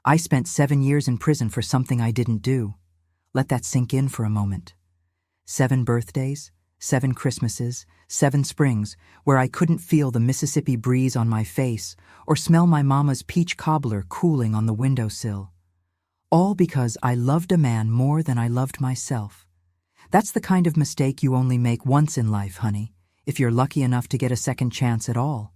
I spent 7 years in prison for something I didn't do. Let that sink in for a moment. 7 birthdays, 7 Christmases, 7 springs, where I couldn't feel the Mississippi breeze on my face or smell my mama's peach cobbler cooling on the windowsill. All because I loved a man more than I loved myself. That's the kind of mistake you only make once in life, honey, if you're lucky enough to get a second chance at all.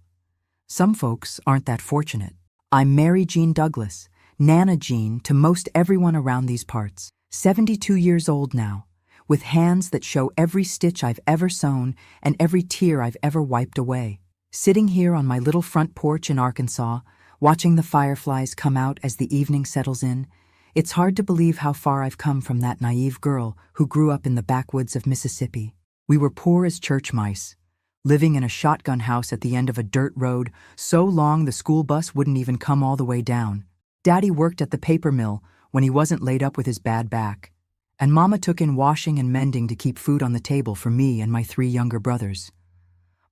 Some folks aren't that fortunate. I'm Mary Jean Douglas, Nana Jean to most everyone around these parts. 72 years old now, with hands that show every stitch I've ever sewn and every tear I've ever wiped away. Sitting here on my little front porch in Arkansas, watching the fireflies come out as the evening settles in, it's hard to believe how far I've come from that naive girl who grew up in the backwoods of Mississippi. We were poor as church mice, living in a shotgun house at the end of a dirt road so long the school bus wouldn't even come all the way down. Daddy worked at the paper mill when he wasn't laid up with his bad back, and Mama took in washing and mending to keep food on the table for me and my 3 younger brothers.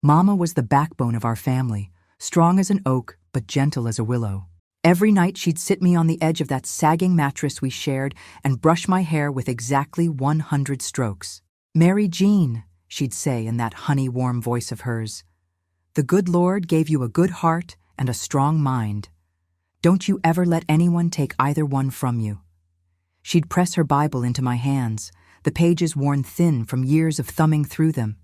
Mama was the backbone of our family, strong as an oak but gentle as a willow. Every night she'd sit me on the edge of that sagging mattress we shared and brush my hair with exactly 100 strokes. "Mary Jean," she'd say in that honey-warm voice of hers, "the good Lord gave you a good heart and a strong mind. Don't you ever let anyone take either one from you." She'd press her Bible into my hands, the pages worn thin from years of thumbing through them,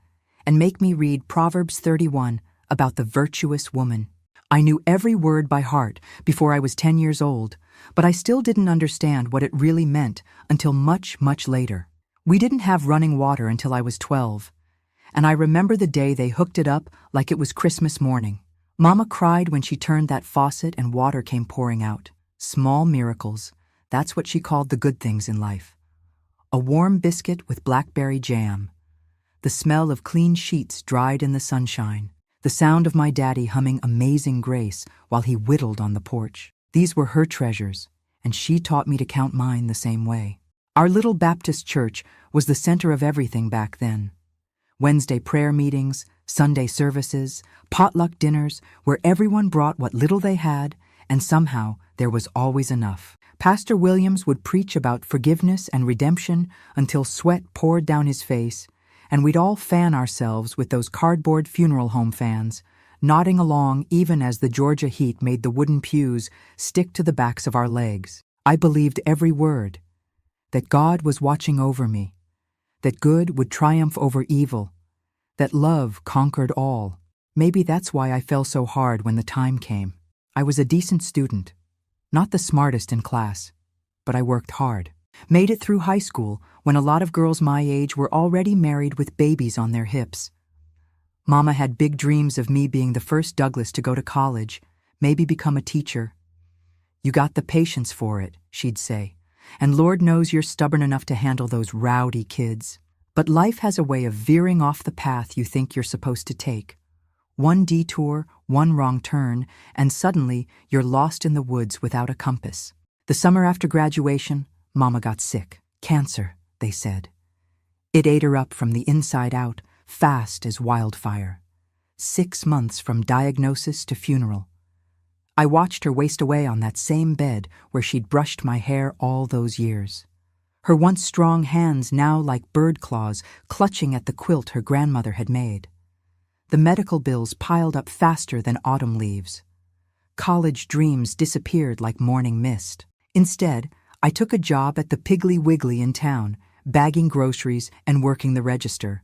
and make me read Proverbs 31 about the virtuous woman. I knew every word by heart before I was 10 years old, but I still didn't understand what it really meant until much, much later. We didn't have running water until I was 12, and I remember the day they hooked it up like it was Christmas morning. Mama cried when she turned that faucet and water came pouring out. Small miracles, that's what she called the good things in life. A warm biscuit with blackberry jam, the smell of clean sheets dried in the sunshine, the sound of my daddy humming Amazing Grace while he whittled on the porch. These were her treasures, and she taught me to count mine the same way. Our little Baptist church was the center of everything back then. Wednesday prayer meetings, Sunday services, potluck dinners, where everyone brought what little they had, and somehow there was always enough. Pastor Williams would preach about forgiveness and redemption until sweat poured down his face, and we'd all fan ourselves with those cardboard funeral home fans, nodding along even as the Georgia heat made the wooden pews stick to the backs of our legs. I believed every word, that God was watching over me, that good would triumph over evil, that love conquered all. Maybe that's why I fell so hard when the time came. I was a decent student, not the smartest in class, but I worked hard. Made it through high school when a lot of girls my age were already married with babies on their hips. Mama had big dreams of me being the first Douglas to go to college, maybe become a teacher. "You got the patience for it," she'd say, "and Lord knows you're stubborn enough to handle those rowdy kids." But life has a way of veering off the path you think you're supposed to take. One detour, one wrong turn, and suddenly you're lost in the woods without a compass. The summer after graduation, Mama got sick. Cancer, they said. It ate her up from the inside out, fast as wildfire. 6 months from diagnosis to funeral. I watched her waste away on that same bed where she'd brushed my hair all those years. Her once strong hands now like bird claws clutching at the quilt her grandmother had made. The medical bills piled up faster than autumn leaves. College dreams disappeared like morning mist. Instead, I took a job at the Piggly Wiggly in town, bagging groceries and working the register.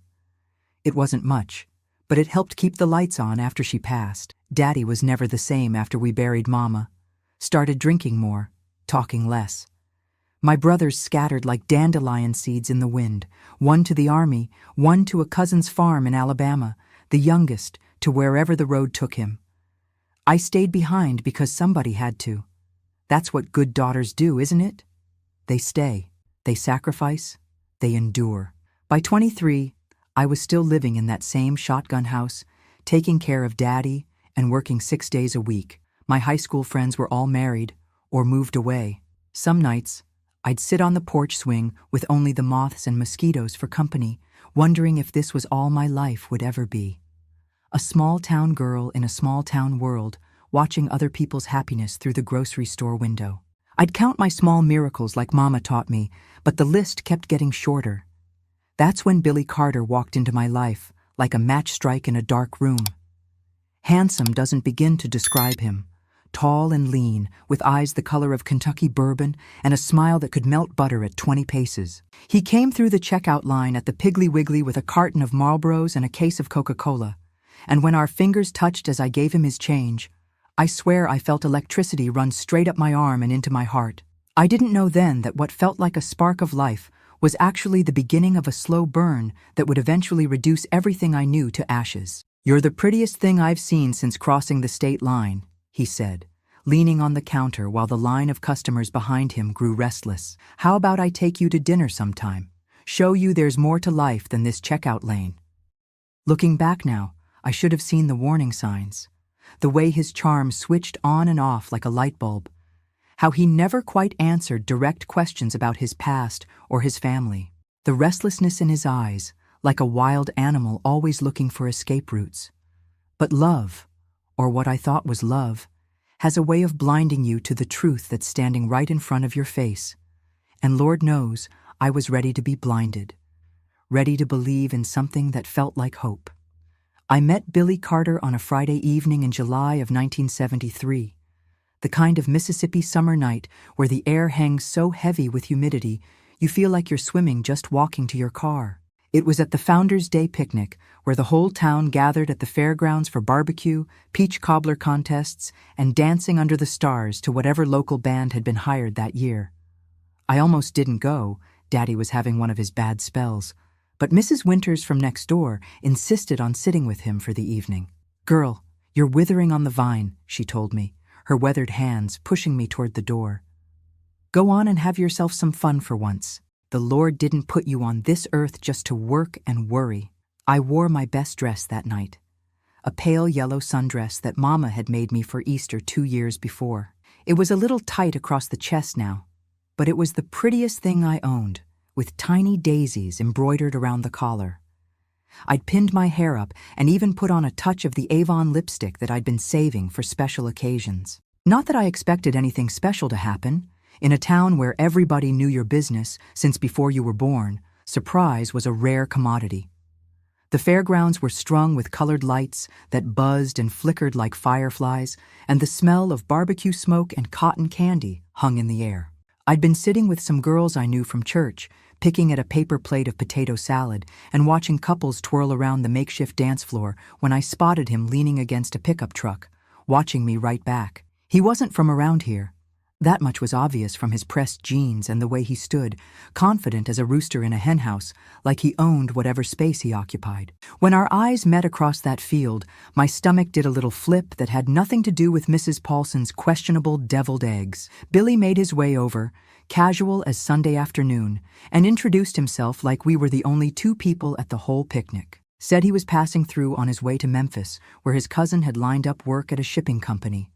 It wasn't much, but it helped keep the lights on after she passed. Daddy was never the same after we buried Mama. Started drinking more, talking less. My brothers scattered like dandelion seeds in the wind, one to the army, one to a cousin's farm in Alabama, the youngest to wherever the road took him. I stayed behind because somebody had to. That's what good daughters do, isn't it? They stay, they sacrifice, they endure. By 23, I was still living in that same shotgun house, taking care of Daddy and working 6 days a week. My high school friends were all married or moved away. Some nights, I'd sit on the porch swing with only the moths and mosquitoes for company, wondering if this was all my life would ever be. A small-town girl in a small-town world, watching other people's happiness through the grocery store window. I'd count my small miracles like Mama taught me, but the list kept getting shorter. That's when Billy Carter walked into my life, like a match strike in a dark room. Handsome doesn't begin to describe him. Tall and lean, with eyes the color of Kentucky bourbon and a smile that could melt butter at 20 paces. He came through the checkout line at the Piggly Wiggly with a carton of Marlboros and a case of Coca-Cola, and when our fingers touched as I gave him his change, I swear I felt electricity run straight up my arm and into my heart. I didn't know then that what felt like a spark of life was actually the beginning of a slow burn that would eventually reduce everything I knew to ashes. "You're the prettiest thing I've seen since crossing the state line," he said, leaning on the counter while the line of customers behind him grew restless. "How about I take you to dinner sometime? Show you there's more to life than this checkout lane." Looking back now, I should have seen the warning signs. The way his charm switched on and off like a light bulb. How he never quite answered direct questions about his past or his family. The restlessness in his eyes, like a wild animal always looking for escape routes. But love, or what I thought was love, has a way of blinding you to the truth that's standing right in front of your face. And Lord knows, I was ready to be blinded. Ready to believe in something that felt like hope. I met Billy Carter on a Friday evening in July of 1973. The kind of Mississippi summer night where the air hangs so heavy with humidity, you feel like you're swimming just walking to your car. It was at the Founders' Day picnic, where the whole town gathered at the fairgrounds for barbecue, peach cobbler contests, and dancing under the stars to whatever local band had been hired that year. I almost didn't go. Daddy was having one of his bad spells. But Mrs. Winters from next door insisted on sitting with him for the evening. "Girl, you're withering on the vine," she told me, her weathered hands pushing me toward the door. "Go on and have yourself some fun for once. The Lord didn't put you on this earth just to work and worry." I wore my best dress that night, a pale yellow sundress that Mama had made me for Easter 2 years before. It was a little tight across the chest now, but it was the prettiest thing I owned, with tiny daisies embroidered around the collar. I'd pinned my hair up and even put on a touch of the Avon lipstick that I'd been saving for special occasions. Not that I expected anything special to happen. In a town where everybody knew your business since before you were born, surprise was a rare commodity. The fairgrounds were strung with colored lights that buzzed and flickered like fireflies, and the smell of barbecue smoke and cotton candy hung in the air. I'd been sitting with some girls I knew from church, picking at a paper plate of potato salad and watching couples twirl around the makeshift dance floor when I spotted him leaning against a pickup truck, watching me right back. He wasn't from around here. That much was obvious from his pressed jeans and the way he stood, confident as a rooster in a henhouse, like he owned whatever space he occupied. When our eyes met across that field, my stomach did a little flip that had nothing to do with Mrs. Paulson's questionable deviled eggs. Billy made his way over, casual as Sunday afternoon, and introduced himself like we were the only 2 people at the whole picnic. Said he was passing through on his way to Memphis, where his cousin had lined up work at a shipping company.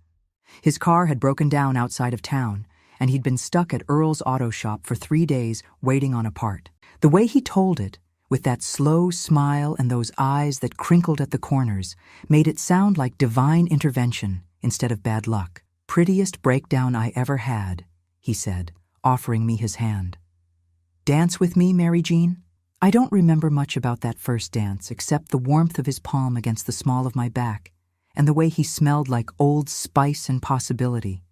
His car had broken down outside of town, and he'd been stuck at Earl's auto shop for 3 days waiting on a part. The way he told it, with that slow smile and those eyes that crinkled at the corners, made it sound like divine intervention instead of bad luck. "Prettiest breakdown I ever had," he said, offering me his hand. "Dance with me, Mary Jean?" I don't remember much about that first dance except the warmth of his palm against the small of my back, and the way he smelled like Old Spice and possibility.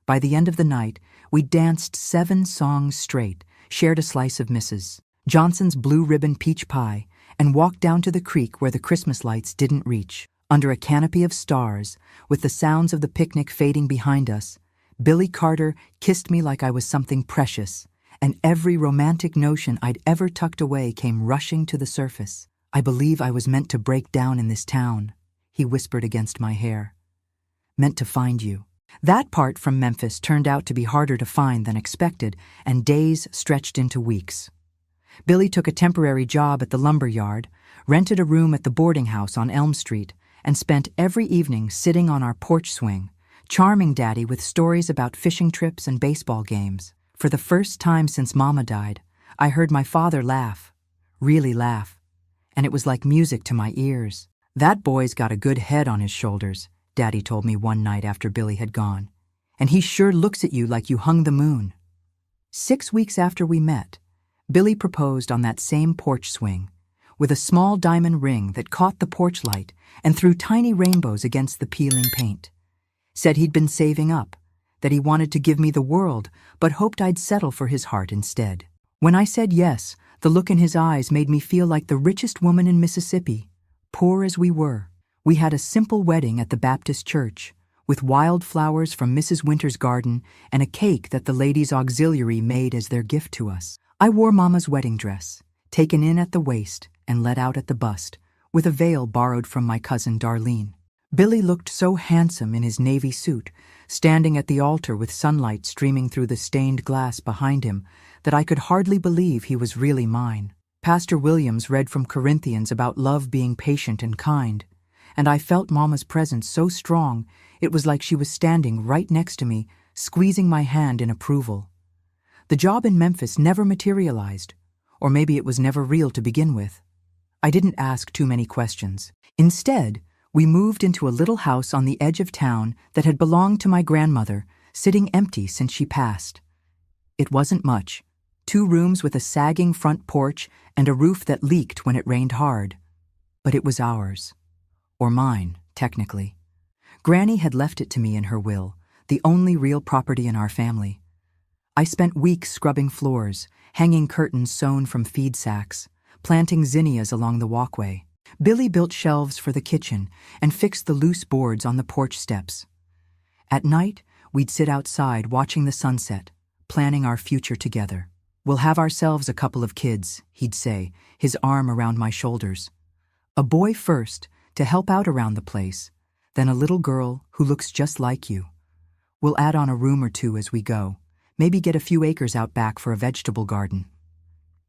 By the end of the night, we danced 7 songs straight, shared a slice of Mrs. Johnson's blue ribbon peach pie, and walked down to the creek where the Christmas lights didn't reach. Under a canopy of stars, with the sounds of the picnic fading behind us, Billy Carter kissed me like I was something precious, and every romantic notion I'd ever tucked away came rushing to the surface. "I believe I was meant to break down in this town," he whispered against my hair. "Meant to find you." That part from Memphis turned out to be harder to find than expected, and days stretched into weeks. Billy took a temporary job at the lumber yard, rented a room at the boarding house on Elm Street, and spent every evening sitting on our porch swing, charming Daddy with stories about fishing trips and baseball games. For the first time since Mama died, I heard my father laugh, really laugh, and it was like music to my ears. "That boy's got a good head on his shoulders," Daddy told me one night after Billy had gone. And he sure looks at you like you hung the moon." 6 weeks after we met, Billy proposed on that same porch swing, with a small diamond ring that caught the porch light and threw tiny rainbows against the peeling paint. Said he'd been saving up, that he wanted to give me the world, but hoped I'd settle for his heart instead. When I said yes, the look in his eyes made me feel like the richest woman in Mississippi, poor as we were. We had a simple wedding at the Baptist church, with wild flowers from Mrs. Winter's garden and a cake that the ladies' auxiliary made as their gift to us. I wore Mama's wedding dress, taken in at the waist and let out at the bust, with a veil borrowed from my cousin Darlene. Billy looked so handsome in his navy suit, standing at the altar with sunlight streaming through the stained glass behind him, that I could hardly believe he was really mine. Pastor Williams read from Corinthians about love being patient and kind, and I felt Mama's presence so strong it was like she was standing right next to me, squeezing my hand in approval. The job in Memphis never materialized, or maybe it was never real to begin with. I didn't ask too many questions. Instead, we moved into a little house on the edge of town that had belonged to my grandmother, sitting empty since she passed. It wasn't much. 2 rooms with a sagging front porch and a roof that leaked when it rained hard. But it was ours. Or mine, technically. Granny had left it to me in her will, the only real property in our family. I spent weeks scrubbing floors, hanging curtains sewn from feed sacks, planting zinnias along the walkway. Billy built shelves for the kitchen and fixed the loose boards on the porch steps. At night, we'd sit outside watching the sunset, planning our future together. "We'll have ourselves a couple of kids," he'd say, his arm around my shoulders. "A boy first, to help out around the place, then a little girl who looks just like you. We'll add on a room or 2 as we go, maybe get a few acres out back for a vegetable garden."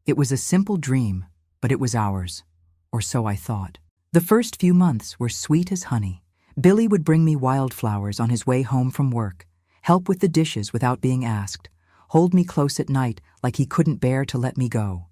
It was a simple dream, but it was ours, or so I thought. The first few months were sweet as honey. Billy would bring me wildflowers on his way home from work, help with the dishes without being asked, hold me close at night like he couldn't bear to let me go.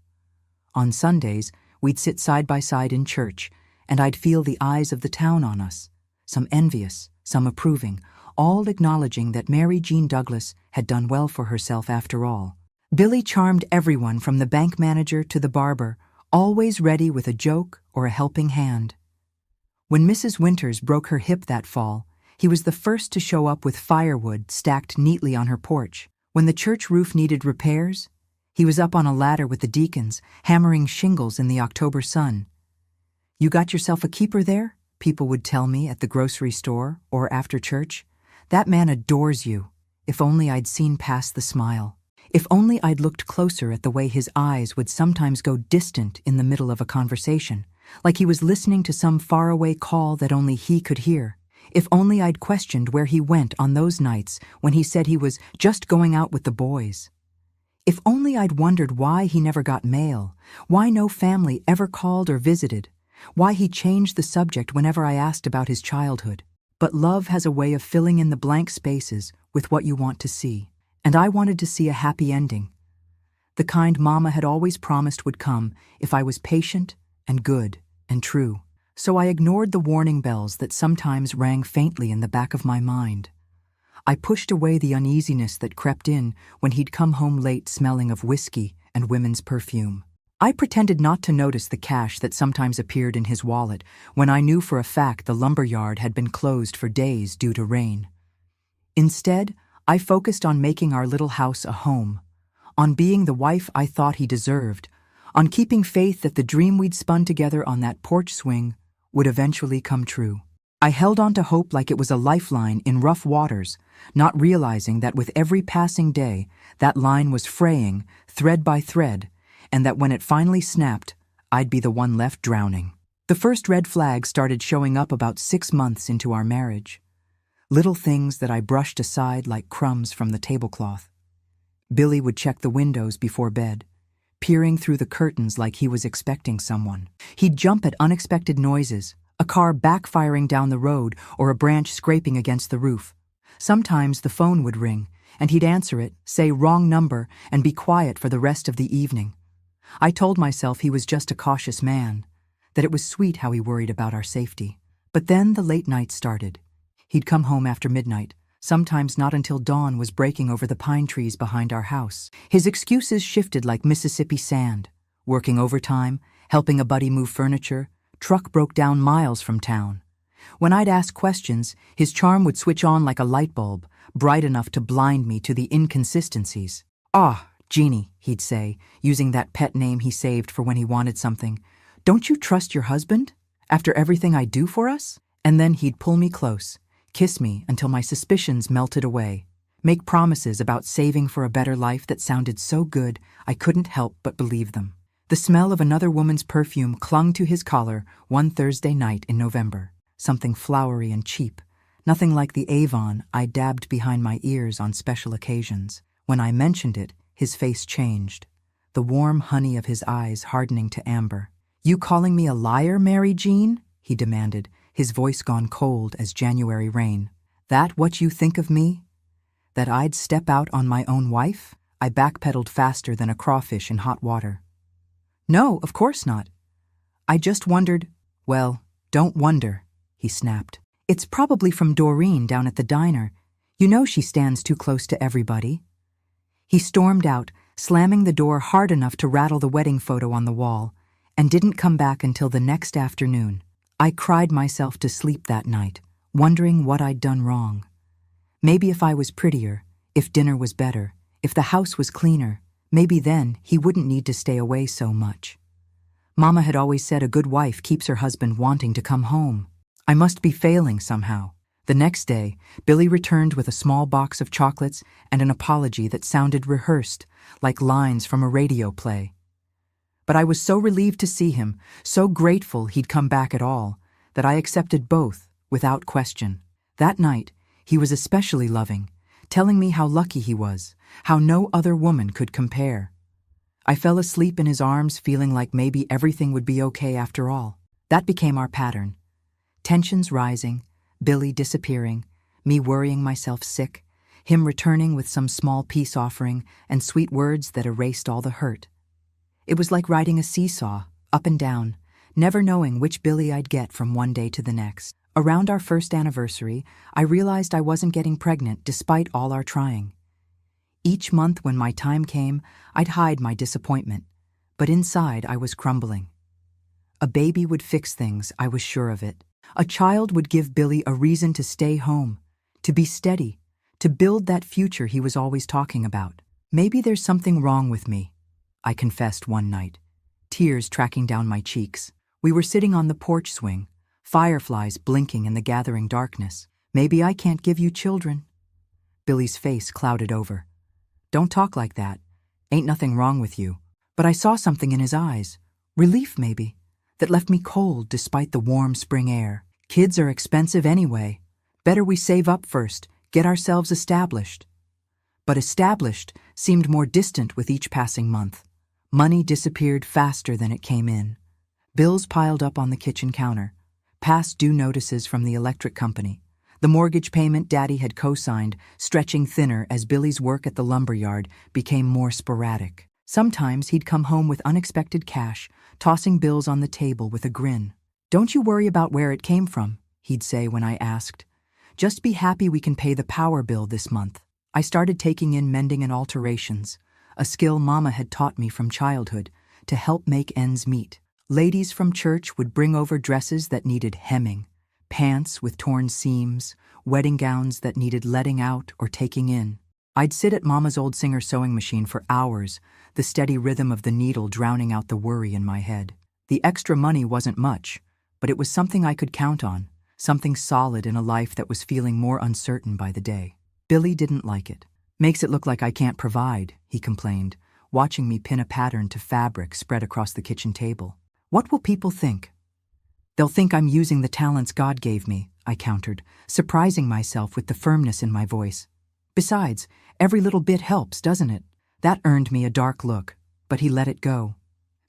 On Sundays, we'd sit side by side in church, and I'd feel the eyes of the town on us, some envious, some approving, all acknowledging that Mary Jean Douglas had done well for herself after all. Billy charmed everyone from the bank manager to the barber, always ready with a joke or a helping hand. When Mrs. Winters broke her hip that fall, he was the first to show up with firewood stacked neatly on her porch. When the church roof needed repairs, he was up on a ladder with the deacons, hammering shingles in the October sun. "You got yourself a keeper there?" people would tell me at the grocery store or after church. "That man adores you." If only I'd seen past the smile. If only I'd looked closer at the way his eyes would sometimes go distant in the middle of a conversation, like he was listening to some faraway call that only he could hear. If only I'd questioned where he went on those nights when he said he was just going out with the boys. If only I'd wondered why he never got mail, why no family ever called or visited, why he changed the subject whenever I asked about his childhood. But love has a way of filling in the blank spaces with what you want to see. And I wanted to see a happy ending. The kind Mama had always promised would come if I was patient and good and true. So I ignored the warning bells that sometimes rang faintly in the back of my mind. I pushed away the uneasiness that crept in when he'd come home late smelling of whiskey and women's perfume. I pretended not to notice the cash that sometimes appeared in his wallet when I knew for a fact the lumber yard had been closed for days due to rain. Instead, I focused on making our little house a home, on being the wife I thought he deserved, on keeping faith that the dream we'd spun together on that porch swing would eventually come true. I held on to hope like it was a lifeline in rough waters, not realizing that with every passing day, that line was fraying, thread by thread, and that when it finally snapped, I'd be the one left drowning. The first red flags started showing up about 6 months into our marriage. Little things that I brushed aside like crumbs from the tablecloth. Billy would check the windows before bed, peering through the curtains like he was expecting someone. He'd jump at unexpected noises, a car backfiring down the road or a branch scraping against the roof. Sometimes the phone would ring, and he'd answer it, say wrong number, and be quiet for the rest of the evening. I told myself he was just a cautious man, that it was sweet how he worried about our safety. But then the late nights started. He'd come home after midnight, sometimes not until dawn was breaking over the pine trees behind our house. His excuses shifted like Mississippi sand. Working overtime, helping a buddy move furniture, truck broke down miles from town. When I'd ask questions, his charm would switch on like a light bulb, bright enough to blind me to the inconsistencies. "Ah, Jeannie," he'd say, using that pet name he saved for when he wanted something. "Don't you trust your husband? After everything I do for us?" And then he'd pull me close, kiss me until my suspicions melted away, make promises about saving for a better life that sounded so good I couldn't help but believe them. The smell of another woman's perfume clung to his collar one Thursday night in November, something flowery and cheap, nothing like the Avon I dabbed behind my ears on special occasions. When I mentioned it, his face changed, the warm honey of his eyes hardening to amber. "You calling me a liar, Mary Jean?" he demanded, his voice gone cold as January rain. "That what you think of me? That I'd step out on my own wife?" I backpedaled faster than a crawfish in hot water. "No, of course not. I just wondered—" "Well, don't wonder," he snapped. "It's probably from Doreen down at the diner. You know she stands too close to everybody." He stormed out, slamming the door hard enough to rattle the wedding photo on the wall, and didn't come back until the next afternoon. I cried myself to sleep that night, wondering what I'd done wrong. Maybe if I was prettier, if dinner was better, if the house was cleaner, maybe then he wouldn't need to stay away so much. Mama had always said a good wife keeps her husband wanting to come home. I must be failing somehow. The next day, Billy returned with a small box of chocolates and an apology that sounded rehearsed, like lines from a radio play. But I was so relieved to see him, so grateful he'd come back at all, that I accepted both without question. That night, he was especially loving, telling me how lucky he was, how no other woman could compare. I fell asleep in his arms feeling like maybe everything would be okay after all. That became our pattern. Tensions rising, Billy disappearing, me worrying myself sick, him returning with some small peace offering and sweet words that erased all the hurt. It was like riding a seesaw, up and down, never knowing which Billy I'd get from one day to the next. Around our first anniversary, I realized I wasn't getting pregnant despite all our trying. Each month when my time came, I'd hide my disappointment, but inside I was crumbling. A baby would fix things, I was sure of it. A child would give Billy a reason to stay home, to be steady, to build that future he was always talking about. "Maybe there's something wrong with me," I confessed one night, tears tracking down my cheeks. We were sitting on the porch swing, fireflies blinking in the gathering darkness. "Maybe I can't give you children." Billy's face clouded over. "Don't talk like that. Ain't nothing wrong with you." But I saw something in his eyes, relief maybe, that left me cold despite the warm spring air. "Kids are expensive anyway. Better we save up first, get ourselves established." But established seemed more distant with each passing month. Money disappeared faster than it came in. Bills piled up on the kitchen counter, past due notices from the electric company, the mortgage payment Daddy had co-signed stretching thinner as Billy's work at the lumberyard became more sporadic. Sometimes he'd come home with unexpected cash, tossing bills on the table with a grin. "Don't you worry about where it came from," he'd say when I asked. "Just be happy we can pay the power bill this month." I started taking in mending and alterations, a skill Mama had taught me from childhood, to help make ends meet. Ladies from church would bring over dresses that needed hemming, pants with torn seams, wedding gowns that needed letting out or taking in. I'd sit at Mama's old Singer sewing machine for hours, the steady rhythm of the needle drowning out the worry in my head. The extra money wasn't much, but it was something I could count on, something solid in a life that was feeling more uncertain by the day. Billy didn't like it. "Makes it look like I can't provide," he complained, watching me pin a pattern to fabric spread across the kitchen table. "What will people think?" "They'll think I'm using the talents God gave me," I countered, surprising myself with the firmness in my voice. "Besides, every little bit helps, doesn't it?" That earned me a dark look, but he let it go.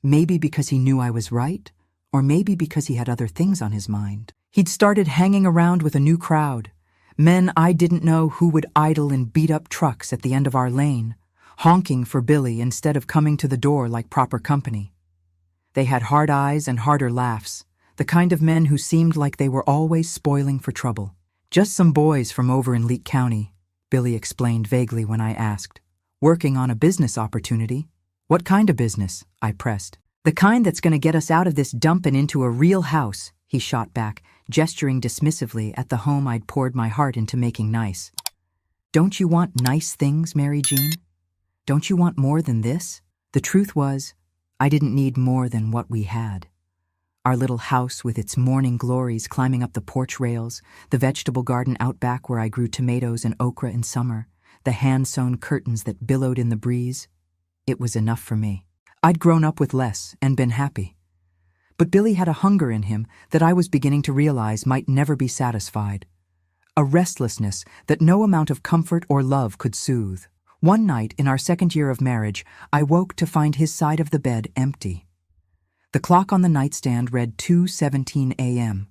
Maybe because he knew I was right, or maybe because he had other things on his mind. He'd started hanging around with a new crowd, men I didn't know who would idle in beat-up trucks at the end of our lane, honking for Billy instead of coming to the door like proper company. They had hard eyes and harder laughs, the kind of men who seemed like they were always spoiling for trouble. Just some boys from over in Leake County, Billy explained vaguely when I asked. Working on a business opportunity. What kind of business? I pressed. The kind that's going to get us out of this dump and into a real house, he shot back, gesturing dismissively at the home I'd poured my heart into making nice. Don't you want nice things, Mary Jean? Don't you want more than this? The truth was, I didn't need more than what we had. Our little house with its morning glories climbing up the porch rails, the vegetable garden out back where I grew tomatoes and okra in summer, the hand-sewn curtains that billowed in the breeze. It was enough for me. I'd grown up with less and been happy. But Billy had a hunger in him that I was beginning to realize might never be satisfied. A restlessness that no amount of comfort or love could soothe. One night in our second year of marriage, I woke to find his side of the bed empty. The clock on the nightstand read 2:17 a.m.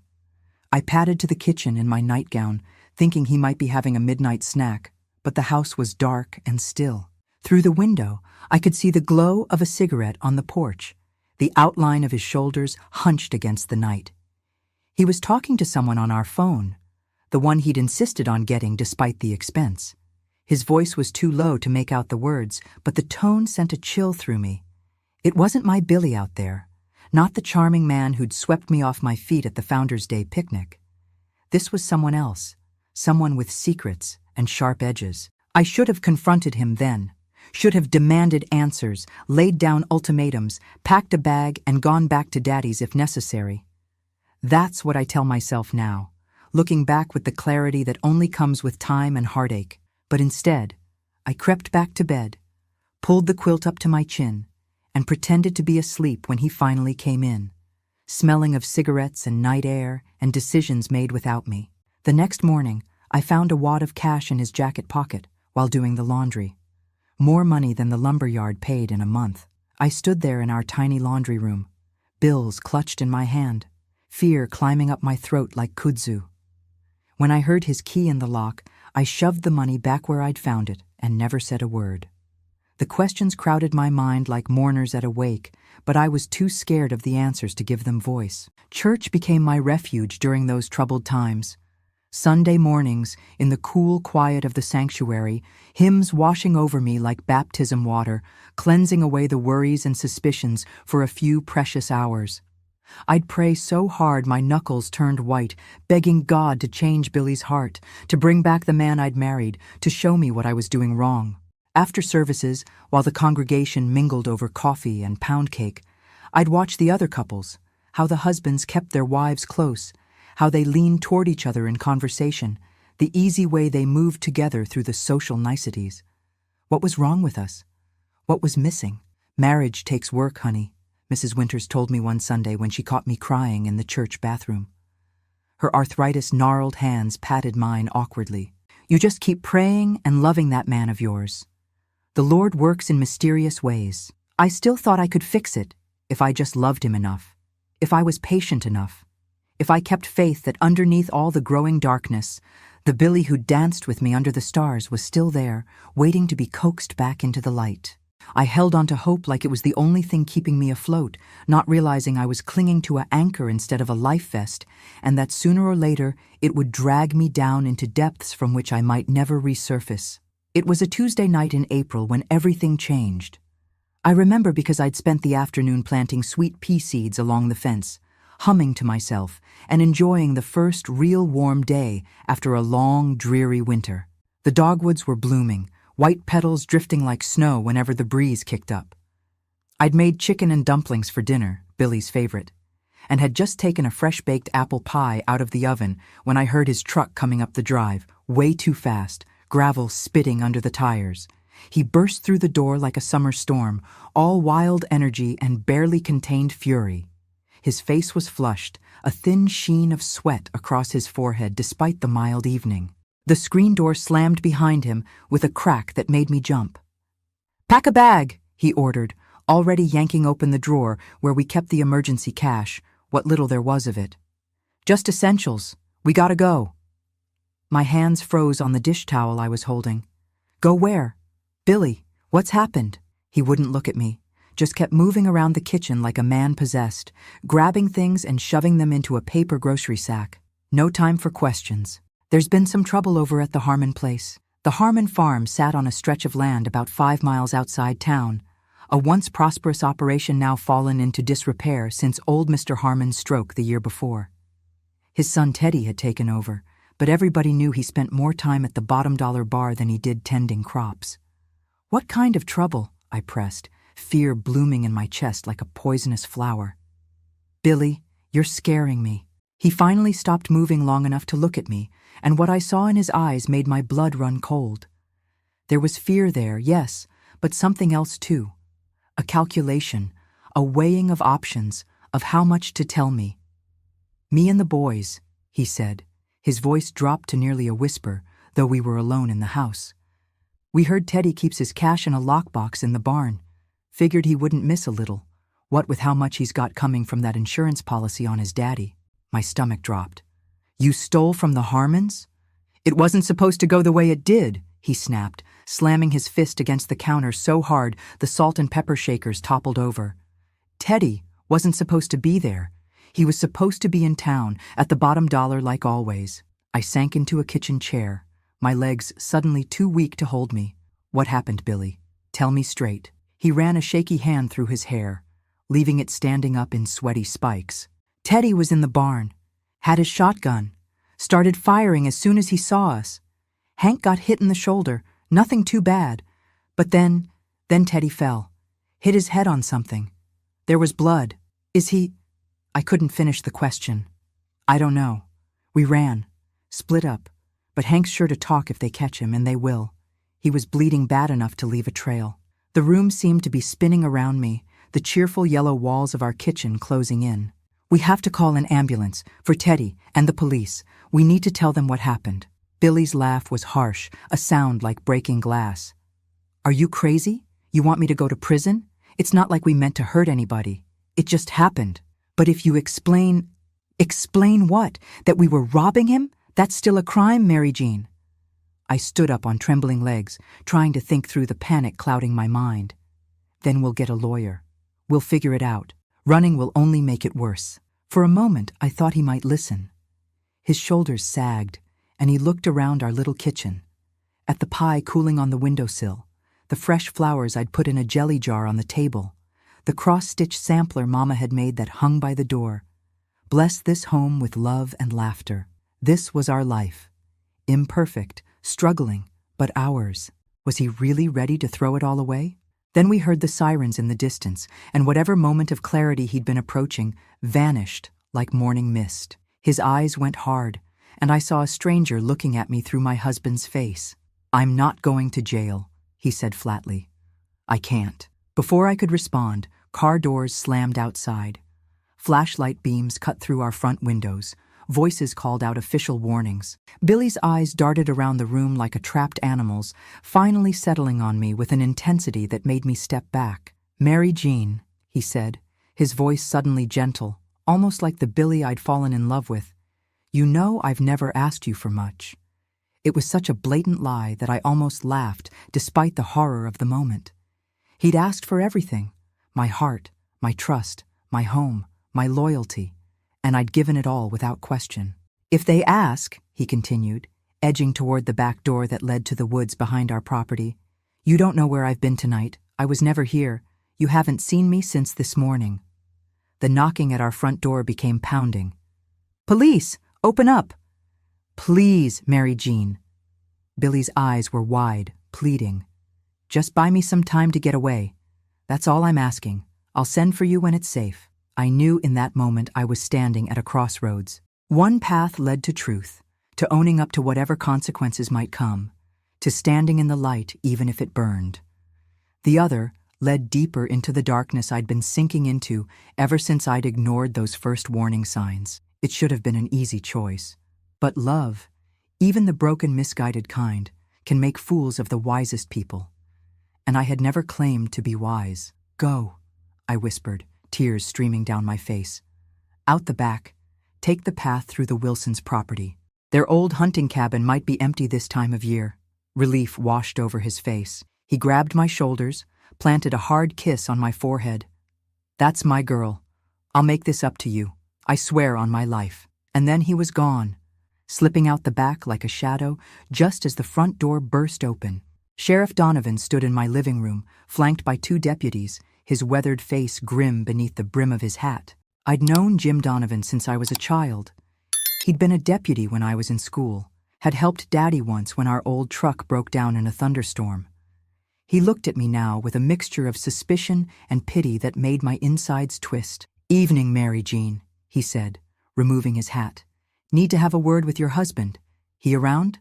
I padded to the kitchen in my nightgown, thinking he might be having a midnight snack, but the house was dark and still. Through the window, I could see the glow of a cigarette on the porch, the outline of his shoulders hunched against the night. He was talking to someone on our phone, the one he'd insisted on getting despite the expense. His voice was too low to make out the words, but the tone sent a chill through me. It wasn't my Billy out there, not the charming man who'd swept me off my feet at the Founders' Day picnic. This was someone else, someone with secrets and sharp edges. I should have confronted him then. Should have demanded answers, laid down ultimatums, packed a bag, and gone back to Daddy's if necessary. That's what I tell myself now, looking back with the clarity that only comes with time and heartache. But instead, I crept back to bed, pulled the quilt up to my chin, and pretended to be asleep when he finally came in, smelling of cigarettes and night air and decisions made without me. The next morning, I found a wad of cash in his jacket pocket while doing the laundry. More money than the lumberyard paid in a month. I stood there in our tiny laundry room, bills clutched in my hand, fear climbing up my throat like kudzu. When I heard his key in the lock, I shoved the money back where I'd found it and never said a word. The questions crowded my mind like mourners at a wake, but I was too scared of the answers to give them voice. Church became my refuge during those troubled times. Sunday mornings, in the cool quiet of the sanctuary, hymns washing over me like baptism water, cleansing away the worries and suspicions for a few precious hours. I'd pray so hard my knuckles turned white, begging God to change Billy's heart, to bring back the man I'd married, to show me what I was doing wrong. After services, while the congregation mingled over coffee and pound cake, I'd watch the other couples, how the husbands kept their wives close, how they leaned toward each other in conversation, the easy way they moved together through the social niceties. What was wrong with us? What was missing? Marriage takes work, honey, Mrs. Winters told me one Sunday when she caught me crying in the church bathroom. Her arthritis-gnarled hands patted mine awkwardly. You just keep praying and loving that man of yours. The Lord works in mysterious ways. I still thought I could fix it if I just loved him enough, if I was patient enough, if I kept faith that underneath all the growing darkness, the Billy who danced with me under the stars was still there, waiting to be coaxed back into the light. I held on to hope like it was the only thing keeping me afloat, not realizing I was clinging to an anchor instead of a life vest, and that sooner or later it would drag me down into depths from which I might never resurface. It was a Tuesday night in April when everything changed. I remember because I'd spent the afternoon planting sweet pea seeds along the fence, humming to myself and enjoying the first real warm day after a long, dreary winter. The dogwoods were blooming, white petals drifting like snow whenever the breeze kicked up. I'd made chicken and dumplings for dinner, Billy's favorite, and had just taken a fresh-baked apple pie out of the oven when I heard his truck coming up the drive, way too fast, gravel spitting under the tires. He burst through the door like a summer storm, all wild energy and barely contained fury. His face was flushed, a thin sheen of sweat across his forehead despite the mild evening. The screen door slammed behind him with a crack that made me jump. "Pack a bag," he ordered, already yanking open the drawer where we kept the emergency cash, what little there was of it. "Just essentials. We gotta go." My hands froze on the dish towel I was holding. "Go where?" "Billy, what's happened?" He wouldn't look at me, just kept moving around the kitchen like a man possessed, grabbing things and shoving them into a paper grocery sack. No time for questions. There's been some trouble over at the Harmon place. The Harmon farm sat on a stretch of land about 5 miles outside town, a once prosperous operation now fallen into disrepair since old Mr. Harmon's stroke the year before. His son Teddy had taken over, but everybody knew he spent more time at the bottom dollar bar than he did tending crops. What kind of trouble? I pressed, fear blooming in my chest like a poisonous flower. Billy, you're scaring me. He finally stopped moving long enough to look at me, and what I saw in his eyes made my blood run cold. There was fear there, yes, but something else too. A calculation, a weighing of options, of how much to tell me. Me and the boys, he said. His voice dropped to nearly a whisper, though we were alone in the house. We heard Teddy keeps his cash in a lockbox in the barn. Figured he wouldn't miss a little, what with how much he's got coming from that insurance policy on his daddy. My stomach dropped. You stole from the Harmons? It wasn't supposed to go the way it did, he snapped, slamming his fist against the counter so hard the salt and pepper shakers toppled over. Teddy wasn't supposed to be there. He was supposed to be in town, at the bottom dollar like always. I sank into a kitchen chair, my legs suddenly too weak to hold me. What happened, Billy? Tell me straight. He ran a shaky hand through his hair, leaving it standing up in sweaty spikes. Teddy was in the barn, had his shotgun, started firing as soon as he saw us. Hank got hit in the shoulder, nothing too bad, but then Teddy fell, hit his head on something. There was blood. Is he... I couldn't finish the question. I don't know. We ran, split up, but Hank's sure to talk if they catch him, and they will. He was bleeding bad enough to leave a trail. The room seemed to be spinning around me, the cheerful yellow walls of our kitchen closing in. We have to call an ambulance, for Teddy and the police. We need to tell them what happened. Billy's laugh was harsh, a sound like breaking glass. Are you crazy? You want me to go to prison? It's not like we meant to hurt anybody. It just happened. But if you explain... Explain what? That we were robbing him? That's still a crime, Mary Jean. I stood up on trembling legs, trying to think through the panic clouding my mind. Then we'll get a lawyer. We'll figure it out. Running will only make it worse. For a moment, I thought he might listen. His shoulders sagged, and he looked around our little kitchen. At the pie cooling on the windowsill, the fresh flowers I'd put in a jelly jar on the table, the cross-stitch sampler Mama had made that hung by the door. Bless this home with love and laughter. This was our life. Imperfect, struggling, but ours. Was he really ready to throw it all away? Then we heard the sirens in the distance, and whatever moment of clarity he'd been approaching vanished like morning mist. His eyes went hard, and I saw a stranger looking at me through my husband's face. I'm not going to jail, he said flatly. I can't. Before I could respond, car doors slammed outside. Flashlight beams cut through our front windows. Voices called out official warnings. Billy's eyes darted around the room like a trapped animal's, finally settling on me with an intensity that made me step back. Mary Jean, he said, his voice suddenly gentle, almost like the Billy I'd fallen in love with. You know I've never asked you for much. It was such a blatant lie that I almost laughed, despite the horror of the moment. He'd asked for everything, my heart, my trust, my home, my loyalty, and I'd given it all without question. If they ask, he continued, edging toward the back door that led to the woods behind our property, you don't know where I've been tonight. I was never here. You haven't seen me since this morning. The knocking at our front door became pounding. Police, open up. Please, Mary Jean. Billy's eyes were wide, pleading. Just buy me some time to get away. That's all I'm asking. I'll send for you when it's safe. I knew in that moment I was standing at a crossroads. One path led to truth, to owning up to whatever consequences might come, to standing in the light even if it burned. The other led deeper into the darkness I'd been sinking into ever since I'd ignored those first warning signs. It should have been an easy choice. But love, even the broken, misguided kind, can make fools of the wisest people. And I had never claimed to be wise. Go, I whispered, tears streaming down my face. Out the back, take the path through the Wilsons' property. Their old hunting cabin might be empty this time of year. Relief washed over his face. He grabbed my shoulders, planted a hard kiss on my forehead. That's my girl. I'll make this up to you. I swear on my life. And then he was gone, slipping out the back like a shadow just as the front door burst open. Sheriff Donovan stood in my living room, flanked by 2 deputies, his weathered face grim beneath the brim of his hat. I'd known Jim Donovan since I was a child. He'd been a deputy when I was in school, had helped Daddy once when our old truck broke down in a thunderstorm. He looked at me now with a mixture of suspicion and pity that made my insides twist. "Evening, Mary Jean," he said, removing his hat. "Need to have a word with your husband. He around?"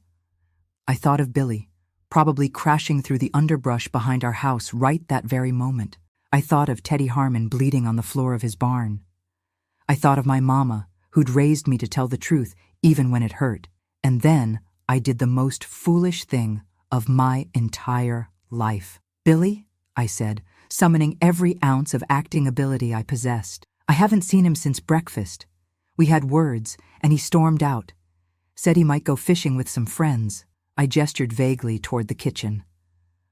I thought of Billy, probably crashing through the underbrush behind our house right that very moment. I thought of Teddy Harmon bleeding on the floor of his barn. I thought of my mama, who'd raised me to tell the truth even when it hurt. And then I did the most foolish thing of my entire life. "Billy," I said, summoning every ounce of acting ability I possessed. "I haven't seen him since breakfast. We had words, and he stormed out. Said he might go fishing with some friends." I gestured vaguely toward the kitchen.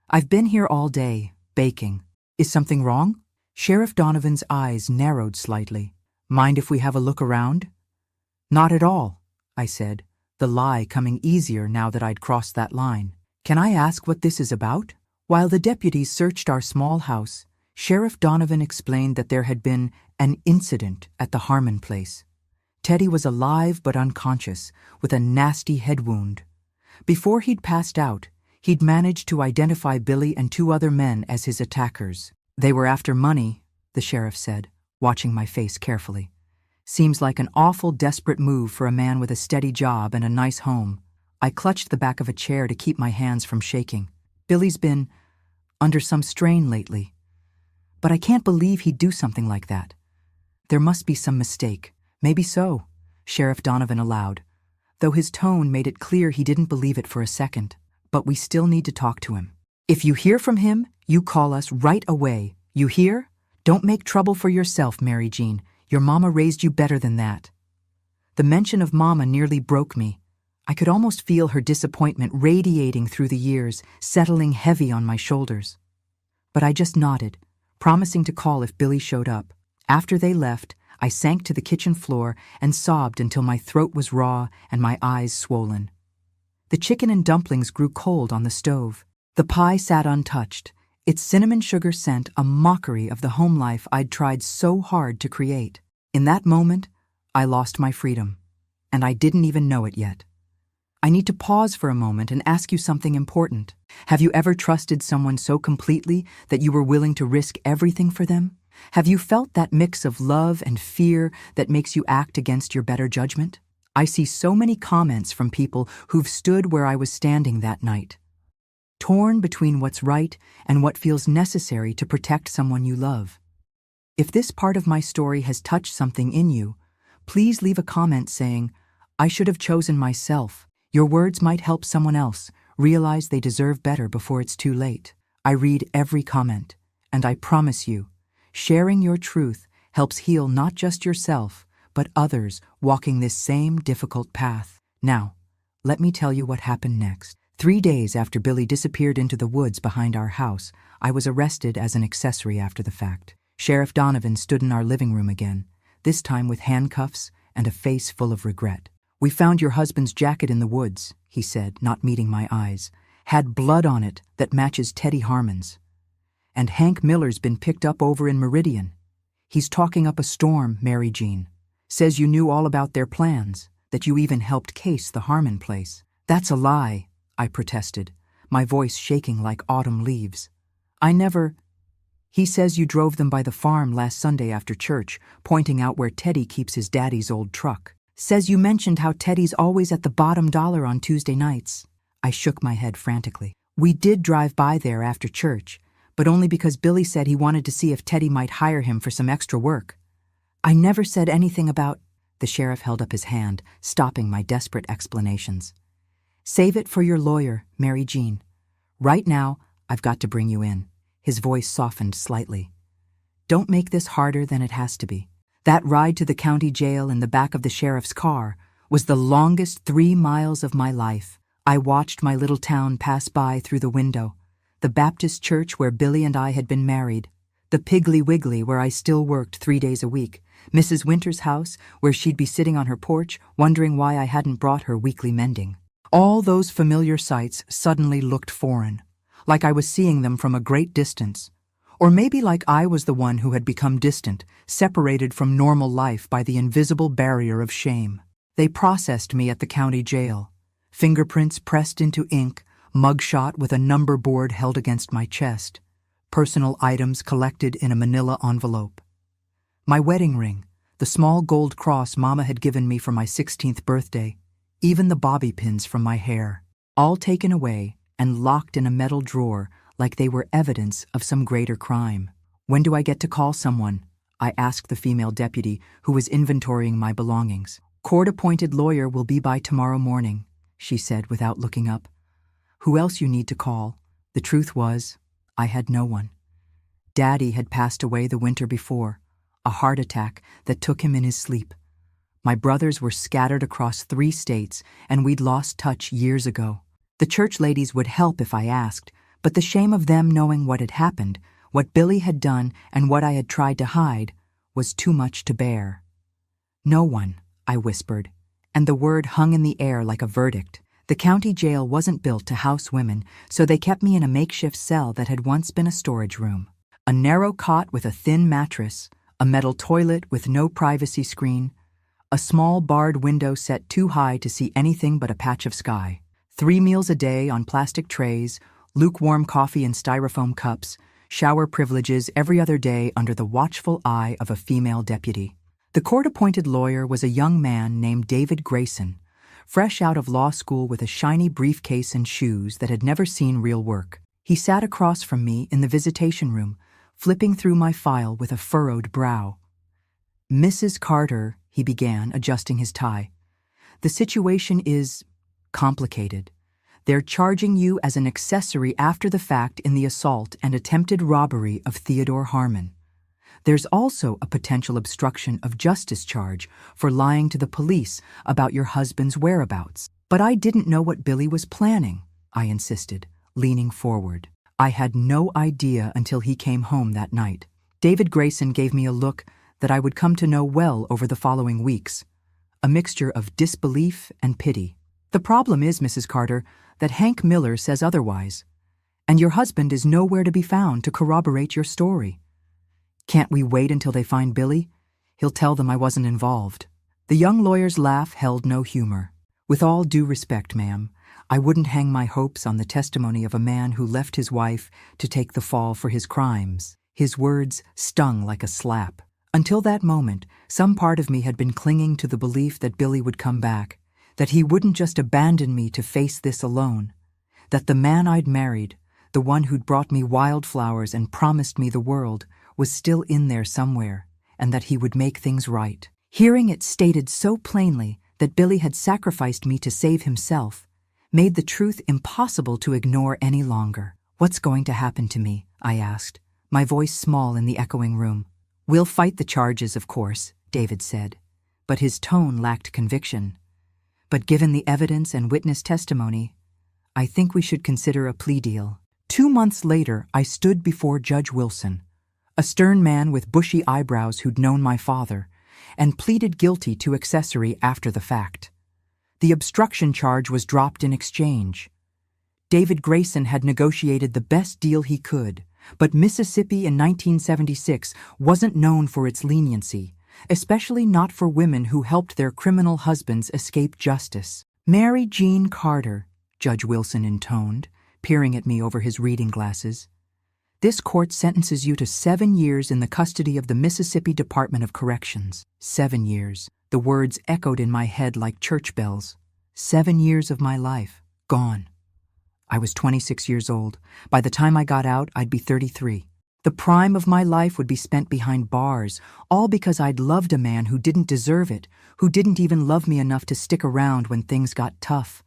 "I've been here all day, baking. Is something wrong?" Sheriff Donovan's eyes narrowed slightly. "Mind if we have a look around?" "Not at all," I said, the lie coming easier now that I'd crossed that line. "Can I ask what this is about?" While the deputies searched our small house, Sheriff Donovan explained that there had been an incident at the Harmon place. Teddy was alive but unconscious, with a nasty head wound. Before he'd passed out, he'd managed to identify Billy and 2 other men as his attackers. "They were after money," the sheriff said, watching my face carefully. "Seems like an awful desperate move for a man with a steady job and a nice home." I clutched the back of a chair to keep my hands from shaking. "Billy's been under some strain lately. But I can't believe he'd do something like that. There must be some mistake." "Maybe so," Sheriff Donovan allowed, though his tone made it clear he didn't believe it for a second. "But we still need to talk to him. If you hear from him, you call us right away. You hear? Don't make trouble for yourself, Mary Jean. Your mama raised you better than that." The mention of mama nearly broke me. I could almost feel her disappointment radiating through the years, settling heavy on my shoulders. But I just nodded, promising to call if Billy showed up. After they left, I sank to the kitchen floor and sobbed until my throat was raw and my eyes swollen. The chicken and dumplings grew cold on the stove. The pie sat untouched, its cinnamon sugar scent a mockery of the home life I'd tried so hard to create. In that moment, I lost my freedom, and I didn't even know it yet. I need to pause for a moment and ask you something important. Have you ever trusted someone so completely that you were willing to risk everything for them? Have you felt that mix of love and fear that makes you act against your better judgment? I see so many comments from people who've stood where I was standing that night, torn between what's right and what feels necessary to protect someone you love. If this part of my story has touched something in you, please leave a comment saying, "I should have chosen myself." Your words might help someone else realize they deserve better before it's too late. I read every comment, and I promise you, sharing your truth helps heal not just yourself, but others walking this same difficult path. Now, let me tell you what happened next. 3 days after Billy disappeared into the woods behind our house, I was arrested as an accessory after the fact. Sheriff Donovan stood in our living room again, this time with handcuffs and a face full of regret. "We found your husband's jacket in the woods," he said, not meeting my eyes. "Had blood on it that matches Teddy Harmon's. And Hank Miller's been picked up over in Meridian. He's talking up a storm, Mary Jean. Says you knew all about their plans, that you even helped case the Harmon place." "That's a lie," I protested, my voice shaking like autumn leaves. "I never—" "He says you drove them by the farm last Sunday after church, pointing out where Teddy keeps his daddy's old truck. Says you mentioned how Teddy's always at the bottom dollar on Tuesday nights." I shook my head frantically. "We did drive by there after church, but only because Billy said he wanted to see if Teddy might hire him for some extra work. I never said anything about—" The sheriff held up his hand, stopping my desperate explanations. "Save it for your lawyer, Mary Jean. Right now, I've got to bring you in." His voice softened slightly. "Don't make this harder than it has to be. That ride to the county jail in the back of the sheriff's car was the longest 3 miles of my life. I watched my little town pass by through the window, the Baptist church where Billy and I had been married, the Piggly Wiggly where I still worked 3 days a week, Mrs. Winter's house, where she'd be sitting on her porch, wondering why I hadn't brought her weekly mending. All those familiar sights suddenly looked foreign, like I was seeing them from a great distance. Or maybe like I was the one who had become distant, separated from normal life by the invisible barrier of shame. They processed me at the county jail. Fingerprints pressed into ink, mugshot with a number board held against my chest, personal items collected in a manila envelope. My wedding ring, the small gold cross Mama had given me for my 16th birthday, even the bobby pins from my hair, all taken away and locked in a metal drawer like they were evidence of some greater crime. "When do I get to call someone?" I asked the female deputy who was inventorying my belongings. "Court-appointed lawyer will be by tomorrow morning," she said without looking up. Who else you need to call? The truth was, I had no one. Daddy had passed away the winter before, a heart attack that took him in his sleep. My brothers were scattered across 3 states, and we'd lost touch years ago. The church ladies would help if I asked, but the shame of them knowing what had happened, what Billy had done, and what I had tried to hide, was too much to bear. "No one," I whispered, and the word hung in the air like a verdict. The county jail wasn't built to house women, so they kept me in a makeshift cell that had once been a storage room. A narrow cot with a thin mattress, a metal toilet with no privacy screen, a small barred window set too high to see anything but a patch of sky. 3 meals a day on plastic trays, lukewarm coffee in styrofoam cups, shower privileges every other day under the watchful eye of a female deputy. The court-appointed lawyer was a young man named David Grayson, fresh out of law school with a shiny briefcase and shoes that had never seen real work. He sat across from me in the visitation room, flipping through my file with a furrowed brow. "Mrs. Carter," he began, adjusting his tie, "the situation is complicated. They're charging you as an accessory after the fact in the assault and attempted robbery of Theodore Harmon. There's also a potential obstruction of justice charge for lying to the police about your husband's whereabouts." "But I didn't know what Billy was planning," I insisted, leaning forward. I had no idea until he came home that night. David Grayson gave me a look that I would come to know well over the following weeks, a mixture of disbelief and pity. "The problem is, Mrs. Carter, that Hank Miller says otherwise, and your husband is nowhere to be found to corroborate your story. Can't we wait until they find Billy? He'll tell them I wasn't involved." The young lawyer's laugh held no humor. "With all due respect, ma'am, I wouldn't hang my hopes on the testimony of a man who left his wife to take the fall for his crimes." His words stung like a slap. Until that moment, some part of me had been clinging to the belief that Billy would come back, that he wouldn't just abandon me to face this alone, that the man I'd married, the one who'd brought me wildflowers and promised me the world, was still in there somewhere, and that he would make things right. Hearing it stated so plainly that Billy had sacrificed me to save himself made the truth impossible to ignore any longer. "What's going to happen to me?" I asked, my voice small in the echoing room. "We'll fight the charges, of course," David said, but his tone lacked conviction. "But given the evidence and witness testimony, I think we should consider a plea deal." 2 months later, I stood before Judge Wilson, a stern man with bushy eyebrows who'd known my father, and pleaded guilty to accessory after the fact. The obstruction charge was dropped in exchange. David Grayson had negotiated the best deal he could, but Mississippi in 1976 wasn't known for its leniency, especially not for women who helped their criminal husbands escape justice. "Mary Jean Carter," Judge Wilson intoned, peering at me over his reading glasses. "This court sentences you to 7 years in the custody of the Mississippi Department of Corrections." 7 years. The words echoed in my head like church bells. 7 years of my life, gone. I was 26 years old. By the time I got out, I'd be 33. The prime of my life would be spent behind bars, all because I'd loved a man who didn't deserve it, who didn't even love me enough to stick around when things got tough.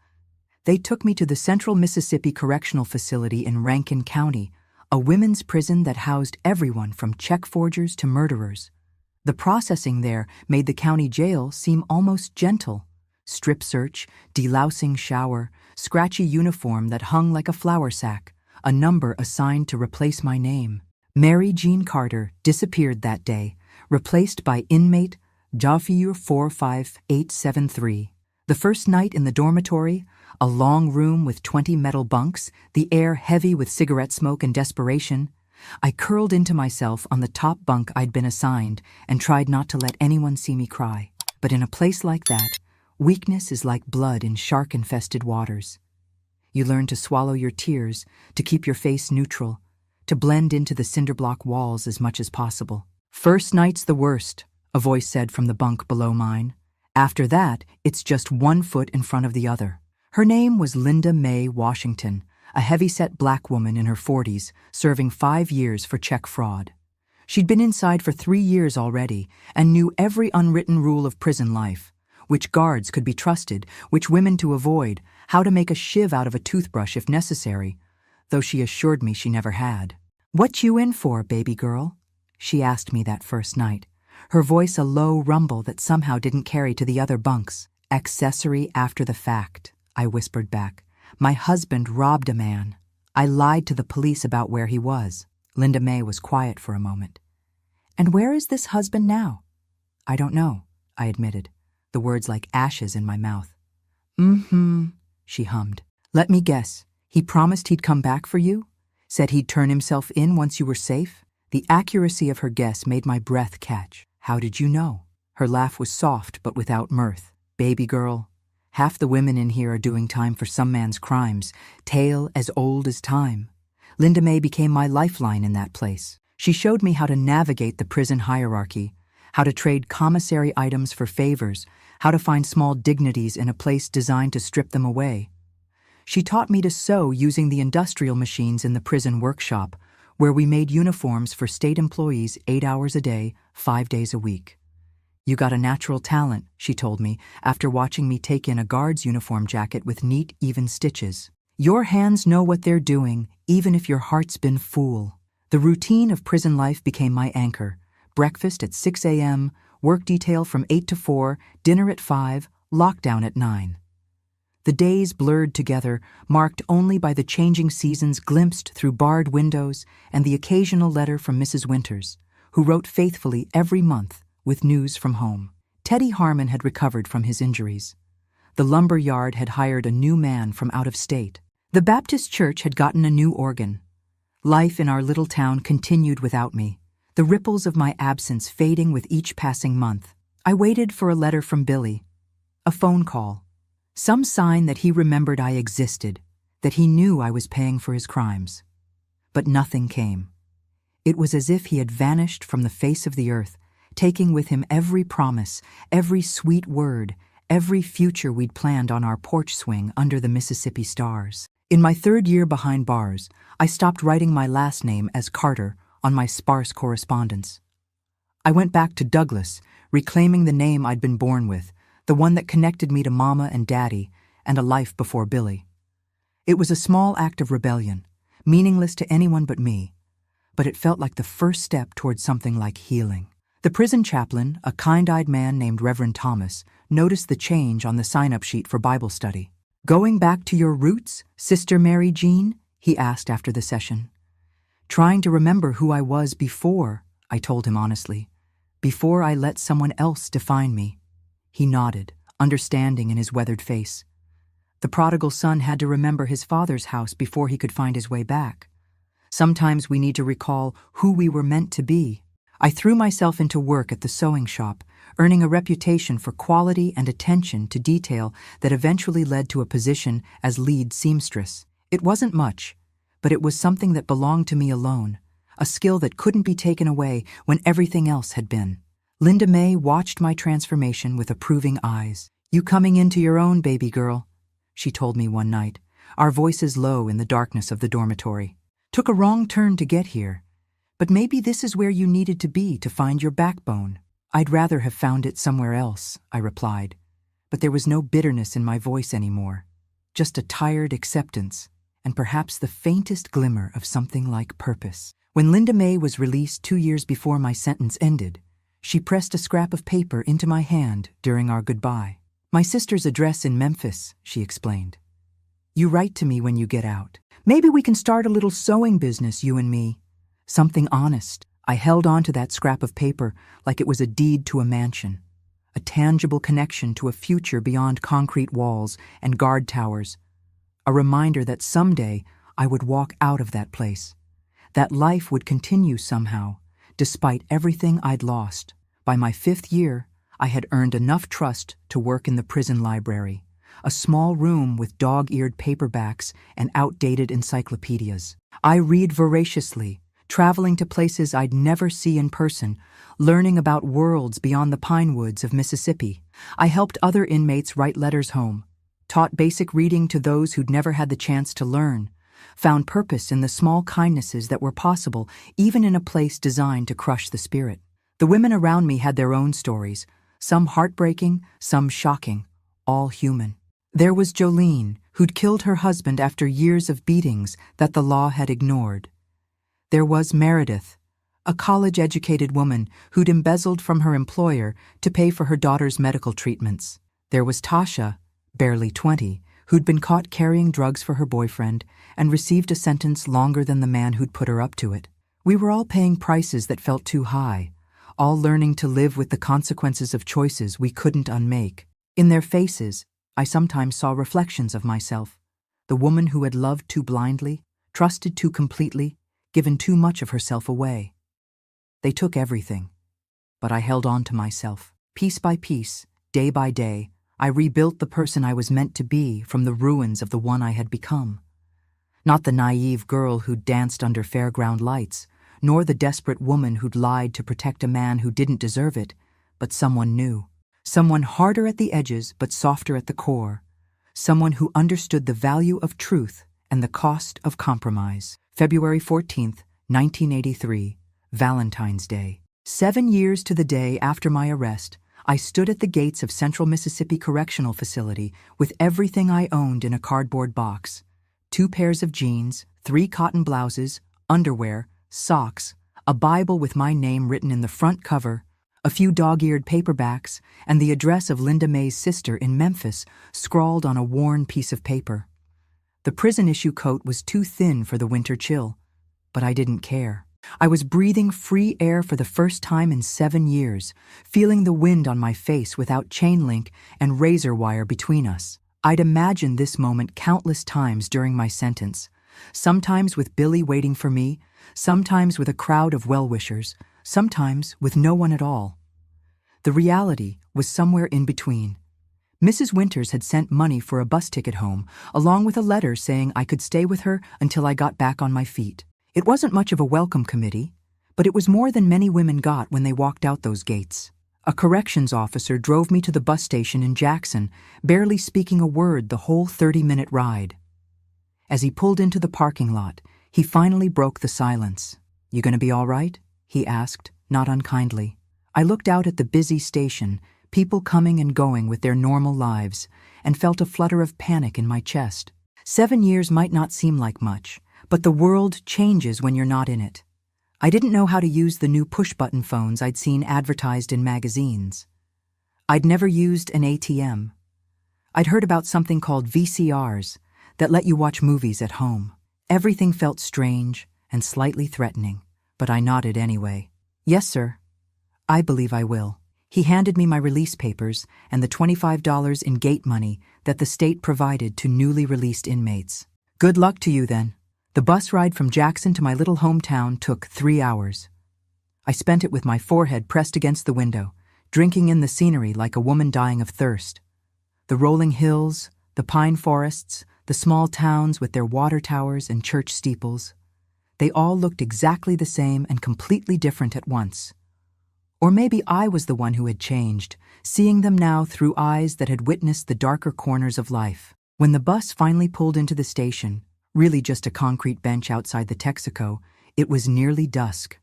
They took me to the Central Mississippi Correctional Facility in Rankin County, a women's prison that housed everyone from check forgers to murderers. The processing there made the county jail seem almost gentle. Strip search, delousing shower, scratchy uniform that hung like a flour sack, a number assigned to replace my name. Mary Jean Carter disappeared that day, replaced by inmate Jafir 45873. The first night in the dormitory, a long room with 20 metal bunks, the air heavy with cigarette smoke and desperation, I curled into myself on the top bunk I'd been assigned and tried not to let anyone see me cry. But in a place like that, weakness is like blood in shark-infested waters. You learn to swallow your tears, to keep your face neutral, to blend into the cinderblock walls as much as possible. "First night's the worst," a voice said from the bunk below mine. "After that, it's just one foot in front of the other." Her name was Linda Mae Washington, a heavy-set black woman in her 40s, serving 5 years for check fraud. She'd been inside for 3 years already and knew every unwritten rule of prison life: which guards could be trusted, which women to avoid, how to make a shiv out of a toothbrush if necessary, though she assured me she never had. "What you in for, baby girl?" she asked me that first night, her voice a low rumble that somehow didn't carry to the other bunks. "Accessory after the fact," I whispered back. "My husband robbed a man. I lied to the police about where he was." Linda Mae was quiet for a moment. "And where is this husband now?" "I don't know," I admitted, the words like ashes in my mouth. She hummed. "Let me guess. He promised he'd come back for you? Said he'd turn himself in once you were safe?" The accuracy of her guess made my breath catch. "How did you know?" Her laugh was soft but without mirth. "Baby girl, half the women in here are doing time for some man's crimes, tale as old as time. Linda Mae became my lifeline in that place. She showed me how to navigate the prison hierarchy, how to trade commissary items for favors, how to find small dignities in a place designed to strip them away. She taught me to sew using the industrial machines in the prison workshop, where we made uniforms for state employees 8 hours a day, 5 days a week. "You got a natural talent," she told me, after watching me take in a guard's uniform jacket with neat, even stitches. "Your hands know what they're doing, even if your heart's been full." The routine of prison life became my anchor. Breakfast at 6 a.m., work detail from 8 to 4, dinner at 5, lockdown at 9. The days blurred together, marked only by the changing seasons glimpsed through barred windows and the occasional letter from Mrs. Winters, who wrote faithfully every month with news from home. Teddy Harmon had recovered from his injuries. The lumber yard had hired a new man from out of state. The Baptist church had gotten a new organ. Life in our little town continued without me, the ripples of my absence fading with each passing month. I waited for a letter from Billy, a phone call, some sign that he remembered I existed, that he knew I was paying for his crimes. But nothing came. It was as if he had vanished from the face of the earth, taking with him every promise, every sweet word, every future we'd planned on our porch swing under the Mississippi stars. In my 3rd year behind bars, I stopped writing my last name as Carter on my sparse correspondence. I went back to Douglas, reclaiming the name I'd been born with, the one that connected me to Mama and Daddy and a life before Billy. It was a small act of rebellion, meaningless to anyone but me, but it felt like the first step towards something like healing. The prison chaplain, a kind-eyed man named Reverend Thomas, noticed the change on the sign-up sheet for Bible study. "Going back to your roots, Sister Mary Jean?" he asked after the session. "Trying to remember who I was before," I told him honestly, "before I let someone else define me." He nodded, understanding in his weathered face. The prodigal son had to remember his father's house before he could find his way back. Sometimes we need to recall who we were meant to be. I threw myself into work at the sewing shop, earning a reputation for quality and attention to detail that eventually led to a position as lead seamstress. It wasn't much, but it was something that belonged to me alone, a skill that couldn't be taken away when everything else had been. Linda Mae watched my transformation with approving eyes. "You coming into your own, baby girl," she told me one night, our voices low in the darkness of the dormitory. "Took a wrong turn to get here, but maybe this is where you needed to be to find your backbone." "I'd rather have found it somewhere else," I replied, but there was no bitterness in my voice anymore, just a tired acceptance, and perhaps the faintest glimmer of something like purpose. When Linda Mae was released 2 years before my sentence ended, she pressed a scrap of paper into my hand during our goodbye. "My sister's address in Memphis," she explained. "You write to me when you get out. Maybe we can start a little sewing business, you and me. Something honest." I held on to that scrap of paper like it was a deed to a mansion, a tangible connection to a future beyond concrete walls and guard towers, a reminder that someday I would walk out of that place, that life would continue somehow, despite everything I'd lost. By my 5th year, I had earned enough trust to work in the prison library, a small room with dog-eared paperbacks and outdated encyclopedias. I read voraciously, traveling to places I'd never see in person, learning about worlds beyond the pine woods of Mississippi. I helped other inmates write letters home, taught basic reading to those who'd never had the chance to learn, found purpose in the small kindnesses that were possible even in a place designed to crush the spirit. The women around me had their own stories, some heartbreaking, some shocking, all human. There was Jolene, who'd killed her husband after years of beatings that the law had ignored. There was Meredith, a college-educated woman who'd embezzled from her employer to pay for her daughter's medical treatments. There was Tasha, barely 20, who'd been caught carrying drugs for her boyfriend and received a sentence longer than the man who'd put her up to it. We were all paying prices that felt too high, all learning to live with the consequences of choices we couldn't unmake. In their faces, I sometimes saw reflections of myself, the woman who had loved too blindly, trusted too completely, given too much of herself away. They took everything, but I held on to myself. Piece by piece, day by day, I rebuilt the person I was meant to be from the ruins of the one I had become. Not the naive girl who'd danced under fairground lights, nor the desperate woman who'd lied to protect a man who didn't deserve it, but someone new. Someone harder at the edges but softer at the core. Someone who understood the value of truth and the cost of compromise. February 14th, 1983, Valentine's Day. 7 years to the day after my arrest, I stood at the gates of Central Mississippi Correctional Facility with everything I owned in a cardboard box. 2 pairs of jeans, 3 cotton blouses, underwear, socks, a Bible with my name written in the front cover, a few dog-eared paperbacks, and the address of Linda May's sister in Memphis scrawled on a worn piece of paper. The prison-issue coat was too thin for the winter chill, but I didn't care. I was breathing free air for the first time in 7 years, feeling the wind on my face without chain link and razor wire between us. I'd imagined this moment countless times during my sentence, sometimes with Billy waiting for me, sometimes with a crowd of well-wishers, sometimes with no one at all. The reality was somewhere in between. Mrs. Winters had sent money for a bus ticket home, along with a letter saying I could stay with her until I got back on my feet. It wasn't much of a welcome committee, but it was more than many women got when they walked out those gates. A corrections officer drove me to the bus station in Jackson, barely speaking a word the whole 30-minute ride. As he pulled into the parking lot, he finally broke the silence. "You gonna be all right?" he asked, not unkindly. I looked out at the busy station, people coming and going with their normal lives, and felt a flutter of panic in my chest. 7 years might not seem like much, but the world changes when you're not in it. I didn't know how to use the new push-button phones I'd seen advertised in magazines. I'd never used an ATM. I'd heard about something called VCRs that let you watch movies at home. Everything felt strange and slightly threatening, but I nodded anyway. "Yes, sir. I believe I will." He handed me my release papers and the $25 in gate money that the state provided to newly released inmates. "Good luck to you, then." The bus ride from Jackson to my little hometown took 3 hours. I spent it with my forehead pressed against the window, drinking in the scenery like a woman dying of thirst. The rolling hills, the pine forests, the small towns with their water towers and church steeples. They all looked exactly the same and completely different at once. Or maybe I was the one who had changed, seeing them now through eyes that had witnessed the darker corners of life. When the bus finally pulled into the station, really just a concrete bench outside the Texaco, it was nearly dusk.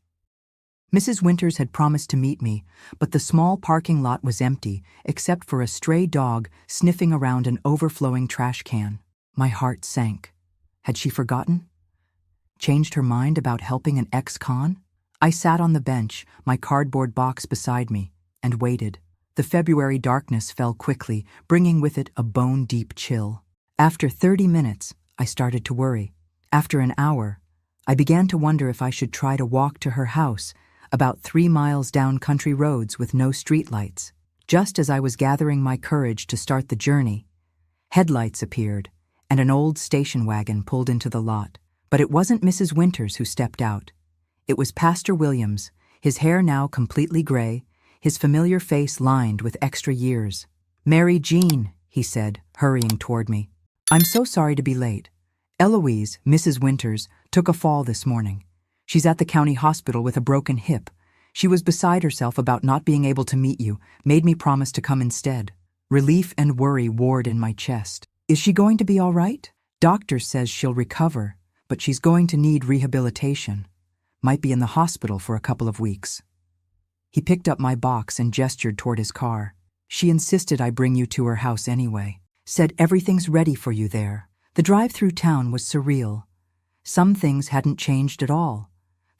Mrs. Winters had promised to meet me, but the small parking lot was empty except for a stray dog sniffing around an overflowing trash can. My heart sank. Had she forgotten? Changed her mind about helping an ex-con? I sat on the bench, my cardboard box beside me, and waited. The February darkness fell quickly, bringing with it a bone-deep chill. After 30 minutes, I started to worry. After an hour, I began to wonder if I should try to walk to her house, about 3 miles down country roads with no streetlights. Just as I was gathering my courage to start the journey, headlights appeared, and an old station wagon pulled into the lot. But it wasn't Mrs. Winters who stepped out. It was Pastor Williams, his hair now completely gray, his familiar face lined with extra years. "Mary Jean," he said, hurrying toward me. "I'm so sorry to be late. Eloise, Mrs. Winters, took a fall this morning. She's at the county hospital with a broken hip. She was beside herself about not being able to meet you, made me promise to come instead." Relief and worry warred in my chest. "Is she going to be all right?" "Doctor says she'll recover, but she's going to need rehabilitation. Might be in the hospital for a couple of weeks." He picked up my box and gestured toward his car. "She insisted I bring you to her house anyway. Said everything's ready for you there." The drive through town was surreal. Some things hadn't changed at all.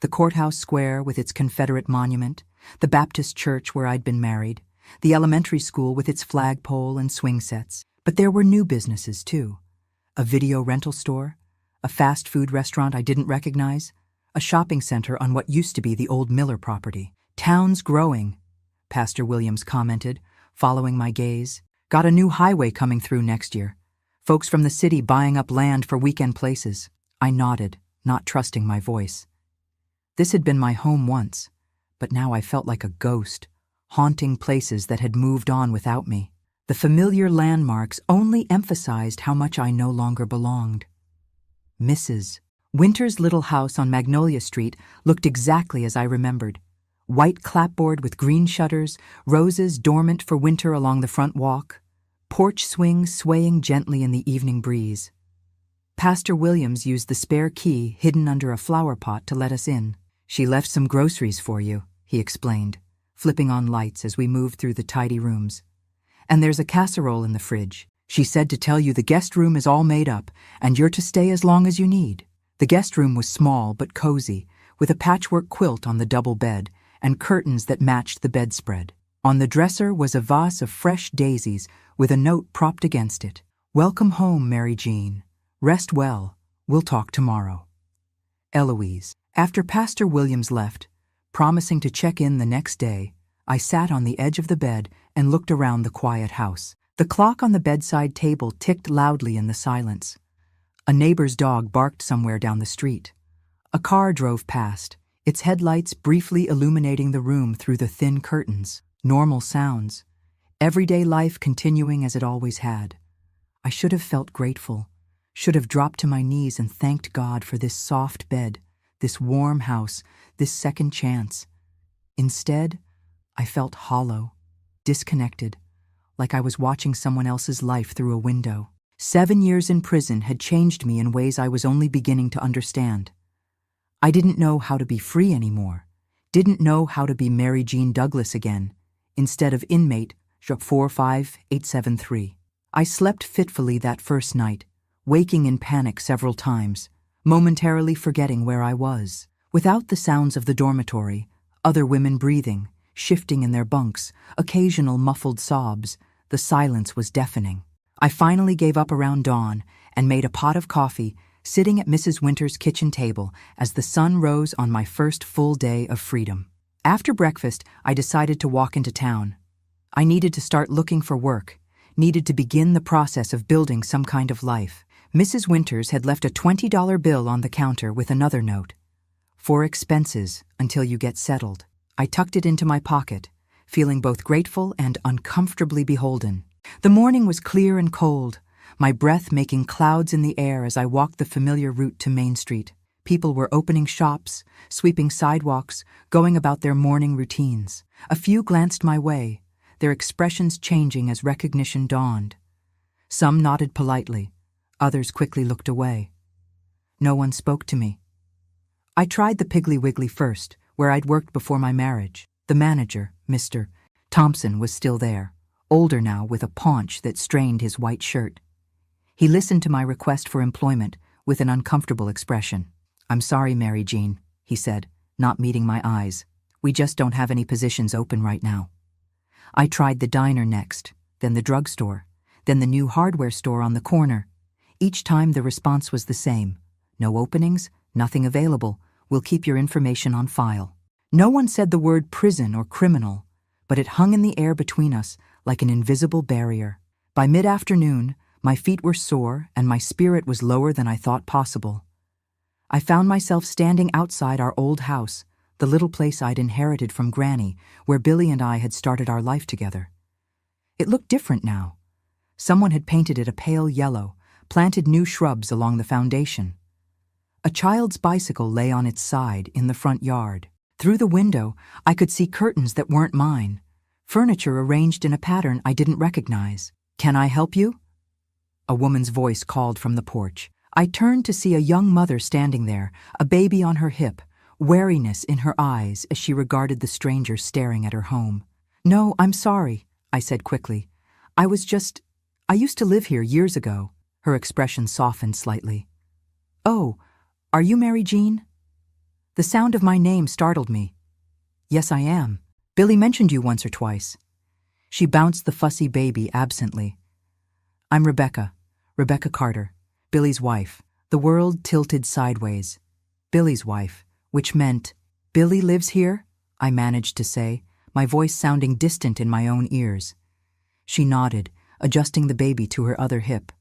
The courthouse square with its Confederate monument, the Baptist church where I'd been married, the elementary school with its flagpole and swing sets. But there were new businesses, too. A video rental store, a fast food restaurant I didn't recognize, a shopping center on what used to be the old Miller property. "Town's growing," Pastor Williams commented, following my gaze. "Got a new highway coming through next year. Folks from the city buying up land for weekend places." I nodded, not trusting my voice. This had been my home once, but now I felt like a ghost, haunting places that had moved on without me. The familiar landmarks only emphasized how much I no longer belonged. Mrs. Winter's little house on Magnolia Street looked exactly as I remembered. White clapboard with green shutters, roses dormant for winter along the front walk, porch swings swaying gently in the evening breeze. Pastor Williams used the spare key hidden under a flower pot to let us in. "She left some groceries for you," he explained, flipping on lights as we moved through the tidy rooms. "And there's a casserole in the fridge. She said to tell you the guest room is all made up, and you're to stay as long as you need." The guest room was small but cozy, with a patchwork quilt on the double bed and curtains that matched the bedspread. On the dresser was a vase of fresh daisies with a note propped against it. "Welcome home, Mary Jean. Rest well. We'll talk tomorrow. Eloise." After Pastor Williams left, promising to check in the next day, I sat on the edge of the bed and looked around the quiet house. The clock on the bedside table ticked loudly in the silence. A neighbor's dog barked somewhere down the street. A car drove past, its headlights briefly illuminating the room through the thin curtains. Normal sounds. Everyday life continuing as it always had. I should have felt grateful, should have dropped to my knees and thanked God for this soft bed, this warm house, this second chance. Instead, I felt hollow, disconnected, like I was watching someone else's life through a window. 7 years in prison had changed me in ways I was only beginning to understand. I didn't know how to be free anymore, didn't know how to be Mary Jean Douglas again, instead of inmate 45873. I slept fitfully that first night, waking in panic several times, momentarily forgetting where I was. Without the sounds of the dormitory, other women breathing, shifting in their bunks, occasional muffled sobs, the silence was deafening. I finally gave up around dawn and made a pot of coffee, sitting at Mrs. Winter's kitchen table as the sun rose on my first full day of freedom. After breakfast, I decided to walk into town. I needed to start looking for work, needed to begin the process of building some kind of life. Mrs. Winters had left a $20 bill on the counter with another note. "For expenses until you get settled." I tucked it into my pocket, feeling both grateful and uncomfortably beholden. The morning was clear and cold, my breath making clouds in the air as I walked the familiar route to Main Street. People were opening shops, sweeping sidewalks, going about their morning routines. A few glanced my way, their expressions changing as recognition dawned. Some nodded politely, others quickly looked away. No one spoke to me. I tried the Piggly Wiggly first, where I'd worked before my marriage. The manager, Mr. Thompson, was still there, older now with a paunch that strained his white shirt. He listened to my request for employment with an uncomfortable expression. "I'm sorry, Mary Jean," he said, not meeting my eyes. "We just don't have any positions open right now." I tried the diner next, then the drugstore, then the new hardware store on the corner. Each time the response was the same. "No openings, nothing available. We'll keep your information on file." No one said the word prison or criminal, but it hung in the air between us like an invisible barrier. By mid-afternoon, my feet were sore and my spirit was lower than I thought possible. I found myself standing outside our old house, the little place I'd inherited from Granny, where Billy and I had started our life together. It looked different now. Someone had painted it a pale yellow, planted new shrubs along the foundation. A child's bicycle lay on its side in the front yard. Through the window, I could see curtains that weren't mine, furniture arranged in a pattern I didn't recognize. "Can I help you?" A woman's voice called from the porch. I turned to see a young mother standing there, a baby on her hip, wariness in her eyes as she regarded the stranger staring at her home. "No, I'm sorry," I said quickly. I used to live here years ago." Her expression softened slightly. "Oh, are you Mary Jean?" The sound of my name startled me. "Yes, I am. Billy mentioned you once or twice." She bounced the fussy baby absently. "I'm Rebecca Carter, Billy's wife." The world tilted sideways. Billy's wife, which meant, "Billy lives here?" I managed to say, my voice sounding distant in my own ears. She nodded, adjusting the baby to her other hip.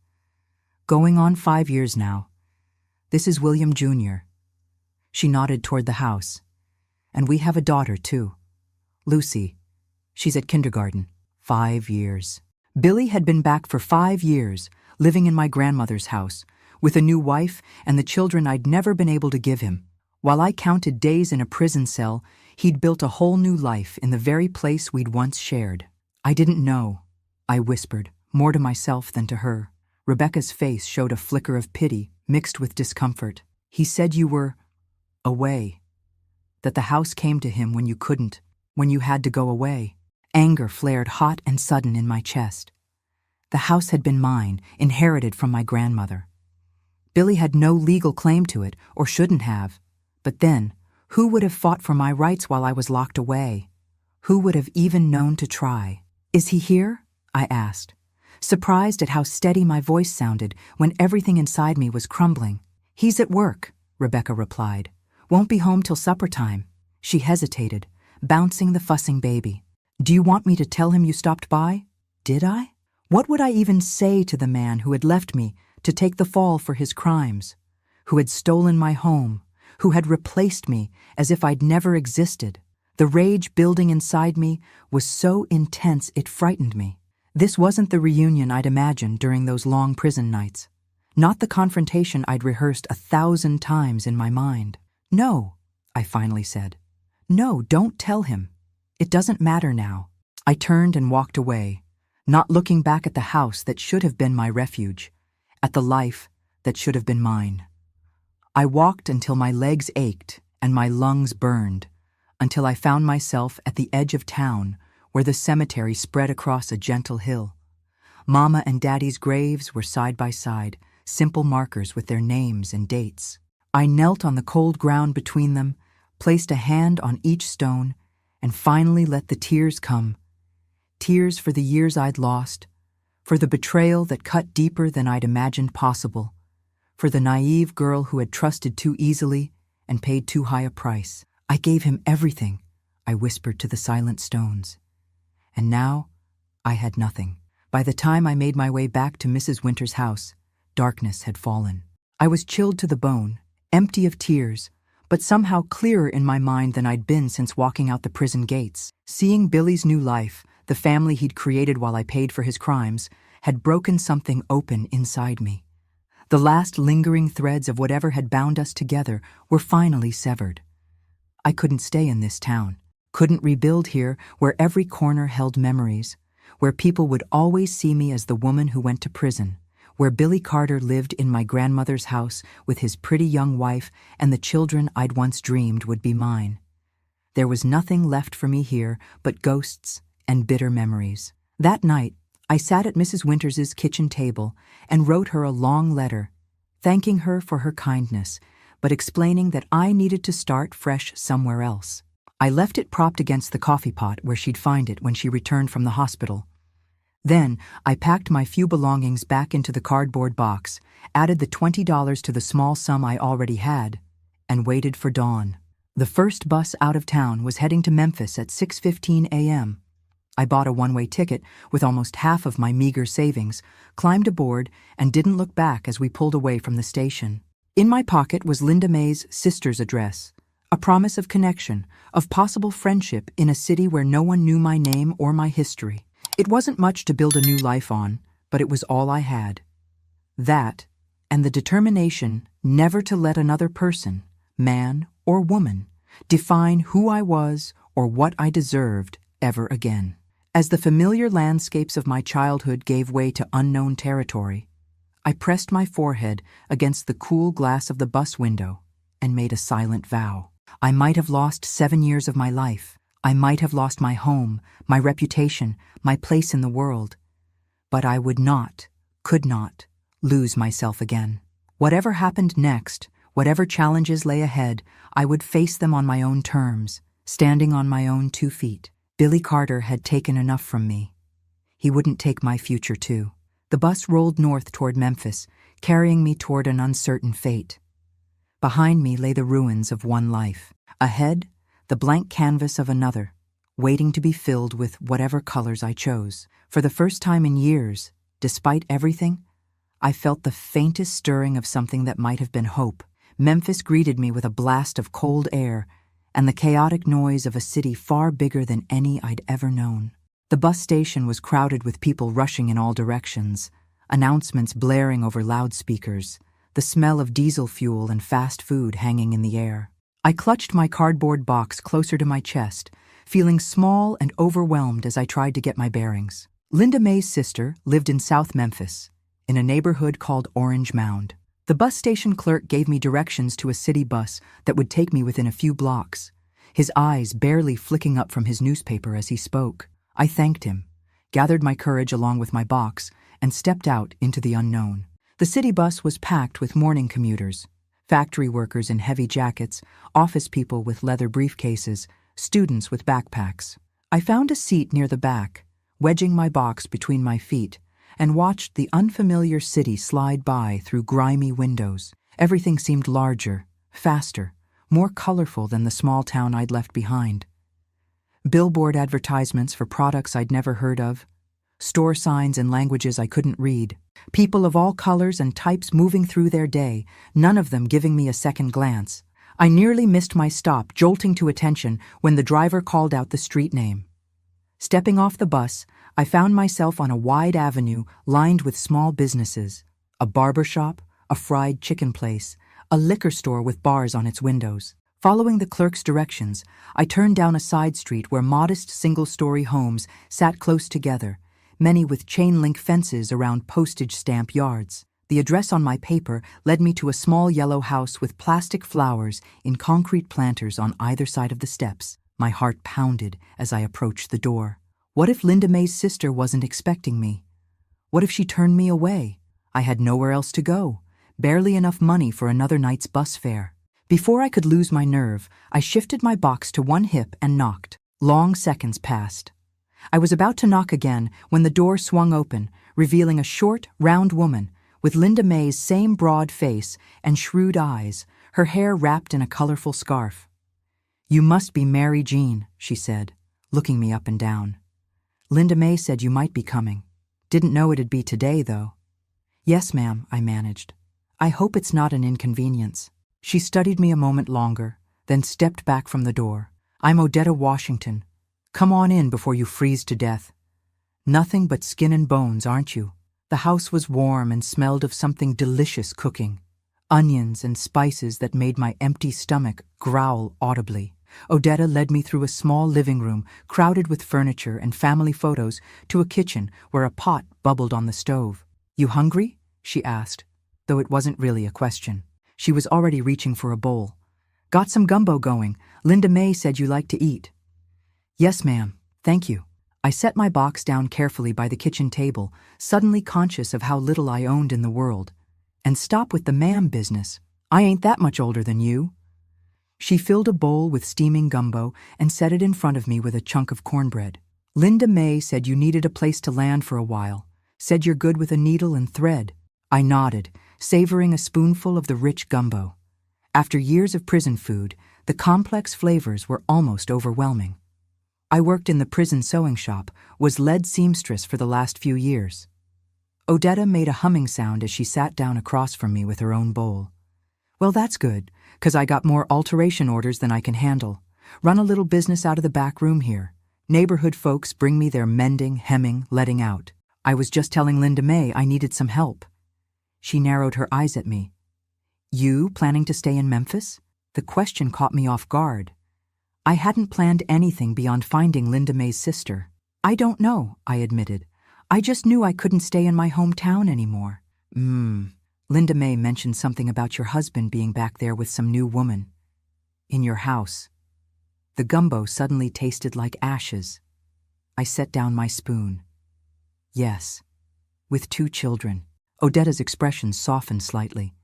"Going on 5 years now. This is William Jr." She nodded toward the house. "And we have a daughter, too. Lucy. She's at kindergarten." 5 years. Billy had been back for 5 years, living in my grandmother's house, with a new wife and the children I'd never been able to give him. While I counted days in a prison cell, he'd built a whole new life in the very place we'd once shared. "I didn't know," I whispered, more to myself than to her. Rebecca's face showed a flicker of pity mixed with discomfort. "He said you were away, that the house came to him when you couldn't, when you had to go away." Anger flared hot and sudden in my chest. The house had been mine, inherited from my grandmother. Billy had no legal claim to it, or shouldn't have. But then, who would have fought for my rights while I was locked away? Who would have even known to try? "Is he here?" I asked, surprised at how steady my voice sounded when everything inside me was crumbling. "He's at work," Rebecca replied. "Won't be home till supper time." She hesitated, bouncing the fussing baby. "Do you want me to tell him you stopped by?" Did I? What would I even say to the man who had left me to take the fall for his crimes, who had stolen my home, who had replaced me as if I'd never existed? The rage building inside me was so intense it frightened me. This wasn't the reunion I'd imagined during those long prison nights. Not the confrontation I'd rehearsed 1,000 times in my mind. "No," I finally said. "No, don't tell him. It doesn't matter now." I turned and walked away, not looking back at the house that should have been my refuge, at the life that should have been mine. I walked until my legs ached and my lungs burned, until I found myself at the edge of town where the cemetery spread across a gentle hill. Mama and Daddy's graves were side by side, simple markers with their names and dates. I knelt on the cold ground between them, placed a hand on each stone, and finally let the tears come. Tears for the years I'd lost, for the betrayal that cut deeper than I'd imagined possible, for the naive girl who had trusted too easily and paid too high a price. "I gave him everything," I whispered to the silent stones. And now, I had nothing. By the time I made my way back to Mrs. Winter's house, darkness had fallen. I was chilled to the bone, empty of tears, but somehow clearer in my mind than I'd been since walking out the prison gates. Seeing Billy's new life, the family he'd created while I paid for his crimes, had broken something open inside me. The last lingering threads of whatever had bound us together were finally severed. I couldn't stay in this town, couldn't rebuild here where every corner held memories, where people would always see me as the woman who went to prison, where Billy Carter lived in my grandmother's house with his pretty young wife and the children I'd once dreamed would be mine. There was nothing left for me here but ghosts and bitter memories. That night, I sat at Mrs. Winters's kitchen table and wrote her a long letter, thanking her for her kindness, but explaining that I needed to start fresh somewhere else. I left it propped against the coffee pot where she'd find it when she returned from the hospital. Then, I packed my few belongings back into the cardboard box, added the $20 to the small sum I already had, and waited for dawn. The first bus out of town was heading to Memphis at 6:15 a.m. I bought a one-way ticket with almost half of my meager savings, climbed aboard, and didn't look back as we pulled away from the station. In my pocket was Linda May's sister's address, a promise of connection, of possible friendship in a city where no one knew my name or my history. It wasn't much to build a new life on, but it was all I had. That, and the determination never to let another person, man or woman, define who I was or what I deserved ever again. As the familiar landscapes of my childhood gave way to unknown territory, I pressed my forehead against the cool glass of the bus window and made a silent vow. I might have lost 7 years of my life. I might have lost my home, my reputation, my place in the world. But I would not, could not, lose myself again. Whatever happened next, whatever challenges lay ahead, I would face them on my own terms, standing on my own 2 feet. Billy Carter had taken enough from me. He wouldn't take my future too. The bus rolled north toward Memphis, carrying me toward an uncertain fate. Behind me lay the ruins of one life. Ahead, the blank canvas of another, waiting to be filled with whatever colors I chose. For the first time in years, despite everything, I felt the faintest stirring of something that might have been hope. Memphis greeted me with a blast of cold air and the chaotic noise of a city far bigger than any I'd ever known. The bus station was crowded with people rushing in all directions, announcements blaring over loudspeakers, the smell of diesel fuel and fast food hanging in the air. I clutched my cardboard box closer to my chest, feeling small and overwhelmed as I tried to get my bearings. Linda May's sister lived in South Memphis, in a neighborhood called Orange Mound. The bus station clerk gave me directions to a city bus that would take me within a few blocks, his eyes barely flicking up from his newspaper as he spoke. I thanked him, gathered my courage along with my box, and stepped out into the unknown. The city bus was packed with morning commuters, factory workers in heavy jackets, office people with leather briefcases, students with backpacks. I found a seat near the back, wedging my box between my feet, and watched the unfamiliar city slide by through grimy windows. Everything seemed larger, faster, more colorful than the small town I'd left behind. Billboard advertisements for products I'd never heard of, store signs in languages I couldn't read, people of all colors and types moving through their day, none of them giving me a second glance. I nearly missed my stop, jolting to attention when the driver called out the street name. Stepping off the bus, I found myself on a wide avenue lined with small businesses, a barber shop, a fried chicken place, a liquor store with bars on its windows. Following the clerk's directions, I turned down a side street where modest single-story homes sat close together, many with chain-link fences around postage stamp yards. The address on my paper led me to a small yellow house with plastic flowers in concrete planters on either side of the steps. My heart pounded as I approached the door. What if Linda May's sister wasn't expecting me? What if she turned me away? I had nowhere else to go, barely enough money for another night's bus fare. Before I could lose my nerve, I shifted my box to one hip and knocked. Long seconds passed. I was about to knock again when the door swung open, revealing a short, round woman with Linda May's same broad face and shrewd eyes, her hair wrapped in a colorful scarf. "You must be Mary Jean," she said, looking me up and down. "Linda May said you might be coming. Didn't know it'd be today, though." "Yes, ma'am," I managed. "I hope it's not an inconvenience." She studied me a moment longer, then stepped back from the door. "I'm Odetta Washington. Come on in before you freeze to death. Nothing but skin and bones, aren't you?" The house was warm and smelled of something delicious cooking, onions and spices that made my empty stomach growl audibly. Odetta led me through a small living room crowded with furniture and family photos to a kitchen where a pot bubbled on the stove. "You hungry?" she asked, though it wasn't really a question. She was already reaching for a bowl. "Got some gumbo going. Linda May said you like to eat." "Yes, ma'am. Thank you." I set my box down carefully by the kitchen table, suddenly conscious of how little I owned in the world. "And stop with the ma'am business. I ain't that much older than you." She filled a bowl with steaming gumbo and set it in front of me with a chunk of cornbread. "Linda May said you needed a place to land for a while. Said you're good with a needle and thread." I nodded, savoring a spoonful of the rich gumbo. After years of prison food, The complex flavors were almost overwhelming. I worked in the prison sewing shop, was lead seamstress for the last few years. Odetta made a humming sound as she sat down across from me with her own bowl. Well, that's good, 'cause I got more alteration orders than I can handle. Run a little business out of the back room here. Neighborhood folks bring me their mending, hemming, letting out. I was just telling Linda May I needed some help. She narrowed her eyes at me. You planning to stay in Memphis? The question caught me off guard. I hadn't planned anything beyond finding Linda May's sister. I don't know, I admitted. I just knew I couldn't stay in my hometown anymore. Linda May mentioned something about your husband being back there with some new woman. In your house. The gumbo suddenly tasted like ashes. I set down my spoon. Yes. With 2 children. Odetta's expression softened slightly.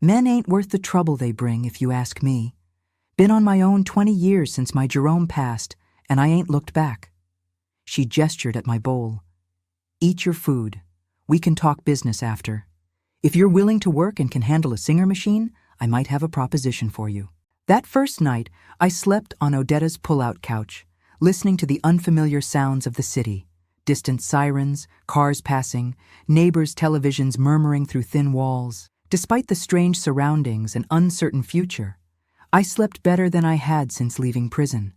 Men ain't worth the trouble they bring, if you ask me. Been on my own 20 years since my Jerome passed, and I ain't looked back. She gestured at my bowl. Eat your food. We can talk business after. If you're willing to work and can handle a singer machine, I might have a proposition for you. That first night, I slept on Odetta's pull-out couch, listening to the unfamiliar sounds of the city. Distant sirens, cars passing, neighbors' televisions murmuring through thin walls. Despite the strange surroundings and uncertain future, I slept better than I had since leaving prison.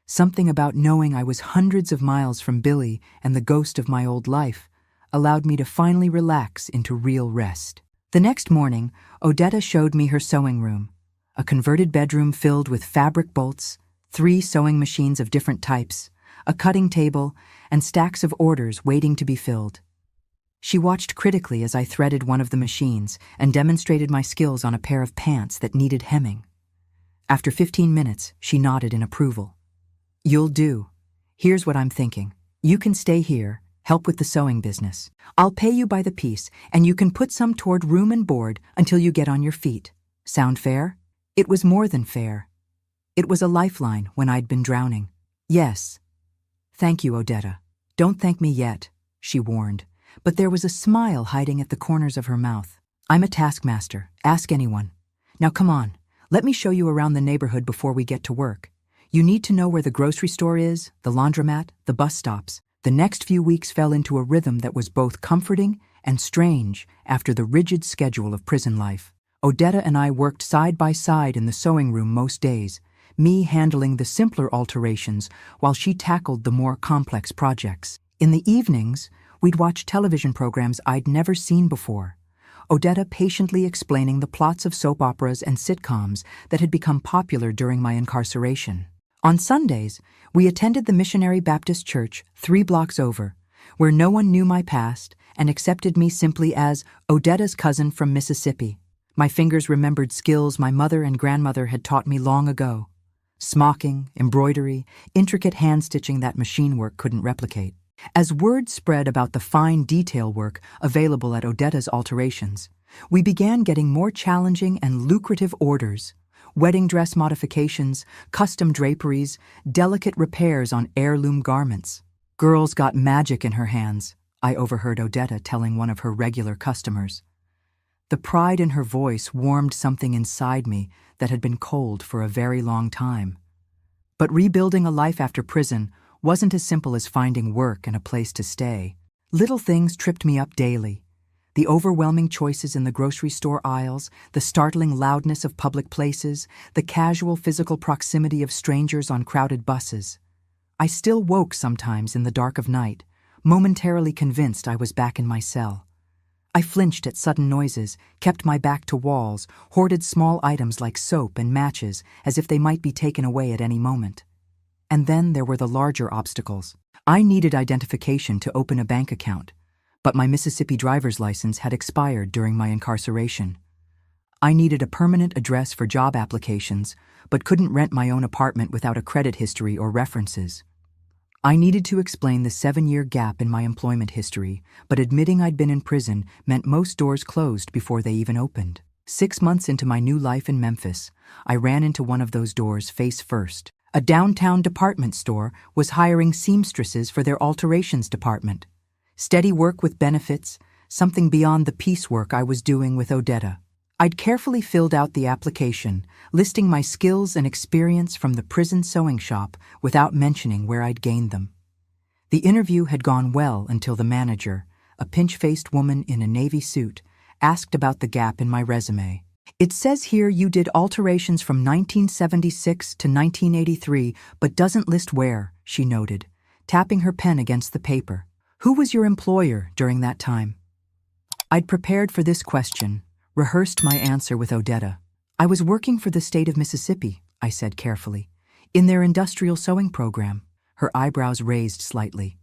Something about knowing I was hundreds of miles from Billy and the ghost of my old life allowed me to finally relax into real rest. The next morning, Odetta showed me her sewing room, a converted bedroom filled with fabric bolts, 3 sewing machines of different types, a cutting table, and stacks of orders waiting to be filled. She watched critically as I threaded one of the machines and demonstrated my skills on a pair of pants that needed hemming. After 15 minutes, she nodded in approval. You'll do. Here's what I'm thinking. You can stay here, help with the sewing business. I'll pay you by the piece, and you can put some toward room and board until you get on your feet. Sound fair? It was more than fair. It was a lifeline when I'd been drowning. Yes. Thank you, Odetta. Don't thank me yet, she warned, but there was a smile hiding at the corners of her mouth. I'm a taskmaster. Ask anyone. Now come on. Let me show you around the neighborhood before we get to work. You need to know where the grocery store is, the laundromat, the bus stops. The next few weeks fell into a rhythm that was both comforting and strange after the rigid schedule of prison life. Odetta and I worked side by side in the sewing room most days, me handling the simpler alterations while she tackled the more complex projects. In the evenings, we'd watch television programs I'd never seen before. Odetta patiently explaining the plots of soap operas and sitcoms that had become popular during my incarceration. On Sundays, we attended the Missionary Baptist Church 3 blocks over, where no one knew my past and accepted me simply as Odetta's cousin from Mississippi. My fingers remembered skills my mother and grandmother had taught me long ago. Smocking, embroidery, intricate hand-stitching that machine work couldn't replicate. As word spread about the fine detail work available at Odetta's alterations, we began getting more challenging and lucrative orders. Wedding dress modifications, custom draperies, delicate repairs on heirloom garments. Girl's got magic in her hands, I overheard Odetta telling one of her regular customers. The pride in her voice warmed something inside me that had been cold for a very long time. But rebuilding a life after prison wasn't as simple as finding work and a place to stay. Little things tripped me up daily. The overwhelming choices in the grocery store aisles, the startling loudness of public places, the casual physical proximity of strangers on crowded buses. I still woke sometimes in the dark of night, momentarily convinced I was back in my cell. I flinched at sudden noises, kept my back to walls, hoarded small items like soap and matches as if they might be taken away at any moment. And then there were the larger obstacles. I needed identification to open a bank account, but my Mississippi driver's license had expired during my incarceration. I needed a permanent address for job applications, but couldn't rent my own apartment without a credit history or references. I needed to explain the 7-year gap in my employment history, but admitting I'd been in prison meant most doors closed before they even opened. 6 months into my new life in Memphis, I ran into one of those doors face first. A downtown department store was hiring seamstresses for their alterations department. Steady work with benefits, something beyond the piecework I was doing with Odetta. I'd carefully filled out the application, listing my skills and experience from the prison sewing shop without mentioning where I'd gained them. The interview had gone well until the manager, a pinch-faced woman in a navy suit, asked about the gap in my resume. It says here you did alterations from 1976 to 1983, but doesn't list where, she noted, tapping her pen against the paper. Who was your employer during that time? I'd prepared for this question, rehearsed my answer with Odetta. I was working for the state of Mississippi, I said carefully, in their industrial sewing program. Her eyebrows raised slightly.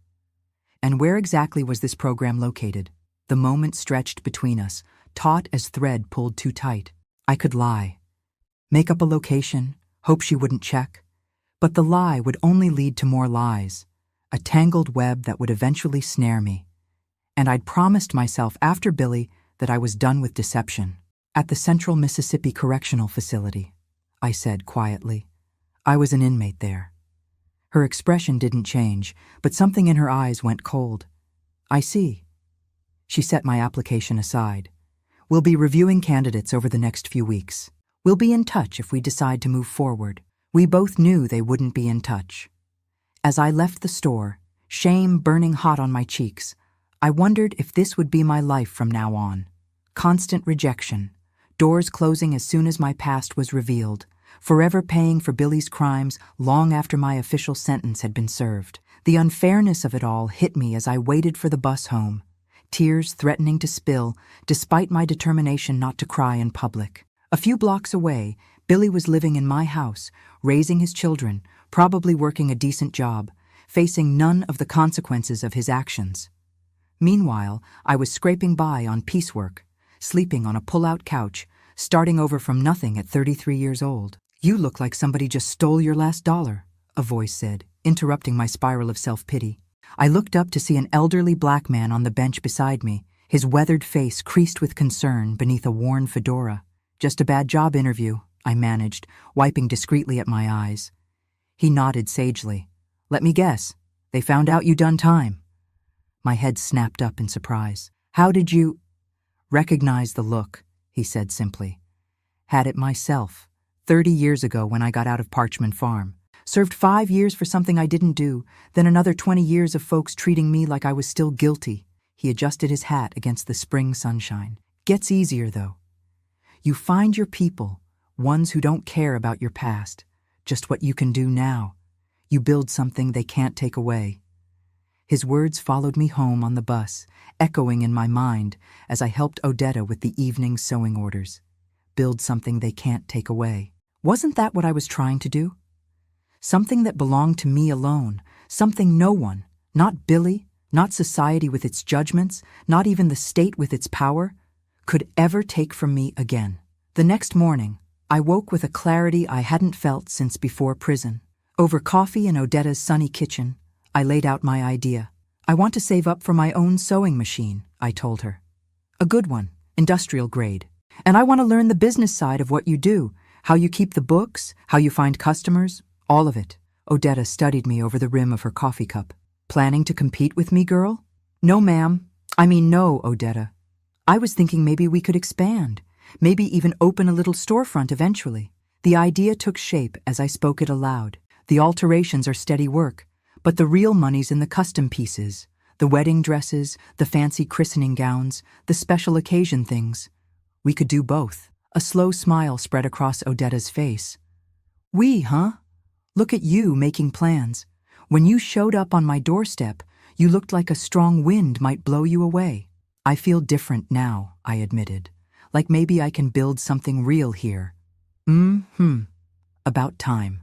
And where exactly was this program located? The moment stretched between us, taut as thread pulled too tight. I could lie. Make up a location, hope she wouldn't check. But the lie would only lead to more lies, a tangled web that would eventually snare me. And I'd promised myself after Billy that I was done with deception. At the Central Mississippi Correctional Facility, I said quietly. I was an inmate there. Her expression didn't change, but something in her eyes went cold. I see. She set my application aside. We'll be reviewing candidates over the next few weeks. We'll be in touch if we decide to move forward. We both knew they wouldn't be in touch. As I left the store, shame burning hot on my cheeks, I wondered if this would be my life from now on. Constant rejection, doors closing as soon as my past was revealed, forever paying for Billy's crimes long after my official sentence had been served. The unfairness of it all hit me as I waited for the bus home, tears threatening to spill despite my determination not to cry in public. A few blocks away, Billy was living in my house, raising his children, probably working a decent job, facing none of the consequences of his actions. Meanwhile, I was scraping by on piecework, sleeping on a pull-out couch, starting over from nothing at 33 years old. You look like somebody just stole your last dollar, a voice said, interrupting my spiral of self-pity. I looked up to see an elderly black man on the bench beside me, his weathered face creased with concern beneath a worn fedora. Just a bad job interview, I managed, wiping discreetly at my eyes. He nodded sagely. Let me guess, they found out you done time. My head snapped up in surprise. How did you recognize the look? He said simply. Had it myself, 30 years ago when I got out of Parchman Farm. Served 5 years for something I didn't do, then another 20 years of folks treating me like I was still guilty. He adjusted his hat against the spring sunshine. Gets easier, though. You find your people, ones who don't care about your past, just what you can do now. You build something they can't take away. His words followed me home on the bus, echoing in my mind as I helped Odetta with the evening sewing orders. Build something they can't take away. Wasn't that what I was trying to do? Something that belonged to me alone, something no one, not Billy, not society with its judgments, not even the state with its power, could ever take from me again. The next morning, I woke with a clarity I hadn't felt since before prison. Over coffee in Odetta's sunny kitchen, I laid out my idea. I want to save up for my own sewing machine, I told her. A good one, industrial grade. And I want to learn the business side of what you do, how you keep the books, how you find customers, all of it. Odetta studied me over the rim of her coffee cup. Planning to compete with me, girl? No, ma'am. No, Odetta. I was thinking maybe we could expand, maybe even open a little storefront eventually. The idea took shape as I spoke it aloud. The alterations are steady work, but the real money's in the custom pieces, the wedding dresses, the fancy christening gowns, the special occasion things. We could do both. A slow smile spread across Odetta's face. We, huh? Look at you making plans. When you showed up on my doorstep, you looked like a strong wind might blow you away. I feel different now, I admitted. Like maybe I can build something real here. About time.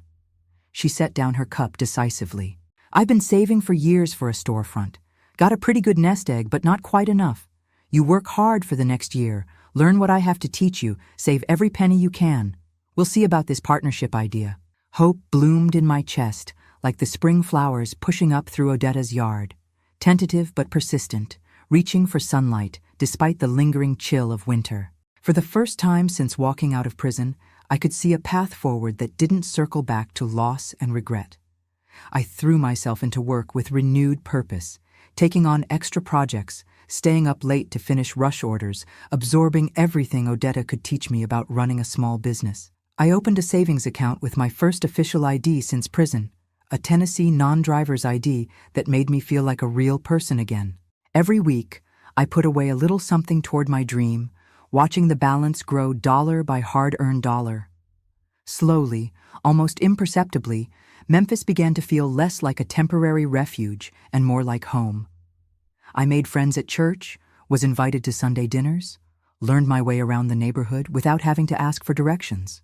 She set down her cup decisively. I've been saving for years for a storefront. Got a pretty good nest egg, but not quite enough. You work hard for the next year, learn what I have to teach you, save every penny you can. We'll see about this partnership idea. Hope bloomed in my chest, like the spring flowers pushing up through Odetta's yard. Tentative but persistent, reaching for sunlight despite the lingering chill of winter. For the first time since walking out of prison, I could see a path forward that didn't circle back to loss and regret. I threw myself into work with renewed purpose, taking on extra projects, staying up late to finish rush orders, absorbing everything Odetta could teach me about running a small business. I opened a savings account with my first official ID since prison, a Tennessee non-driver's ID that made me feel like a real person again. Every week, I put away a little something toward my dream, watching the balance grow dollar by hard-earned dollar. Slowly, almost imperceptibly, Memphis began to feel less like a temporary refuge and more like home. I made friends at church, was invited to Sunday dinners, learned my way around the neighborhood without having to ask for directions.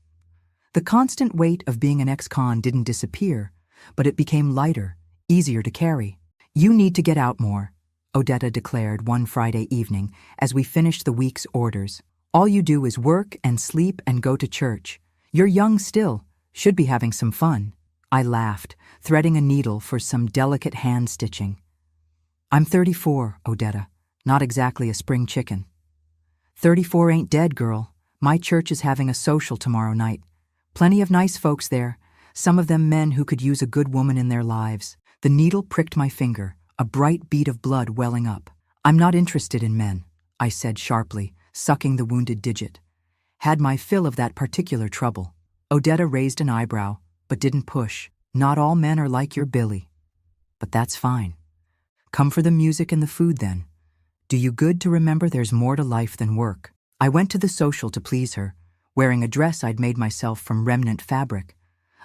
The constant weight of being an ex-con didn't disappear, but it became lighter, easier to carry. "You need to get out more," Odetta declared one Friday evening as we finished the week's orders. "All you do is work and sleep and go to church. You're young still, should be having some fun." I laughed, threading a needle for some delicate hand stitching. "I'm 34, Odetta, not exactly a spring chicken." 34 ain't dead, girl. My church is having a social tomorrow night. Plenty of nice folks there, some of them men who could use a good woman in their lives. The needle pricked my finger, a bright bead of blood welling up. "I'm not interested in men," I said sharply, sucking the wounded digit. "Had my fill of that particular trouble." Odetta raised an eyebrow, but didn't push. "Not all men are like your Billy. But that's fine. Come for the music and the food then. Do you good to remember there's more to life than work." I went to the social to please her, wearing a dress I'd made myself from remnant fabric,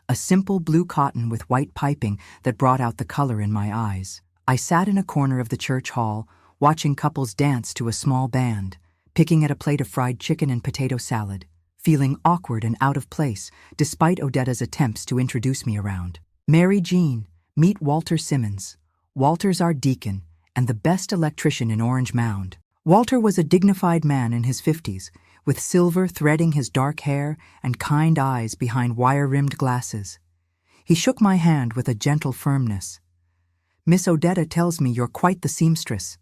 a simple blue cotton with white piping that brought out the color in my eyes. I sat in a corner of the church hall, watching couples dance to a small band, picking at a plate of fried chicken and potato salad, feeling awkward and out of place despite Odetta's attempts to introduce me around. "Mary Jean, meet Walter Simmons. Walter's our deacon and the best electrician in Orange Mound." Walter was a dignified man in his 50s, with silver threading his dark hair and kind eyes behind wire-rimmed glasses. He shook my hand with a gentle firmness. "Miss Odetta tells me you're quite the seamstress."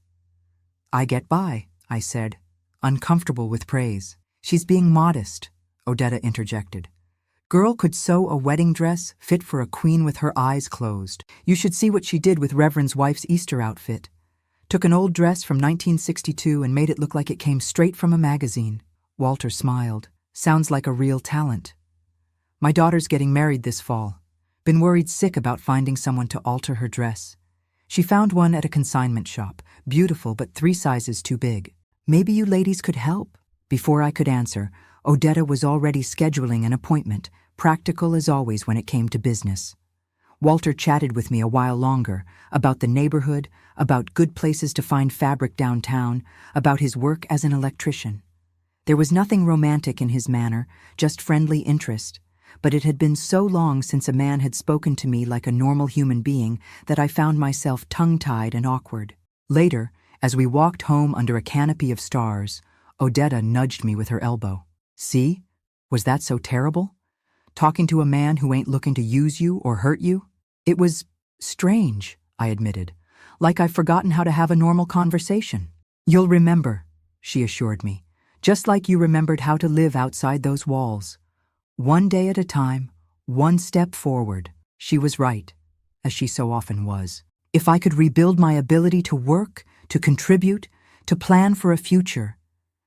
"I get by," I said, uncomfortable with praise. "She's being modest," Odetta interjected. "Girl could sew a wedding dress fit for a queen with her eyes closed. You should see what she did with Reverend's wife's Easter outfit. Took an old dress from 1962 and made it look like it came straight from a magazine." Walter smiled. "Sounds like a real talent. My daughter's getting married this fall. Been worried sick about finding someone to alter her dress. She found one at a consignment shop, beautiful but 3 sizes too big. Maybe you ladies could help." Before I could answer, Odetta was already scheduling an appointment, practical as always when it came to business. Walter chatted with me a while longer, about the neighborhood, about good places to find fabric downtown, about his work as an electrician. There was nothing romantic in his manner, just friendly interest, but it had been so long since a man had spoken to me like a normal human being that I found myself tongue-tied and awkward. Later, as we walked home under a canopy of stars, Odetta nudged me with her elbow. "See? Was that so terrible? Talking to a man who ain't looking to use you or hurt you?" "It was strange," I admitted, "like I've forgotten how to have a normal conversation." "You'll remember," she assured me, "just like you remembered how to live outside those walls. One day at a time, one step forward." She was right, as she so often was. If I could rebuild my ability to work, to contribute, to plan for a future,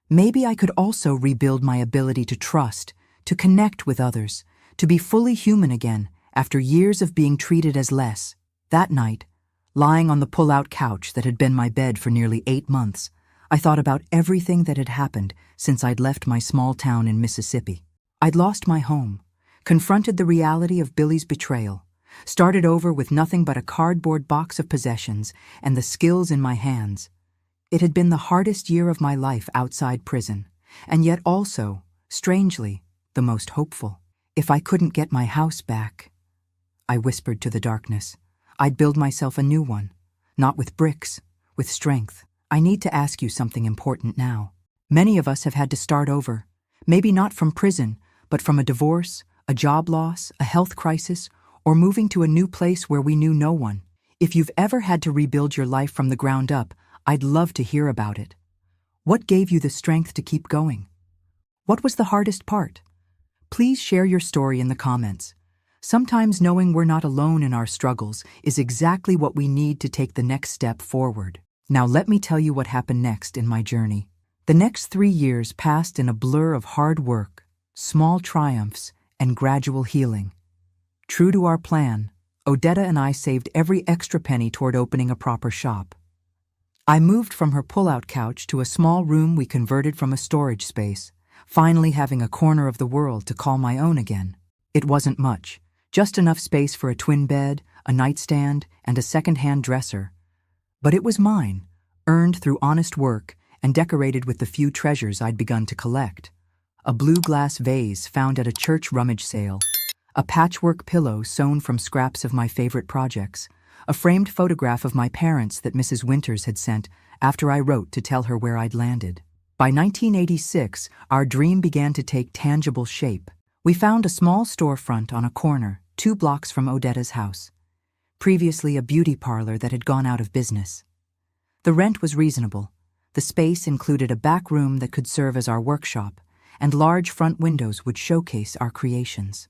maybe I could also rebuild my ability to trust, to connect with others, to be fully human again after years of being treated as less. That night, lying on the pull-out couch that had been my bed for nearly 8 months, I thought about everything that had happened since I'd left my small town in Mississippi. I'd lost my home, confronted the reality of Billy's betrayal, started over with nothing but a cardboard box of possessions and the skills in my hands. It had been the hardest year of my life outside prison, and yet also, strangely, the most hopeful. If I couldn't get my house back, I whispered to the darkness, I'd build myself a new one, not with bricks, with strength. I need to ask you something important now. Many of us have had to start over, maybe not from prison, but from a divorce, a job loss, a health crisis, or moving to a new place where we knew no one. If you've ever had to rebuild your life from the ground up, I'd love to hear about it. What gave you the strength to keep going? What was the hardest part? Please share your story in the comments. Sometimes knowing we're not alone in our struggles is exactly what we need to take the next step forward. Now let me tell you what happened next in my journey. The next 3 years passed in a blur of hard work, small triumphs, and gradual healing. True to our plan, Odetta and I saved every extra penny toward opening a proper shop. I moved from her pull-out couch to a small room we converted from a storage space, finally having a corner of the world to call my own again. It wasn't much, just enough space for a twin bed, a nightstand, and a second-hand dresser. But it was mine, earned through honest work and decorated with the few treasures I'd begun to collect. A blue glass vase found at a church rummage sale, a patchwork pillow sewn from scraps of my favorite projects, a framed photograph of my parents that Mrs. Winters had sent after I wrote to tell her where I'd landed. By 1986, our dream began to take tangible shape. We found a small storefront on a corner, 2 blocks from Odetta's house, previously a beauty parlor that had gone out of business. The rent was reasonable. The space included a back room that could serve as our workshop, and large front windows would showcase our creations.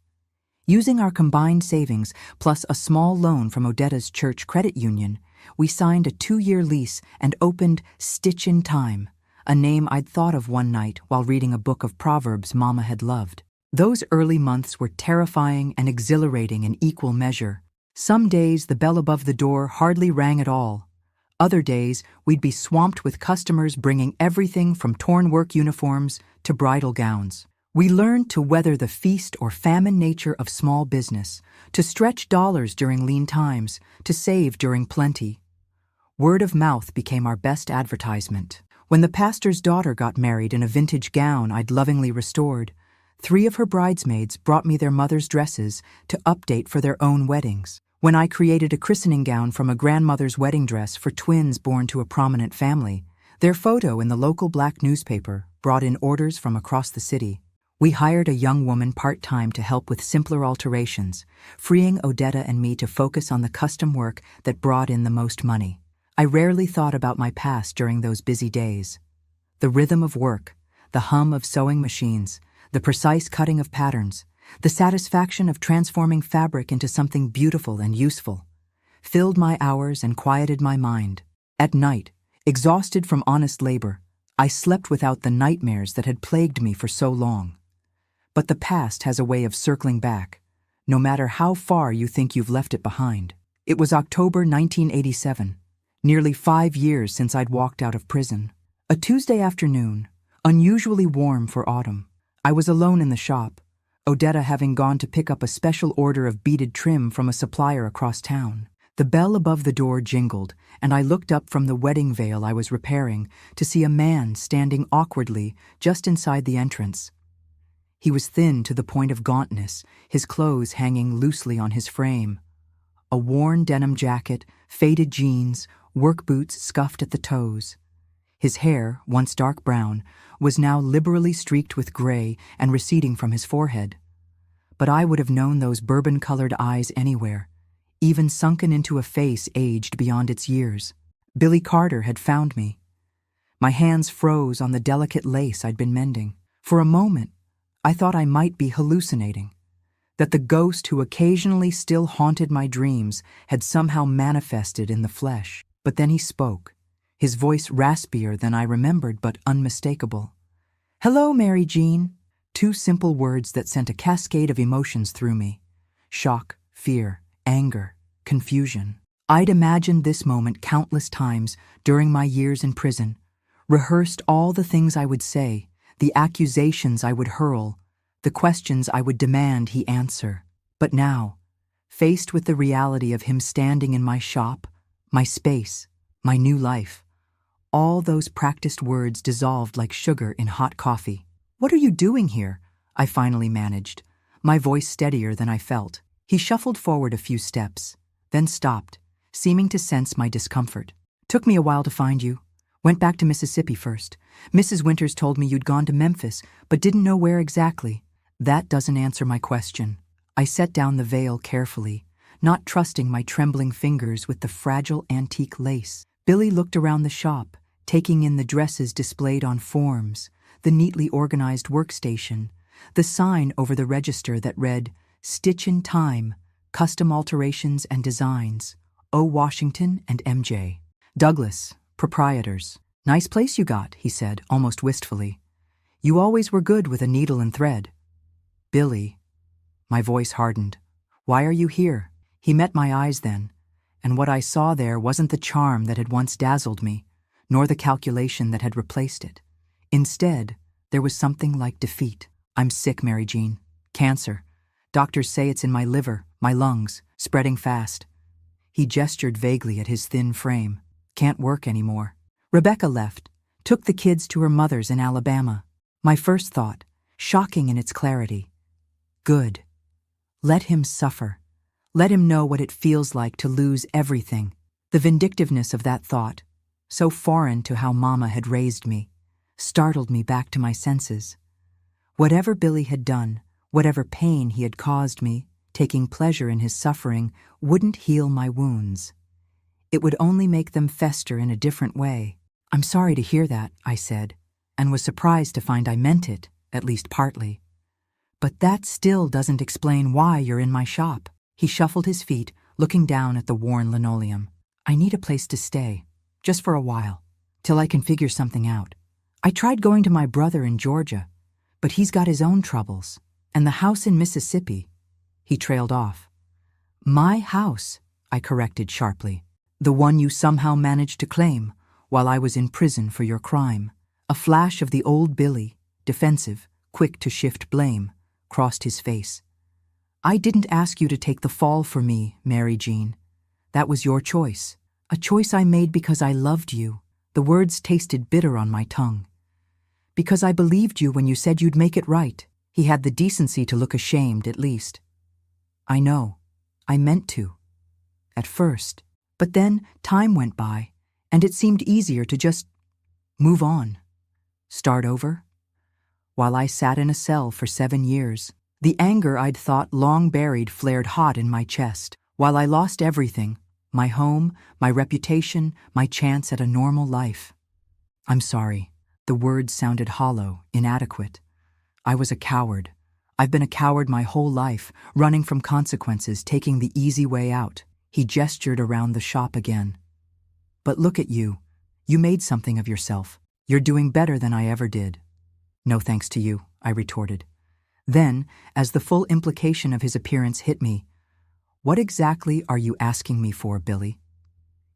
Using our combined savings plus a small loan from Odetta's church credit union, we signed a 2-year lease and opened Stitch in Time, a name I'd thought of one night while reading a book of Proverbs Mama had loved. Those early months were terrifying and exhilarating in equal measure. Some days the bell above the door hardly rang at all. Other days we'd be swamped with customers bringing everything from torn work uniforms to bridal gowns. We learned to weather the feast or famine nature of small business, to stretch dollars during lean times, to save during plenty. Word of mouth became our best advertisement. When the pastor's daughter got married in a vintage gown I'd lovingly restored, 3 of her bridesmaids brought me their mother's dresses to update for their own weddings. When I created a christening gown from a grandmother's wedding dress for twins born to a prominent family, their photo in the local black newspaper brought in orders from across the city. We hired a young woman part-time to help with simpler alterations, freeing Odetta and me to focus on the custom work that brought in the most money. I rarely thought about my past during those busy days. The rhythm of work, the hum of sewing machines, the precise cutting of patterns, the satisfaction of transforming fabric into something beautiful and useful, filled my hours and quieted my mind. At night, exhausted from honest labor, I slept without the nightmares that had plagued me for so long. But the past has a way of circling back, no matter how far you think you've left it behind. It was October 1987, nearly 5 years since I'd walked out of prison. A Tuesday afternoon, unusually warm for autumn. I was alone in the shop, Odetta having gone to pick up a special order of beaded trim from a supplier across town. The bell above the door jingled, and I looked up from the wedding veil I was repairing to see a man standing awkwardly just inside the entrance. He was thin to the point of gauntness, his clothes hanging loosely on his frame. A worn denim jacket, faded jeans, work boots scuffed at the toes. His hair, once dark brown, was now liberally streaked with gray and receding from his forehead. But I would have known those bourbon-colored eyes anywhere, even sunken into a face aged beyond its years. Billy Carter had found me. My hands froze on the delicate lace I'd been mending. For a moment, I thought I might be hallucinating, that the ghost who occasionally still haunted my dreams had somehow manifested in the flesh. But then he spoke, his voice raspier than I remembered but unmistakable. "Hello, Mary Jean." 2 simple words that sent a cascade of emotions through me. Shock, fear, anger, confusion. I'd imagined this moment countless times during my years in prison, rehearsed all the things I would say, the accusations I would hurl, the questions I would demand he answer. But now, faced with the reality of him standing in my shop, my space, my new life, all those practiced words dissolved like sugar in hot coffee. "What are you doing here?" I finally managed, my voice steadier than I felt. He shuffled forward a few steps, then stopped, seeming to sense my discomfort. "Took me a while to find you. Went back to Mississippi first. Mrs. Winters told me you'd gone to Memphis, but didn't know where exactly." "That doesn't answer my question." I set down the veil carefully, not trusting my trembling fingers with the fragile antique lace. Billy looked around the shop, taking in the dresses displayed on forms, the neatly organized workstation, the sign over the register that read, "Stitch in Time, Custom Alterations and Designs, O. Washington and M.J. Douglas, Proprietors. Nice place you got, he said, almost wistfully. You always were good with a needle and thread. Billy. My voice hardened. Why are you here? He met my eyes then, and what I saw there wasn't the charm that had once dazzled me, nor the calculation that had replaced it. Instead, there was something like defeat. I'm sick, Mary Jean. Cancer. Doctors say it's in my liver, my lungs, spreading fast. He gestured vaguely at his thin frame. Can't work anymore. Rebecca left, took the kids to her mother's in Alabama. My first thought, shocking in its clarity. Good. Let him suffer. Let him know what it feels like to lose everything. The vindictiveness of that thought, so foreign to how Mama had raised me, startled me back to my senses. Whatever Billy had done, whatever pain he had caused me, taking pleasure in his suffering, wouldn't heal my wounds. It would only make them fester in a different way. I'm sorry to hear that, I said, and was surprised to find I meant it, at least partly. But that still doesn't explain why you're in my shop. He shuffled his feet, looking down at the worn linoleum. I need a place to stay, just for a while, till I can figure something out. I tried going to my brother in Georgia, but he's got his own troubles. And the house in Mississippi. He trailed off. My house, I corrected sharply. The one you somehow managed to claim while I was in prison for your crime. A flash of the old Billy, defensive, quick to shift blame, crossed his face. I didn't ask you to take the fall for me, Mary Jean. That was your choice. A choice I made because I loved you. The words tasted bitter on my tongue. Because I believed you when you said you'd make it right. He had the decency to look ashamed, at least. I know. I meant to. At first. But then time went by, and it seemed easier to just move on. Start over. While I sat in a cell for 7 years, the anger I'd thought long buried flared hot in my chest. While I lost everything, my home, my reputation, my chance at a normal life. I'm sorry. The words sounded hollow, inadequate. I was a coward. I've been a coward my whole life, running from consequences, taking the easy way out. He gestured around the shop again. But look at you. You made something of yourself. You're doing better than I ever did. No thanks to you, I retorted. Then, as the full implication of his appearance hit me, what exactly are you asking me for, Billy?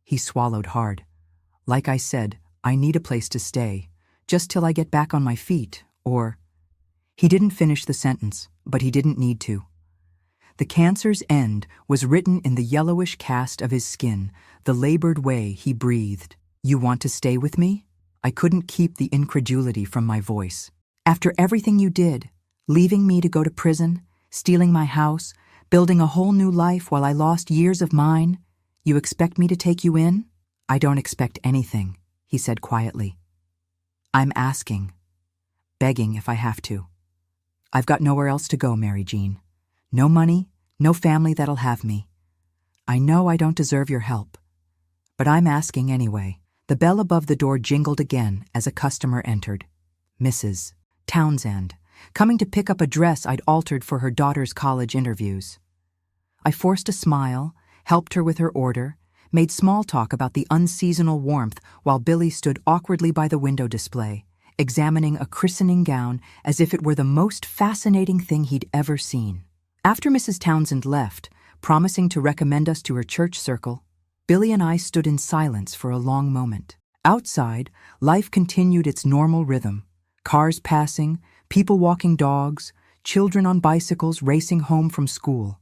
He swallowed hard. Like I said, I need a place to stay, just till I get back on my feet, or... He didn't finish the sentence, but he didn't need to. The cancer's end was written in the yellowish cast of his skin, the labored way he breathed. You want to stay with me? I couldn't keep the incredulity from my voice. After everything you did, leaving me to go to prison, stealing my house, building a whole new life while I lost years of mine, you expect me to take you in? I don't expect anything, he said quietly. I'm asking, begging if I have to. I've got nowhere else to go, Mary Jean. No money, no family that'll have me. I know I don't deserve your help, but I'm asking anyway. The bell above the door jingled again as a customer entered. Mrs. Townsend, coming to pick up a dress I'd altered for her daughter's college interviews. I forced a smile, helped her with her order, made small talk about the unseasonal warmth while Billy stood awkwardly by the window display, examining a christening gown as if it were the most fascinating thing he'd ever seen. After Mrs. Townsend left, promising to recommend us to her church circle, Billy and I stood in silence for a long moment. Outside, life continued its normal rhythm. Cars passing, people walking dogs, children on bicycles racing home from school.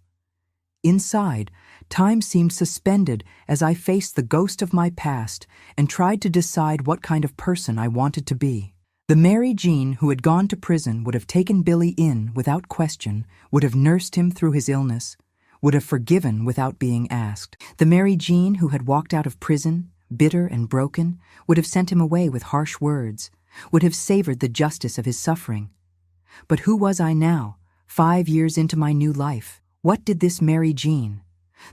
Inside, time seemed suspended as I faced the ghost of my past and tried to decide what kind of person I wanted to be. The Mary Jean who had gone to prison would have taken Billy in without question, would have nursed him through his illness, would have forgiven without being asked. The Mary Jean who had walked out of prison, bitter and broken, would have sent him away with harsh words, would have savored the justice of his suffering. But who was I now, 5 years into my new life? What did this Mary Jean,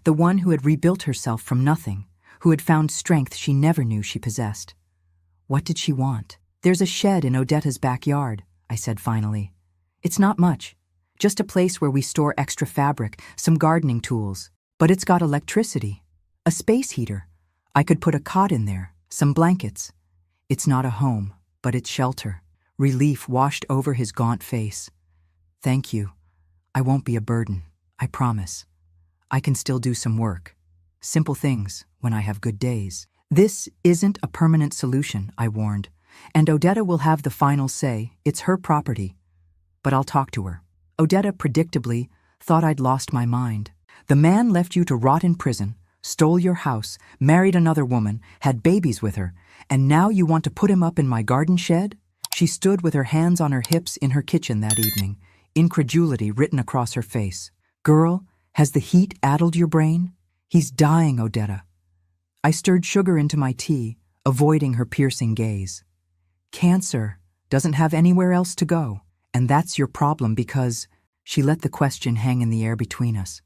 the one who had rebuilt herself from nothing, who had found strength she never knew she possessed, what did she want? There's a shed in Odetta's backyard, I said finally. It's not much, just a place where we store extra fabric, some gardening tools. But it's got electricity, a space heater. I could put a cot in there, Some blankets. It's not a home, but it's shelter. Relief washed over his gaunt face. Thank you. I won't be a burden, I promise. I can still do some work. Simple things when I have good days. This isn't a permanent solution, I warned, and Odetta will have the final say. It's her property. But I'll talk to her. Odetta predictably thought I'd lost my mind. The man left you to rot in prison, stole your house, married another woman, had babies with her, and now you want to put him up in my garden shed? She stood with her hands on her hips in her kitchen that evening, incredulity written across her face. Girl, has the heat addled your brain? He's dying, Odetta. I stirred sugar into my tea, avoiding her piercing gaze. Cancer doesn't have anywhere else to go, and that's your problem because she let the question hang in the air between us.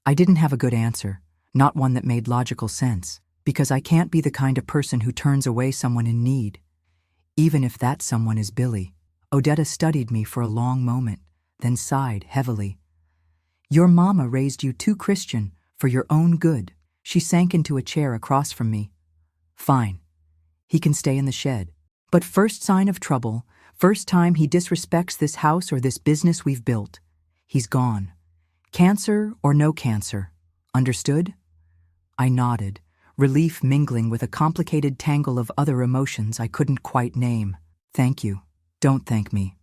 I didn't have a good answer, not one that made logical sense, because I can't be the kind of person who turns away someone in need, even if that someone is Billy. Odetta studied me for a long moment, then sighed heavily. Your mama raised you too Christian for your own good. She sank into a chair across from me. Fine. He can stay in the shed. But first sign of trouble, first time he disrespects this house or this business we've built, he's gone. Cancer or no cancer. Understood? I nodded, relief mingling with a complicated tangle of other emotions I couldn't quite name. Thank you. Don't thank me.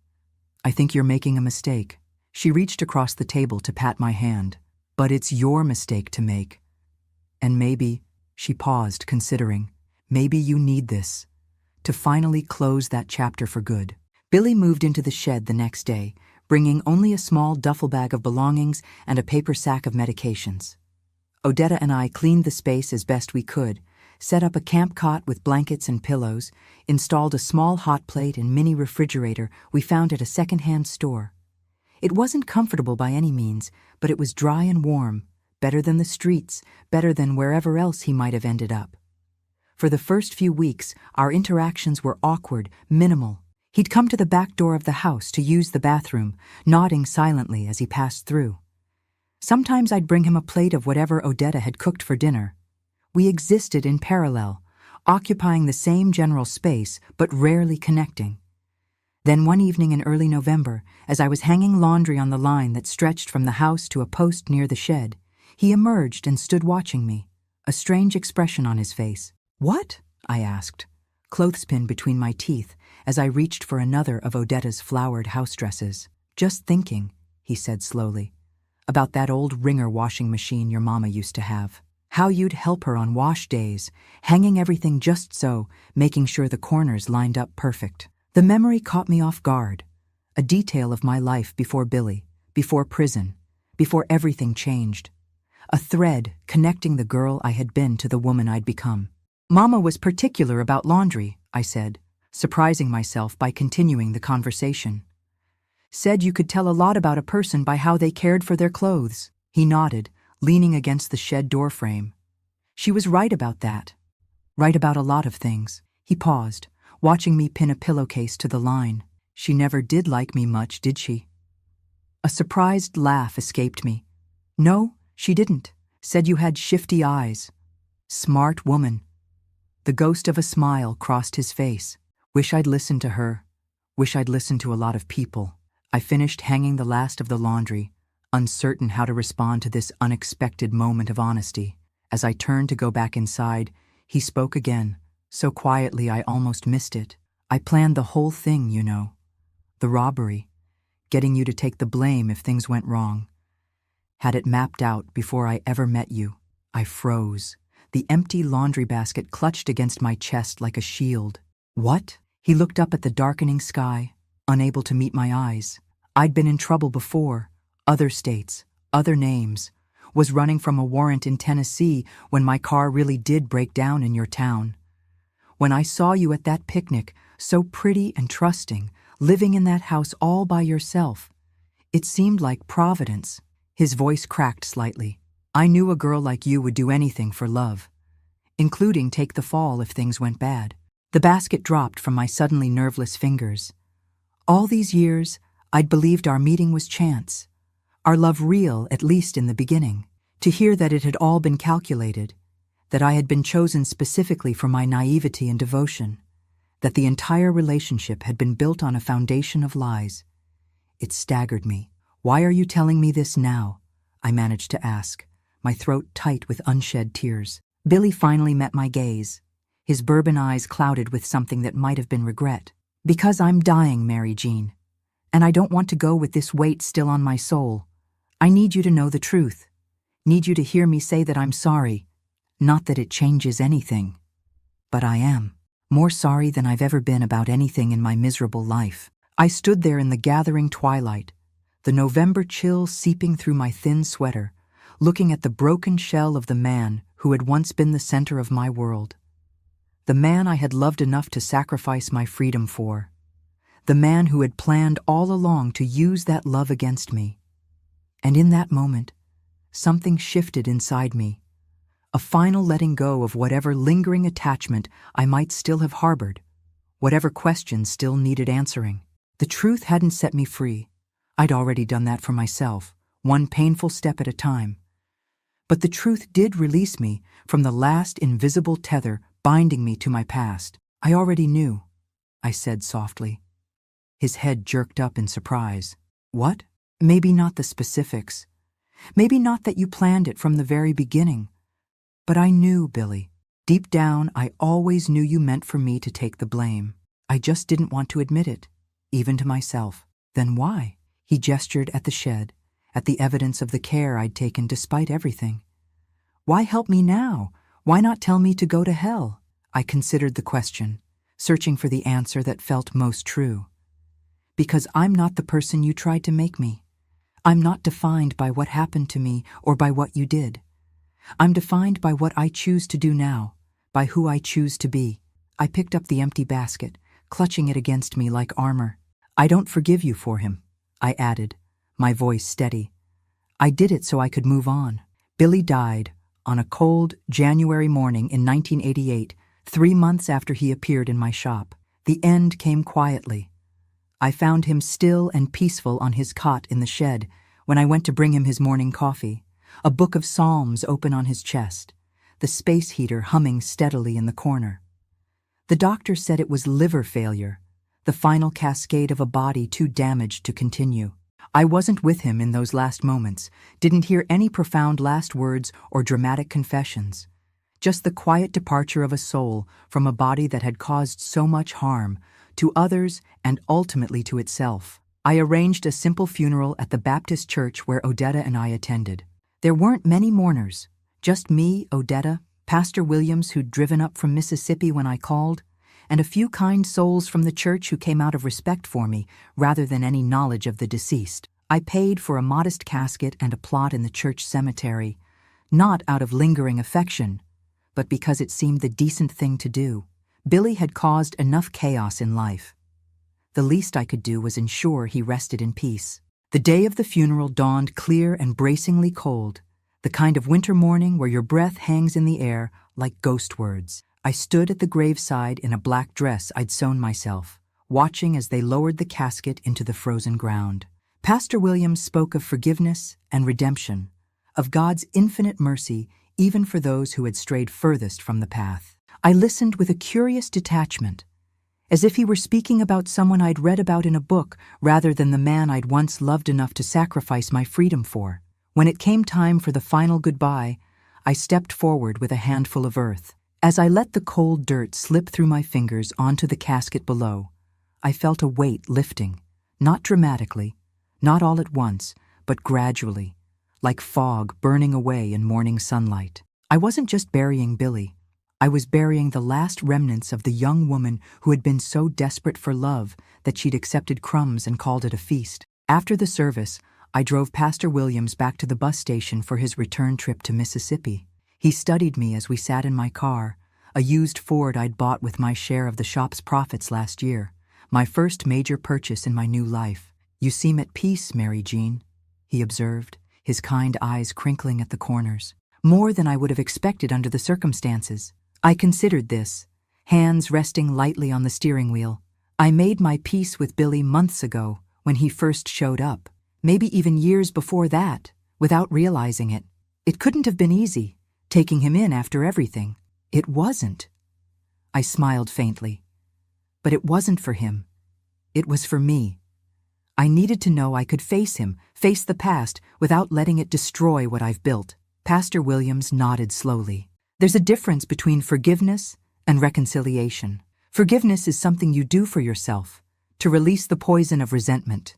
I think you're making a mistake. She reached across the table to pat my hand. But it's your mistake to make. And maybe, she paused, considering, maybe you need this to finally close that chapter for good. Billy moved into the shed the next day, bringing only a small duffel bag of belongings and a paper sack of medications. Odetta and I cleaned the space as best we could, set up a camp cot with blankets and pillows, installed a small hot plate and mini refrigerator we found at a second-hand store. It wasn't comfortable by any means, but it was dry and warm, better than the streets, better than wherever else he might have ended up. For the first few weeks, our interactions were awkward, minimal. He'd come to the back door of the house to use the bathroom, nodding silently as he passed through. Sometimes I'd bring him a plate of whatever Odetta had cooked for dinner. We existed in parallel, occupying the same general space, but rarely connecting. Then one evening in early November, as I was hanging laundry on the line that stretched from the house to a post near the shed, he emerged and stood watching me, a strange expression on his face. What? I asked, clothespin between my teeth, as I reached for another of Odetta's flowered house dresses. Just thinking, he said slowly, about that old wringer washing machine your mama used to have. How you'd help her on wash days, hanging everything just so, making sure the corners lined up perfect. The memory caught me off guard, a detail of my life before Billy, before prison, before everything changed. A thread connecting the girl I had been to the woman I'd become. Mama was particular about laundry, I said, surprising myself by continuing the conversation. Said you could tell a lot about a person by how they cared for their clothes. He nodded, leaning against the shed door frame. She was right about that. Right about a lot of things. He paused, watching me pin a pillowcase to the line. She never did like me much, did she? A surprised laugh escaped me. No, she didn't. Said you had shifty eyes. Smart woman. The ghost of a smile crossed his face. Wish I'd listened to her. Wish I'd listened to a lot of people. I finished hanging the last of the laundry, uncertain how to respond to this unexpected moment of honesty. As I turned to go back inside, he spoke again, so quietly I almost missed it. I planned the whole thing, you know. The robbery. Getting you to take the blame if things went wrong. Had it mapped out before I ever met you. I froze. The empty laundry basket clutched against my chest like a shield. What? He looked up at the darkening sky, unable to meet my eyes. I'd been in trouble before. Other states, other names. Was running from a warrant in Tennessee when my car really did break down in your town. When I saw you at that picnic, so pretty and trusting, living in that house all by yourself, it seemed like Providence. His voice cracked slightly. I knew a girl like you would do anything for love, including take the fall if things went bad. The basket dropped from my suddenly nerveless fingers. All these years, I'd believed our meeting was chance, our love real, at least in the beginning. To hear that it had all been calculated, that I had been chosen specifically for my naivety and devotion, that the entire relationship had been built on a foundation of lies. It staggered me. "Why are you telling me this now?" I managed to ask, my throat tight with unshed tears. Billy finally met my gaze, his bourbon eyes clouded with something that might have been regret. "Because I'm dying, Mary Jean, and I don't want to go with this weight still on my soul. I need you to know the truth. Need you to hear me say that I'm sorry. Not that it changes anything. But I am. More sorry than I've ever been about anything in my miserable life." I stood there in the gathering twilight, the November chill seeping through my thin sweater, looking at the broken shell of the man who had once been the center of my world. The man I had loved enough to sacrifice my freedom for. The man who had planned all along to use that love against me. And in that moment, something shifted inside me. A final letting go of whatever lingering attachment I might still have harbored, whatever questions still needed answering. The truth hadn't set me free. I'd already done that for myself, one painful step at a time. But the truth did release me from the last invisible tether binding me to my past. "I already knew," I said softly. His head jerked up in surprise. "What? Maybe not the specifics. Maybe not that you planned it from the very beginning. But I knew, Billy. Deep down, I always knew you meant for me to take the blame. I just didn't want to admit it, even to myself." "Then why?" He gestured at the shed, at the evidence of the care I'd taken despite everything. "Why help me now? Why not tell me to go to hell?" I considered the question, searching for the answer that felt most true. "Because I'm not the person you tried to make me. I'm not defined by what happened to me or by what you did. I'm defined by what I choose to do now, by who I choose to be." I picked up the empty basket, clutching it against me like armor. "I don't forgive you for him," I added, my voice steady. "I did it so I could move on." Billy died on a cold January morning in 1988, 3 months after he appeared in my shop. The end came quietly. I found him still and peaceful on his cot in the shed when I went to bring him his morning coffee, a book of psalms open on his chest, the space heater humming steadily in the corner. The doctor said it was liver failure, the final cascade of a body too damaged to continue. I wasn't with him in those last moments, didn't hear any profound last words or dramatic confessions. Just the quiet departure of a soul from a body that had caused so much harm to others and ultimately to itself. I arranged a simple funeral at the Baptist church where Odetta and I attended. There weren't many mourners, just me, Odetta, Pastor Williams who'd driven up from Mississippi when I called, and a few kind souls from the church who came out of respect for me rather than any knowledge of the deceased. I paid for a modest casket and a plot in the church cemetery, not out of lingering affection, but because it seemed the decent thing to do. Billy had caused enough chaos in life. The least I could do was ensure he rested in peace. The day of the funeral dawned clear and bracingly cold, the kind of winter morning where your breath hangs in the air like ghost words. I stood at the graveside in a black dress I'd sewn myself, watching as they lowered the casket into the frozen ground. Pastor Williams spoke of forgiveness and redemption, of God's infinite mercy even for those who had strayed furthest from the path. I listened with a curious detachment, as if he were speaking about someone I'd read about in a book rather than the man I'd once loved enough to sacrifice my freedom for. When it came time for the final goodbye, I stepped forward with a handful of earth. As I let the cold dirt slip through my fingers onto the casket below, I felt a weight lifting, not dramatically, not all at once, but gradually, like fog burning away in morning sunlight. I wasn't just burying Billy. I was burying the last remnants of the young woman who had been so desperate for love that she'd accepted crumbs and called it a feast. After the service, I drove Pastor Williams back to the bus station for his return trip to Mississippi. He studied me as we sat in my car, a used Ford I'd bought with my share of the shop's profits last year, my first major purchase in my new life. "You seem at peace, Mary Jean," he observed, his kind eyes crinkling at the corners. More than I would have expected under the circumstances. I considered this, hands resting lightly on the steering wheel. I made my peace with Billy months ago when he first showed up, maybe even years before that, without realizing it. It couldn't have been easy, taking him in after everything. It wasn't. I smiled faintly. But it wasn't for him. It was for me. I needed to know I could face him, face the past, without letting it destroy what I've built. Pastor Williams nodded slowly. There's a difference between forgiveness and reconciliation. Forgiveness is something you do for yourself, to release the poison of resentment.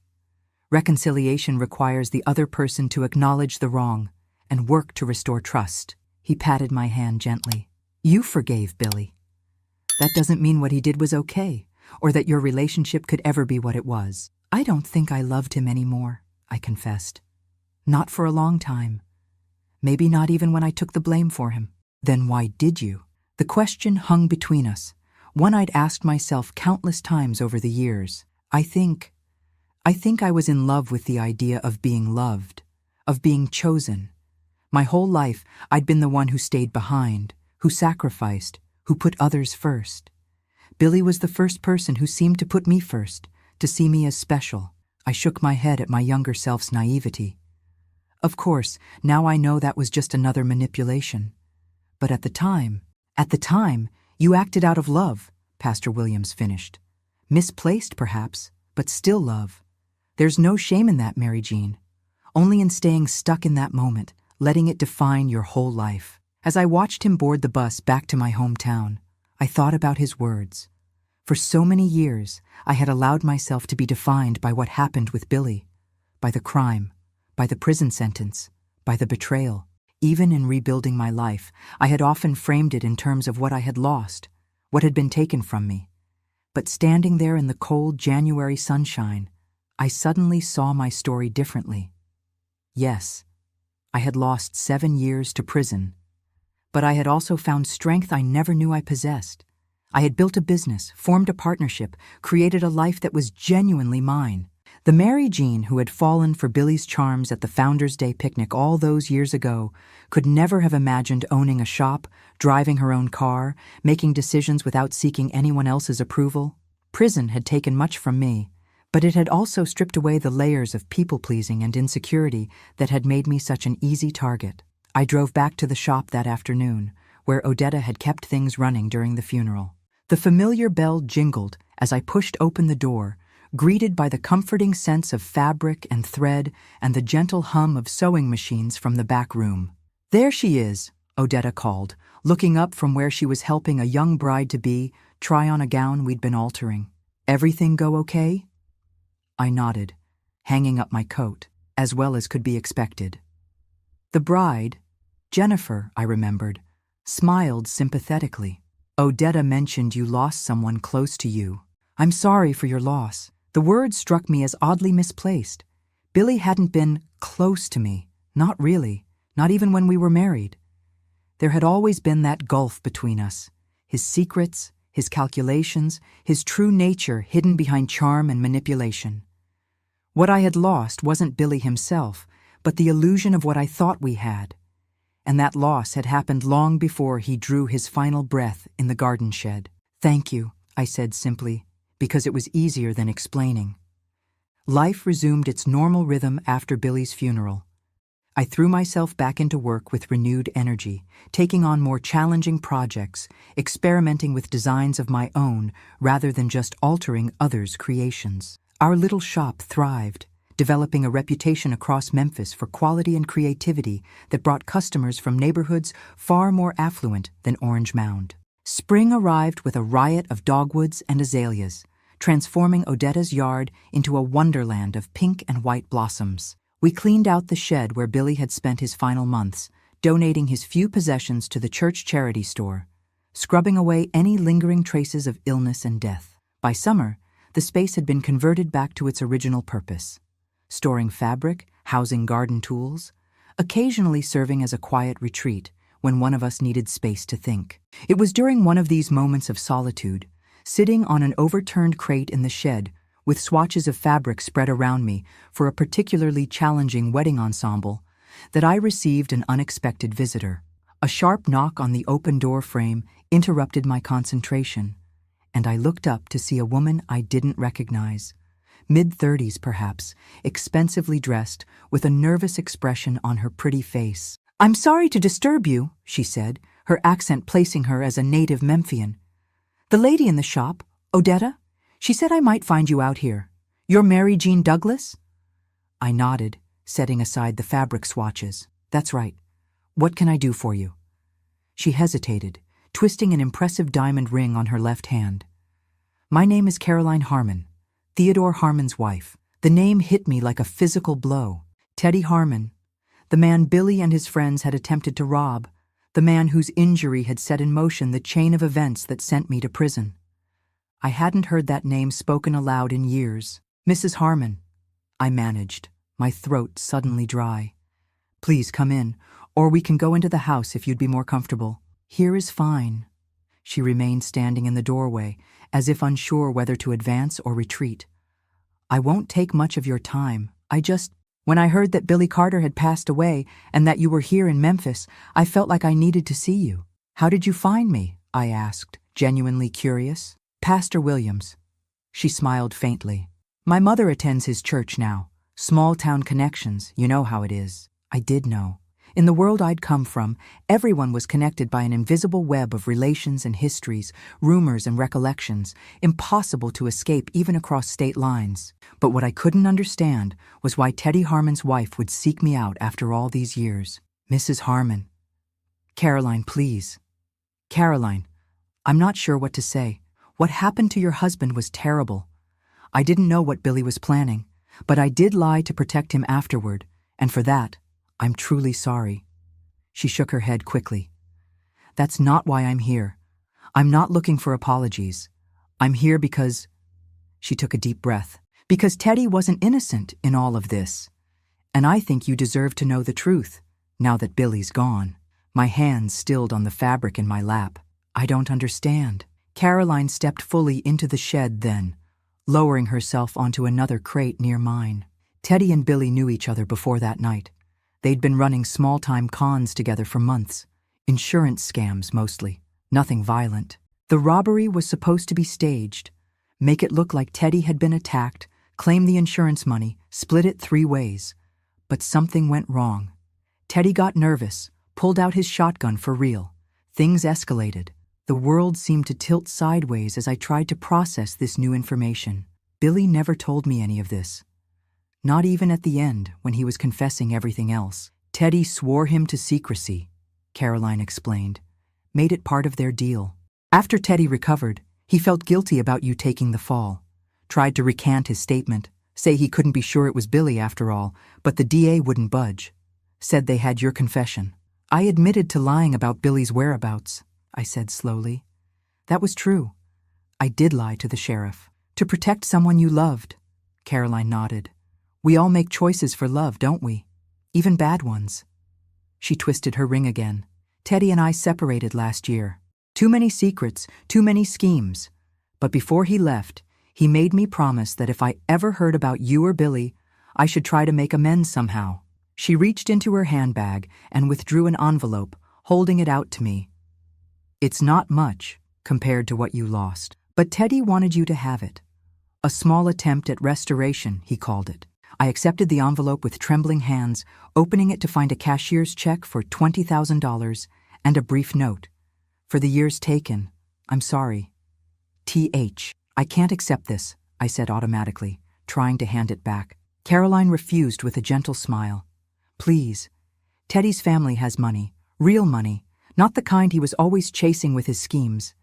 Reconciliation requires the other person to acknowledge the wrong and work to restore trust. He patted my hand gently. You forgave Billy. That doesn't mean what he did was okay, or that your relationship could ever be what it was. I don't think I loved him anymore, I confessed. Not for a long time. Maybe not even when I took the blame for him. Then why did you? The question hung between us, one I'd asked myself countless times over the years. I think I was in love with the idea of being loved, of being chosen. My whole life, I'd been the one who stayed behind, who sacrificed, who put others first. Billy was the first person who seemed to put me first, to see me as special. I shook my head at my younger self's naivety. Of course, now I know that was just another manipulation. But at the time, you acted out of love, Pastor Williams finished. Misplaced, perhaps, but still love. There's no shame in that, Mary Jean. Only in staying stuck in that moment, letting it define your whole life. As I watched him board the bus back to my hometown, I thought about his words. For so many years, I had allowed myself to be defined by what happened with Billy, by the crime, by the prison sentence, by the betrayal. Even in rebuilding my life, I had often framed it in terms of what I had lost, what had been taken from me. But standing there in the cold January sunshine, I suddenly saw my story differently. Yes, I had lost 7 years to prison, but I had also found strength I never knew I possessed. I had built a business, formed a partnership, created a life that was genuinely mine. The Mary Jean who had fallen for Billy's charms at the Founders' Day picnic all those years ago could never have imagined owning a shop, driving her own car, making decisions without seeking anyone else's approval. Prison had taken much from me, but it had also stripped away the layers of people-pleasing and insecurity that had made me such an easy target. I drove back to the shop that afternoon, where Odetta had kept things running during the funeral. The familiar bell jingled as I pushed open the door, greeted by the comforting sense of fabric and thread and the gentle hum of sewing machines from the back room. There she is, Odetta called, looking up from where she was helping a young bride-to-be try on a gown we'd been altering. Everything go okay? I nodded, hanging up my coat, as well as could be expected. The bride, Jennifer, I remembered, smiled sympathetically. Odetta mentioned you lost someone close to you. I'm sorry for your loss. The word struck me as oddly misplaced. Billy hadn't been close to me. Not really. Not even when we were married. There had always been that gulf between us. His secrets, his calculations, his true nature hidden behind charm and manipulation. What I had lost wasn't Billy himself, but the illusion of what I thought we had. And that loss had happened long before he drew his final breath in the garden shed. Thank you, I said simply, because it was easier than explaining. Life resumed its normal rhythm after Billy's funeral. I threw myself back into work with renewed energy, taking on more challenging projects, experimenting with designs of my own rather than just altering others' creations. Our little shop thrived, developing a reputation across Memphis for quality and creativity that brought customers from neighborhoods far more affluent than Orange Mound. Spring arrived with a riot of dogwoods and azaleas, transforming Odetta's yard into a wonderland of pink and white blossoms. We cleaned out the shed where Billy had spent his final months, donating his few possessions to the church charity store, scrubbing away any lingering traces of illness and death. By summer, the space had been converted back to its original purpose, storing fabric, housing garden tools, occasionally serving as a quiet retreat when one of us needed space to think. It was during one of these moments of solitude, sitting on an overturned crate in the shed with swatches of fabric spread around me for a particularly challenging wedding ensemble, that I received an unexpected visitor. A sharp knock on the open door frame interrupted my concentration, and I looked up to see a woman I didn't recognize. Mid-30s perhaps, expensively dressed, with a nervous expression on her pretty face. "I'm sorry to disturb you," she said, her accent placing her as a native Memphian. "The lady in the shop, Odetta, she said I might find you out here. You're Mary Jean Douglas?" I nodded, setting aside the fabric swatches. "That's right. What can I do for you?" She hesitated, twisting an impressive diamond ring on her left hand. "My name is Caroline Harmon, Theodore Harmon's wife." The name hit me like a physical blow. Teddy Harmon, the man Billy and his friends had attempted to rob, the man whose injury had set in motion the chain of events that sent me to prison. I hadn't heard that name spoken aloud in years. "Mrs. Harmon," I managed, my throat suddenly dry. "Please come in, or we can go into the house if you'd be more comfortable." "Here is fine." She remained standing in the doorway, as if unsure whether to advance or retreat. "I won't take much of your time. When I heard that Billy Carter had passed away and that you were here in Memphis, I felt like I needed to see you." "How did you find me?" I asked, genuinely curious. "Pastor Williams." She smiled faintly. "My mother attends his church now. Small-town connections, you know how it is." I did know. In the world I'd come from, everyone was connected by an invisible web of relations and histories, rumors and recollections, impossible to escape even across state lines. But what I couldn't understand was why Teddy Harmon's wife would seek me out after all these years. "Mrs. Harmon." "Caroline, please." "Caroline, I'm not sure what to say. What happened to your husband was terrible. I didn't know what Billy was planning, but I did lie to protect him afterward, and for that, I'm truly sorry." She shook her head quickly. "That's not why I'm here. I'm not looking for apologies. I'm here because—" She took a deep breath. "Because Teddy wasn't innocent in all of this. And I think you deserve to know the truth, now that Billy's gone." My hands stilled on the fabric in my lap. "I don't understand." Caroline stepped fully into the shed then, lowering herself onto another crate near mine. "Teddy and Billy knew each other before that night. They'd been running small-time cons together for months. Insurance scams, mostly. Nothing violent. The robbery was supposed to be staged. Make it look like Teddy had been attacked, claim the insurance money, split it 3 ways. But something went wrong. Teddy got nervous, pulled out his shotgun for real. Things escalated. The world seemed to tilt sideways as I tried to process this new information. Billy never told me any of this. Not even at the end, when he was confessing everything else. "Teddy swore him to secrecy," Caroline explained. "Made it part of their deal. After Teddy recovered, he felt guilty about you taking the fall. Tried to recant his statement, say he couldn't be sure it was Billy after all, but the DA wouldn't budge. Said they had your confession." "I admitted to lying about Billy's whereabouts," I said slowly. "That was true. I did lie to the sheriff. To protect someone you loved." Caroline nodded. "We all make choices for love, don't we? Even bad ones." She twisted her ring again. "Teddy and I separated last year. Too many secrets, too many schemes. But before he left, he made me promise that if I ever heard about you or Billy, I should try to make amends somehow." She reached into her handbag and withdrew an envelope, holding it out to me. "It's not much compared to what you lost, but Teddy wanted you to have it. A small attempt at restoration, he called it." I accepted the envelope with trembling hands, opening it to find a cashier's check for $20,000 and a brief note. "For the years taken, I'm sorry. Th. I can't accept this," I said automatically, trying to hand it back. Caroline refused with a gentle smile. "Please. Teddy's family has money, real money, not the kind he was always chasing with his schemes.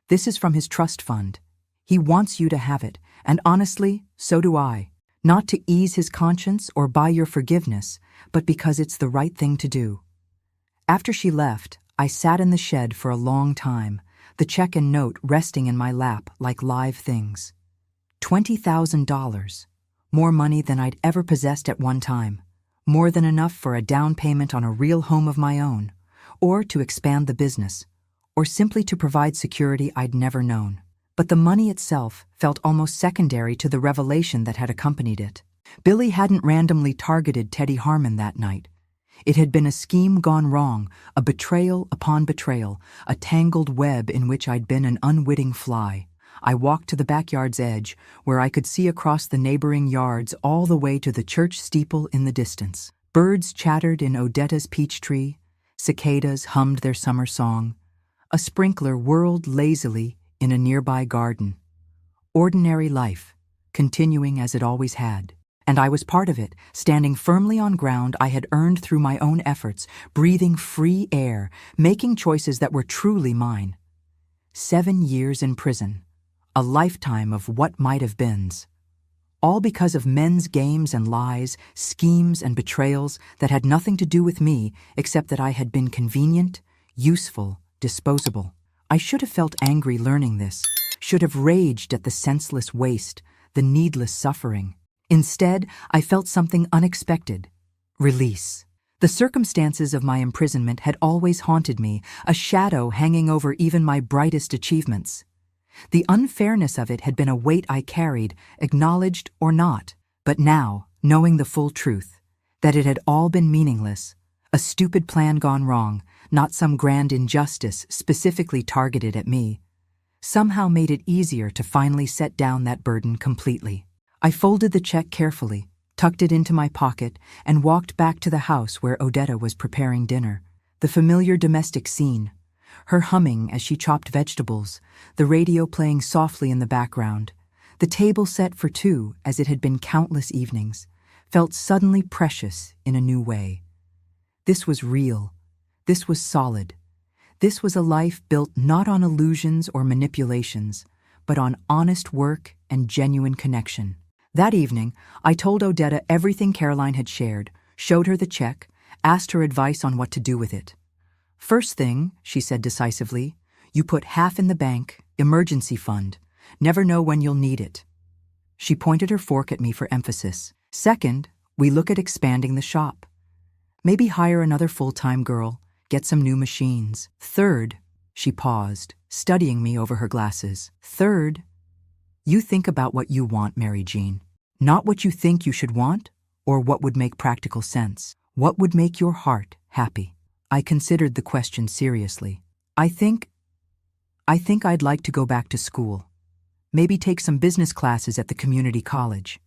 This is from his trust fund. He wants you to have it, and honestly, so do I. Not to ease his conscience or buy your forgiveness, but because it's the right thing to do." After she left, I sat in the shed for a long time, the check and note resting in my lap like live things. $20,000. More money than I'd ever possessed at one time. More than enough for a down payment on a real home of my own, or to expand the business, or simply to provide security I'd never known. But the money itself felt almost secondary to the revelation that had accompanied it. Billy hadn't randomly targeted Teddy Harmon that night. It had been a scheme gone wrong, a betrayal upon betrayal, a tangled web in which I'd been an unwitting fly. I walked to the backyard's edge, where I could see across the neighboring yards all the way to the church steeple in the distance. Birds chattered in Odetta's peach tree, Cicadas hummed their summer song. A sprinkler whirled lazily in a nearby garden. Ordinary life, continuing as it always had. And I was part of it, standing firmly on ground I had earned through my own efforts, breathing free air, making choices that were truly mine. 7 years in prison, a lifetime of what might have beens. All because of men's games and lies, schemes and betrayals that had nothing to do with me except that I had been convenient, useful, disposable. I should have felt angry learning this, should have raged at the senseless waste, the needless suffering. Instead, I felt something unexpected: release. The circumstances of my imprisonment had always haunted me, a shadow hanging over even my brightest achievements. The unfairness of it had been a weight I carried, acknowledged or not. But now, knowing the full truth, that it had all been meaningless, a stupid plan gone wrong, not some grand injustice specifically targeted at me, somehow made it easier to finally set down that burden completely. I folded the check carefully, tucked it into my pocket, and walked back to the house where Odetta was preparing dinner. The familiar domestic scene, her humming as she chopped vegetables, the radio playing softly in the background, the table set for two as it had been countless evenings, felt suddenly precious in a new way. This was real. This was solid. This was a life built not on illusions or manipulations, but on honest work and genuine connection. That evening, I told Odetta everything Caroline had shared, showed her the check, asked her advice on what to do with it. "First thing," she said decisively, "you put half in the bank, emergency fund. Never know when you'll need it." She pointed her fork at me for emphasis. "Second, we look at expanding the shop. Maybe hire another full-time girl, get some new machines. Third," she paused, studying me over her glasses. "Third, you think about what you want, Mary Jean. Not what you think you should want, or what would make practical sense. What would make your heart happy?" I considered the question seriously. I think I'd like to go back to school. Maybe take some business classes at the community college.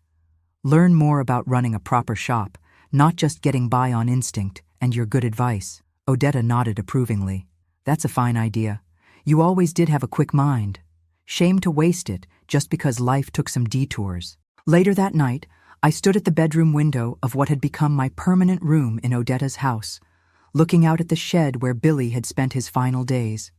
Learn more about running a proper shop, not just getting by on instinct and your good advice." Odetta nodded approvingly. "That's a fine idea. You always did have a quick mind. Shame to waste it just because life took some detours." Later that night, I stood at the bedroom window of what had become my permanent room in Odetta's house, looking out at the shed where Billy had spent his final days.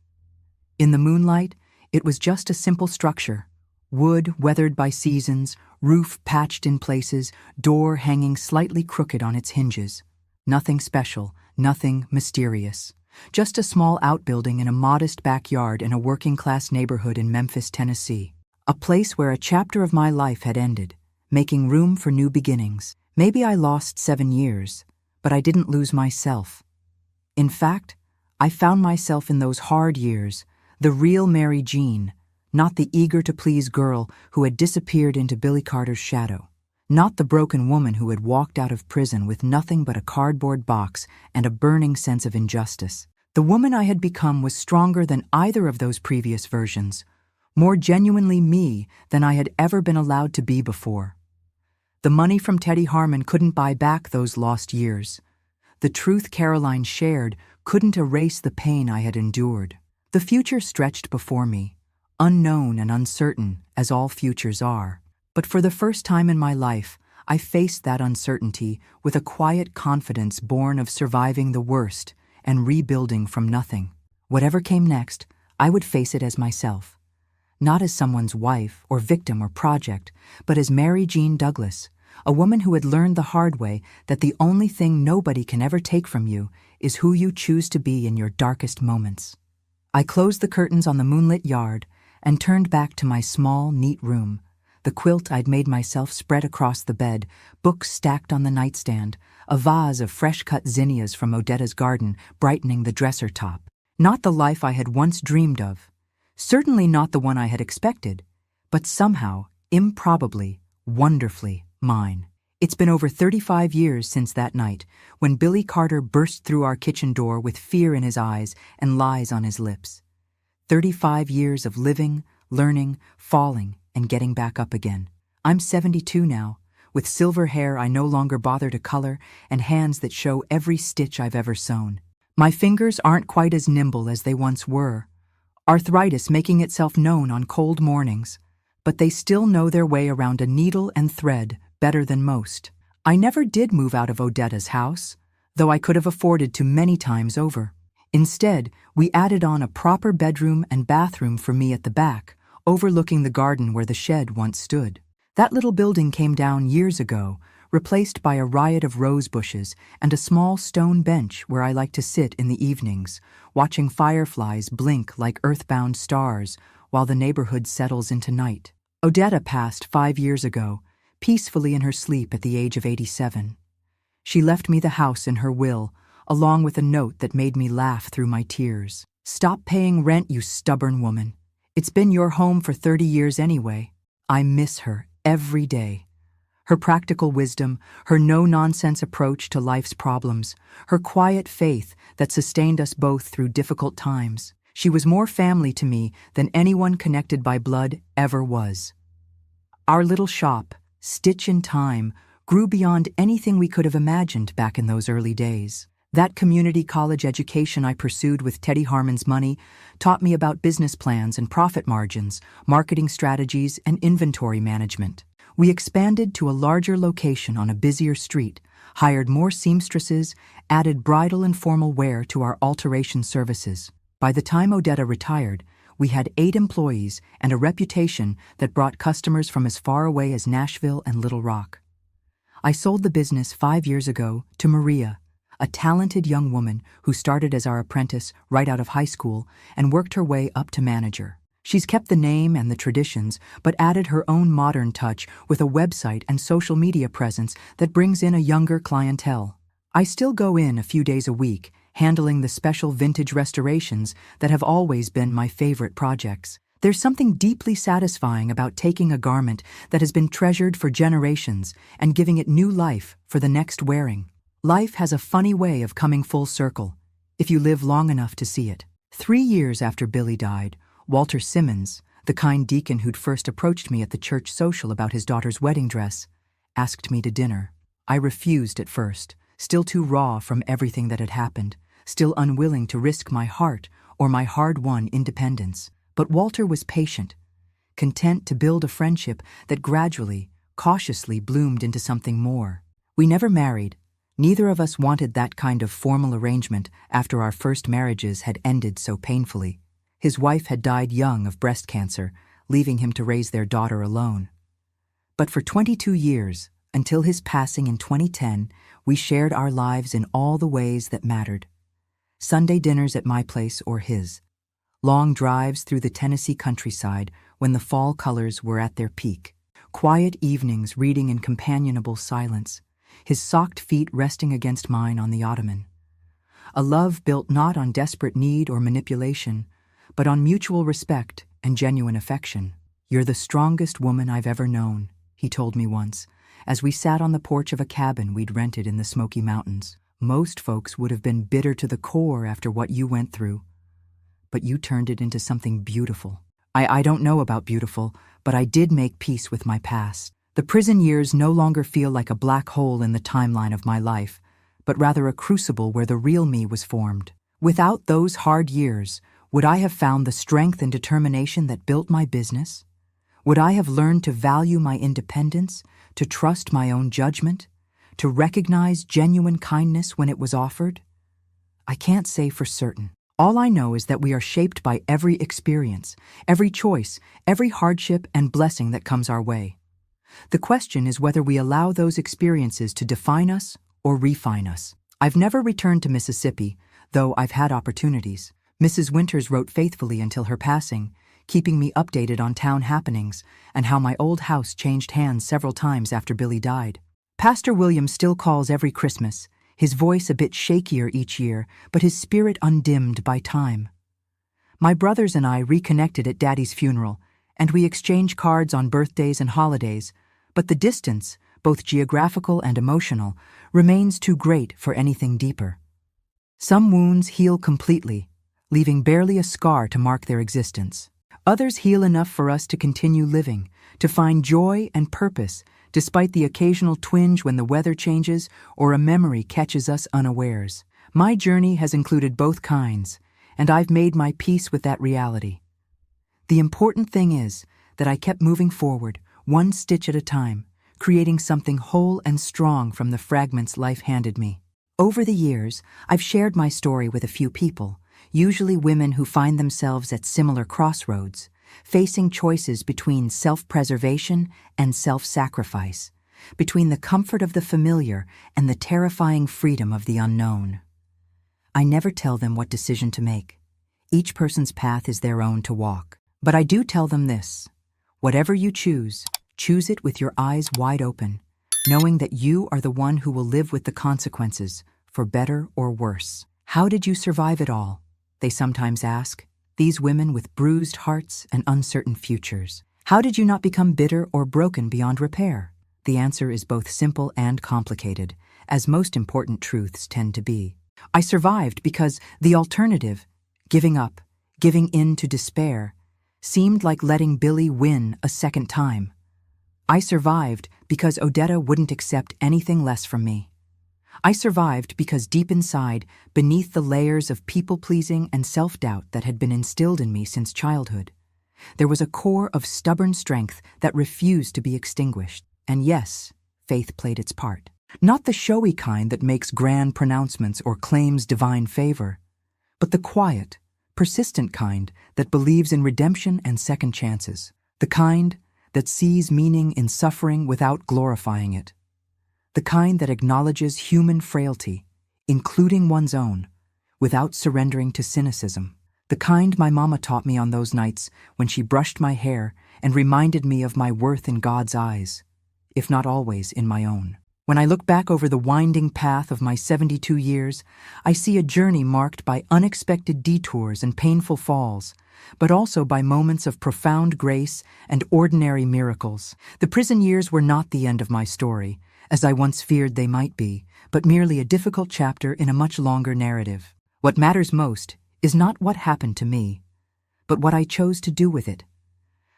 In the moonlight, it was just a simple structure: wood weathered by seasons, roof patched in places, door hanging slightly crooked on its hinges. Nothing special, nothing mysterious. Just a small outbuilding in a modest backyard in a working-class neighborhood in Memphis, Tennessee. A place where a chapter of my life had ended, making room for new beginnings. Maybe I lost 7 years, but I didn't lose myself. In fact, I found myself in those hard years, the real Mary Jean, not the eager-to-please girl who had disappeared into Billy Carter's shadow, not the broken woman who had walked out of prison with nothing but a cardboard box and a burning sense of injustice. The woman I had become was stronger than either of those previous versions, more genuinely me than I had ever been allowed to be before. The money from Teddy Harmon couldn't buy back those lost years. The truth Caroline shared couldn't erase the pain I had endured. The future stretched before me, unknown and uncertain as all futures are. But for the first time in my life, I faced that uncertainty with a quiet confidence born of surviving the worst and rebuilding from nothing. Whatever came next, I would face it as myself. Not as someone's wife or victim or project, but as Mary Jean Douglas, a woman who had learned the hard way that the only thing nobody can ever take from you is who you choose to be in your darkest moments. I closed the curtains on the moonlit yard and turned back to my small, neat room, the quilt I'd made myself spread across the bed, books stacked on the nightstand, a vase of fresh-cut zinnias from Odetta's garden brightening the dresser top. Not the life I had once dreamed of, certainly not the one I had expected, but somehow, improbably, wonderfully mine. It's been over 35 years since that night, when Billy Carter burst through our kitchen door with fear in his eyes and lies on his lips. 35 years of living, learning, falling, and getting back up again. I'm 72 now, with silver hair I no longer bother to color and hands that show every stitch I've ever sewn. My fingers aren't quite as nimble as they once were, arthritis making itself known on cold mornings, but they still know their way around a needle and thread better than most. I never did move out of Odetta's house, though I could have afforded to many times over. Instead, we added on a proper bedroom and bathroom for me at the back, overlooking the garden where the shed once stood. That little building came down years ago, replaced by a riot of rose bushes and a small stone bench where I like to sit in the evenings, watching fireflies blink like earthbound stars while the neighborhood settles into night. Odetta passed 5 years ago, peacefully in her sleep at the age of 87. She left me the house in her will, along with a note that made me laugh through my tears. "Stop paying rent, you stubborn woman. It's been your home for 30 years anyway." I miss her every day. Her practical wisdom, her no-nonsense approach to life's problems, her quiet faith that sustained us both through difficult times. She was more family to me than anyone connected by blood ever was. Our little shop, Stitch in Time, grew beyond anything we could have imagined back in those early days. That community college education I pursued with Teddy Harmon's money taught me about business plans and profit margins, marketing strategies, and inventory management. We expanded to a larger location on a busier street, hired more seamstresses, added bridal and formal wear to our alteration services. By the time Odetta retired, we had 8 employees and a reputation that brought customers from as far away as Nashville and Little Rock. I sold the business 5 years ago to Maria, a talented young woman who started as our apprentice right out of high school and worked her way up to manager. She's kept the name and the traditions, but added her own modern touch with a website and social media presence that brings in a younger clientele. I still go in a few days a week, handling the special vintage restorations that have always been my favorite projects. There's something deeply satisfying about taking a garment that has been treasured for generations and giving it new life for the next wearing. Life has a funny way of coming full circle, if you live long enough to see it. 3 years after Billy died, Walter Simmons, the kind deacon who'd first approached me at the church social about his daughter's wedding dress, asked me to dinner. I refused at first, still too raw from everything that had happened, still unwilling to risk my heart or my hard-won independence. But Walter was patient, content to build a friendship that gradually, cautiously bloomed into something more. We never married. Neither of us wanted that kind of formal arrangement after our first marriages had ended so painfully. His wife had died young of breast cancer, leaving him to raise their daughter alone. But for 22 years, until his passing in 2010, we shared our lives in all the ways that mattered. Sunday dinners at my place or his. Long drives through the Tennessee countryside when the fall colors were at their peak. Quiet evenings reading in companionable silence, his socked feet resting against mine on the ottoman. A love built not on desperate need or manipulation, but on mutual respect and genuine affection. "You're the strongest woman I've ever known," he told me once, as we sat on the porch of a cabin we'd rented in the Smoky Mountains. "Most folks would have been bitter to the core after what you went through, but you turned it into something beautiful." I don't know about beautiful, but I did make peace with my past. The prison years no longer feel like a black hole in the timeline of my life, but rather a crucible where the real me was formed. Without those hard years, would I have found the strength and determination that built my business? Would I have learned to value my independence, to trust my own judgment, to recognize genuine kindness when it was offered? I can't say for certain. All I know is that we are shaped by every experience, every choice, every hardship and blessing that comes our way. The question is whether we allow those experiences to define us or refine us. I've never returned to Mississippi, though I've had opportunities. Mrs. Winters wrote faithfully until her passing, keeping me updated on town happenings and how my old house changed hands several times after Billy died. Pastor William still calls every Christmas, his voice a bit shakier each year, but his spirit undimmed by time. My brothers and I reconnected at Daddy's funeral, and we exchanged cards on birthdays and holidays, but the distance, both geographical and emotional, remains too great for anything deeper. Some wounds heal completely, leaving barely a scar to mark their existence. Others heal enough for us to continue living, to find joy and purpose, despite the occasional twinge when the weather changes or a memory catches us unawares. My journey has included both kinds, and I've made my peace with that reality. The important thing is that I kept moving forward, one stitch at a time, creating something whole and strong from the fragments life handed me. Over the years, I've shared my story with a few people, usually women who find themselves at similar crossroads, facing choices between self-preservation and self-sacrifice, between the comfort of the familiar and the terrifying freedom of the unknown. I never tell them what decision to make. Each person's path is their own to walk. But I do tell them this: whatever you choose, choose it with your eyes wide open, knowing that you are the one who will live with the consequences, for better or worse. How did you survive it all? They sometimes ask, these women with bruised hearts and uncertain futures. How did you not become bitter or broken beyond repair? The answer is both simple and complicated, as most important truths tend to be. I survived because the alternative, giving up, giving in to despair, seemed like letting Billy win a second time. I survived because Odetta wouldn't accept anything less from me. I survived because deep inside, beneath the layers of people-pleasing and self-doubt that had been instilled in me since childhood, there was a core of stubborn strength that refused to be extinguished. And yes, faith played its part. Not the showy kind that makes grand pronouncements or claims divine favor, but the quiet, persistent kind that believes in redemption and second chances. The kind that sees meaning in suffering without glorifying it. The kind that acknowledges human frailty, including one's own, without surrendering to cynicism. The kind my mama taught me on those nights when she brushed my hair and reminded me of my worth in God's eyes, if not always in my own. When I look back over the winding path of my 72 years, I see a journey marked by unexpected detours and painful falls, but also by moments of profound grace and ordinary miracles. The prison years were not the end of my story, as I once feared they might be, but merely a difficult chapter in a much longer narrative. What matters most is not what happened to me, but what I chose to do with it.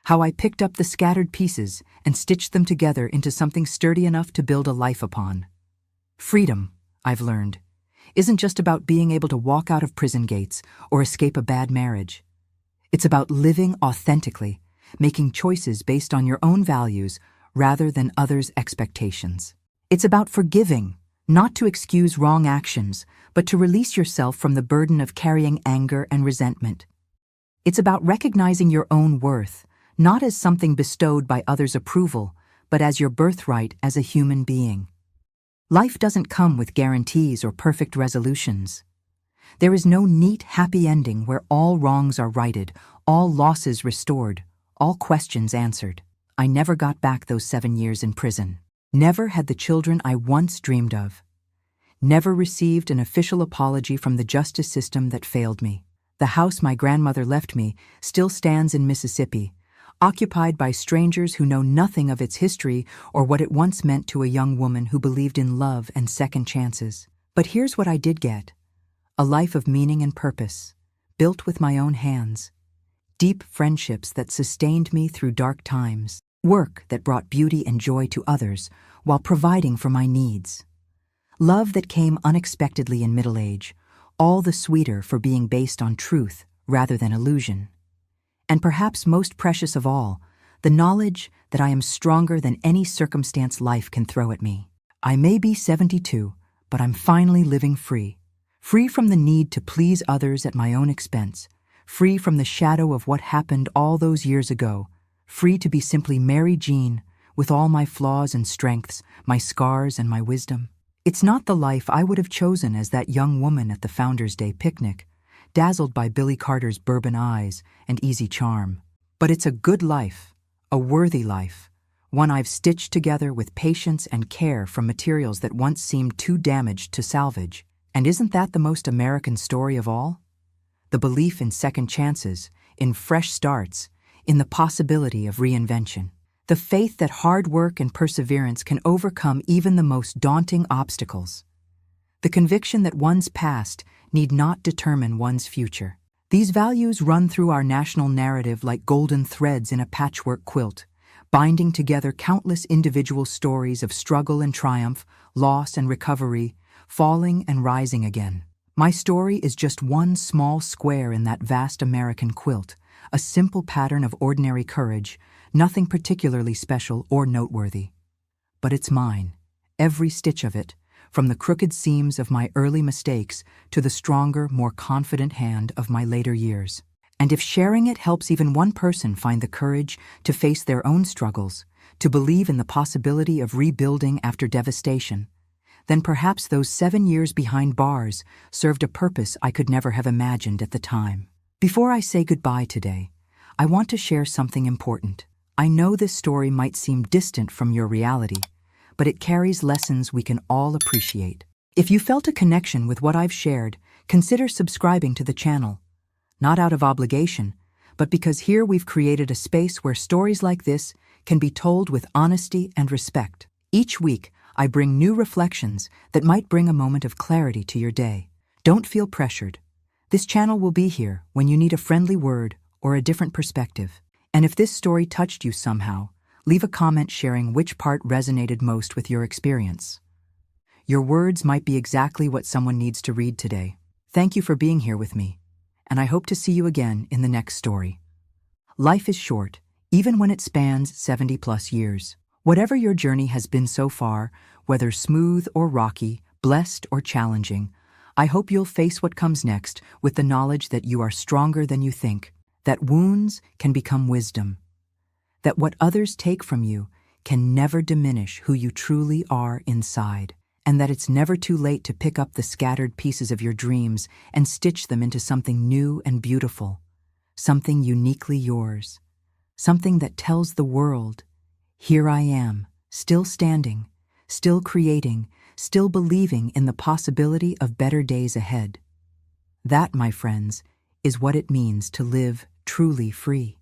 How I picked up the scattered pieces and stitched them together into something sturdy enough to build a life upon. Freedom, I've learned, isn't just about being able to walk out of prison gates or escape a bad marriage. It's about living authentically, making choices based on your own values rather than others' expectations. It's about forgiving, not to excuse wrong actions, but to release yourself from the burden of carrying anger and resentment. It's about recognizing your own worth, not as something bestowed by others' approval, but as your birthright as a human being. Life doesn't come with guarantees or perfect resolutions. There is no neat, happy ending where all wrongs are righted, all losses restored, all questions answered. I never got back those 7 years in prison. Never had the children I once dreamed of. Never received an official apology from the justice system that failed me. The house my grandmother left me still stands in Mississippi, occupied by strangers who know nothing of its history or what it once meant to a young woman who believed in love and second chances. But here's what I did get: a life of meaning and purpose, built with my own hands. Deep friendships that sustained me through dark times. Work that brought beauty and joy to others while providing for my needs. Love that came unexpectedly in middle age, all the sweeter for being based on truth rather than illusion. And perhaps most precious of all, the knowledge that I am stronger than any circumstance life can throw at me. I may be 72, but I'm finally living free. Free from the need to please others at my own expense. Free from the shadow of what happened all those years ago. Free to be simply Mary Jean, with all my flaws and strengths, my scars and my wisdom. It's not the life I would have chosen as that young woman at the Founders' Day picnic, dazzled by Billy Carter's bourbon eyes and easy charm. But it's a good life, a worthy life, one I've stitched together with patience and care from materials that once seemed too damaged to salvage. And isn't that the most American story of all? The belief in second chances, in fresh starts, in the possibility of reinvention. The faith that hard work and perseverance can overcome even the most daunting obstacles. The conviction that one's past need not determine one's future. These values run through our national narrative like golden threads in a patchwork quilt, binding together countless individual stories of struggle and triumph, loss and recovery, falling and rising again. My story is just one small square in that vast American quilt, a simple pattern of ordinary courage, nothing particularly special or noteworthy. But it's mine, every stitch of it, from the crooked seams of my early mistakes to the stronger, more confident hand of my later years. And if sharing it helps even one person find the courage to face their own struggles, to believe in the possibility of rebuilding after devastation, then perhaps those 7 years behind bars served a purpose I could never have imagined at the time. Before I say goodbye today, I want to share something important. I know this story might seem distant from your reality, but it carries lessons we can all appreciate. If you felt a connection with what I've shared, consider subscribing to the channel. Not out of obligation, but because here we've created a space where stories like this can be told with honesty and respect. Each week, I bring new reflections that might bring a moment of clarity to your day. Don't feel pressured. This channel will be here when you need a friendly word or a different perspective. And if this story touched you somehow, leave a comment sharing which part resonated most with your experience. Your words might be exactly what someone needs to read today. Thank you for being here with me, and I hope to see you again in the next story. Life is short, even when it spans 70+ years. Whatever your journey has been so far, whether smooth or rocky, blessed or challenging, I hope you'll face what comes next with the knowledge that you are stronger than you think, that wounds can become wisdom, that what others take from you can never diminish who you truly are inside, and that it's never too late to pick up the scattered pieces of your dreams and stitch them into something new and beautiful, something uniquely yours, something that tells the world, here I am, still standing, still creating, still believing in the possibility of better days ahead. That, my friends, is what it means to live truly free.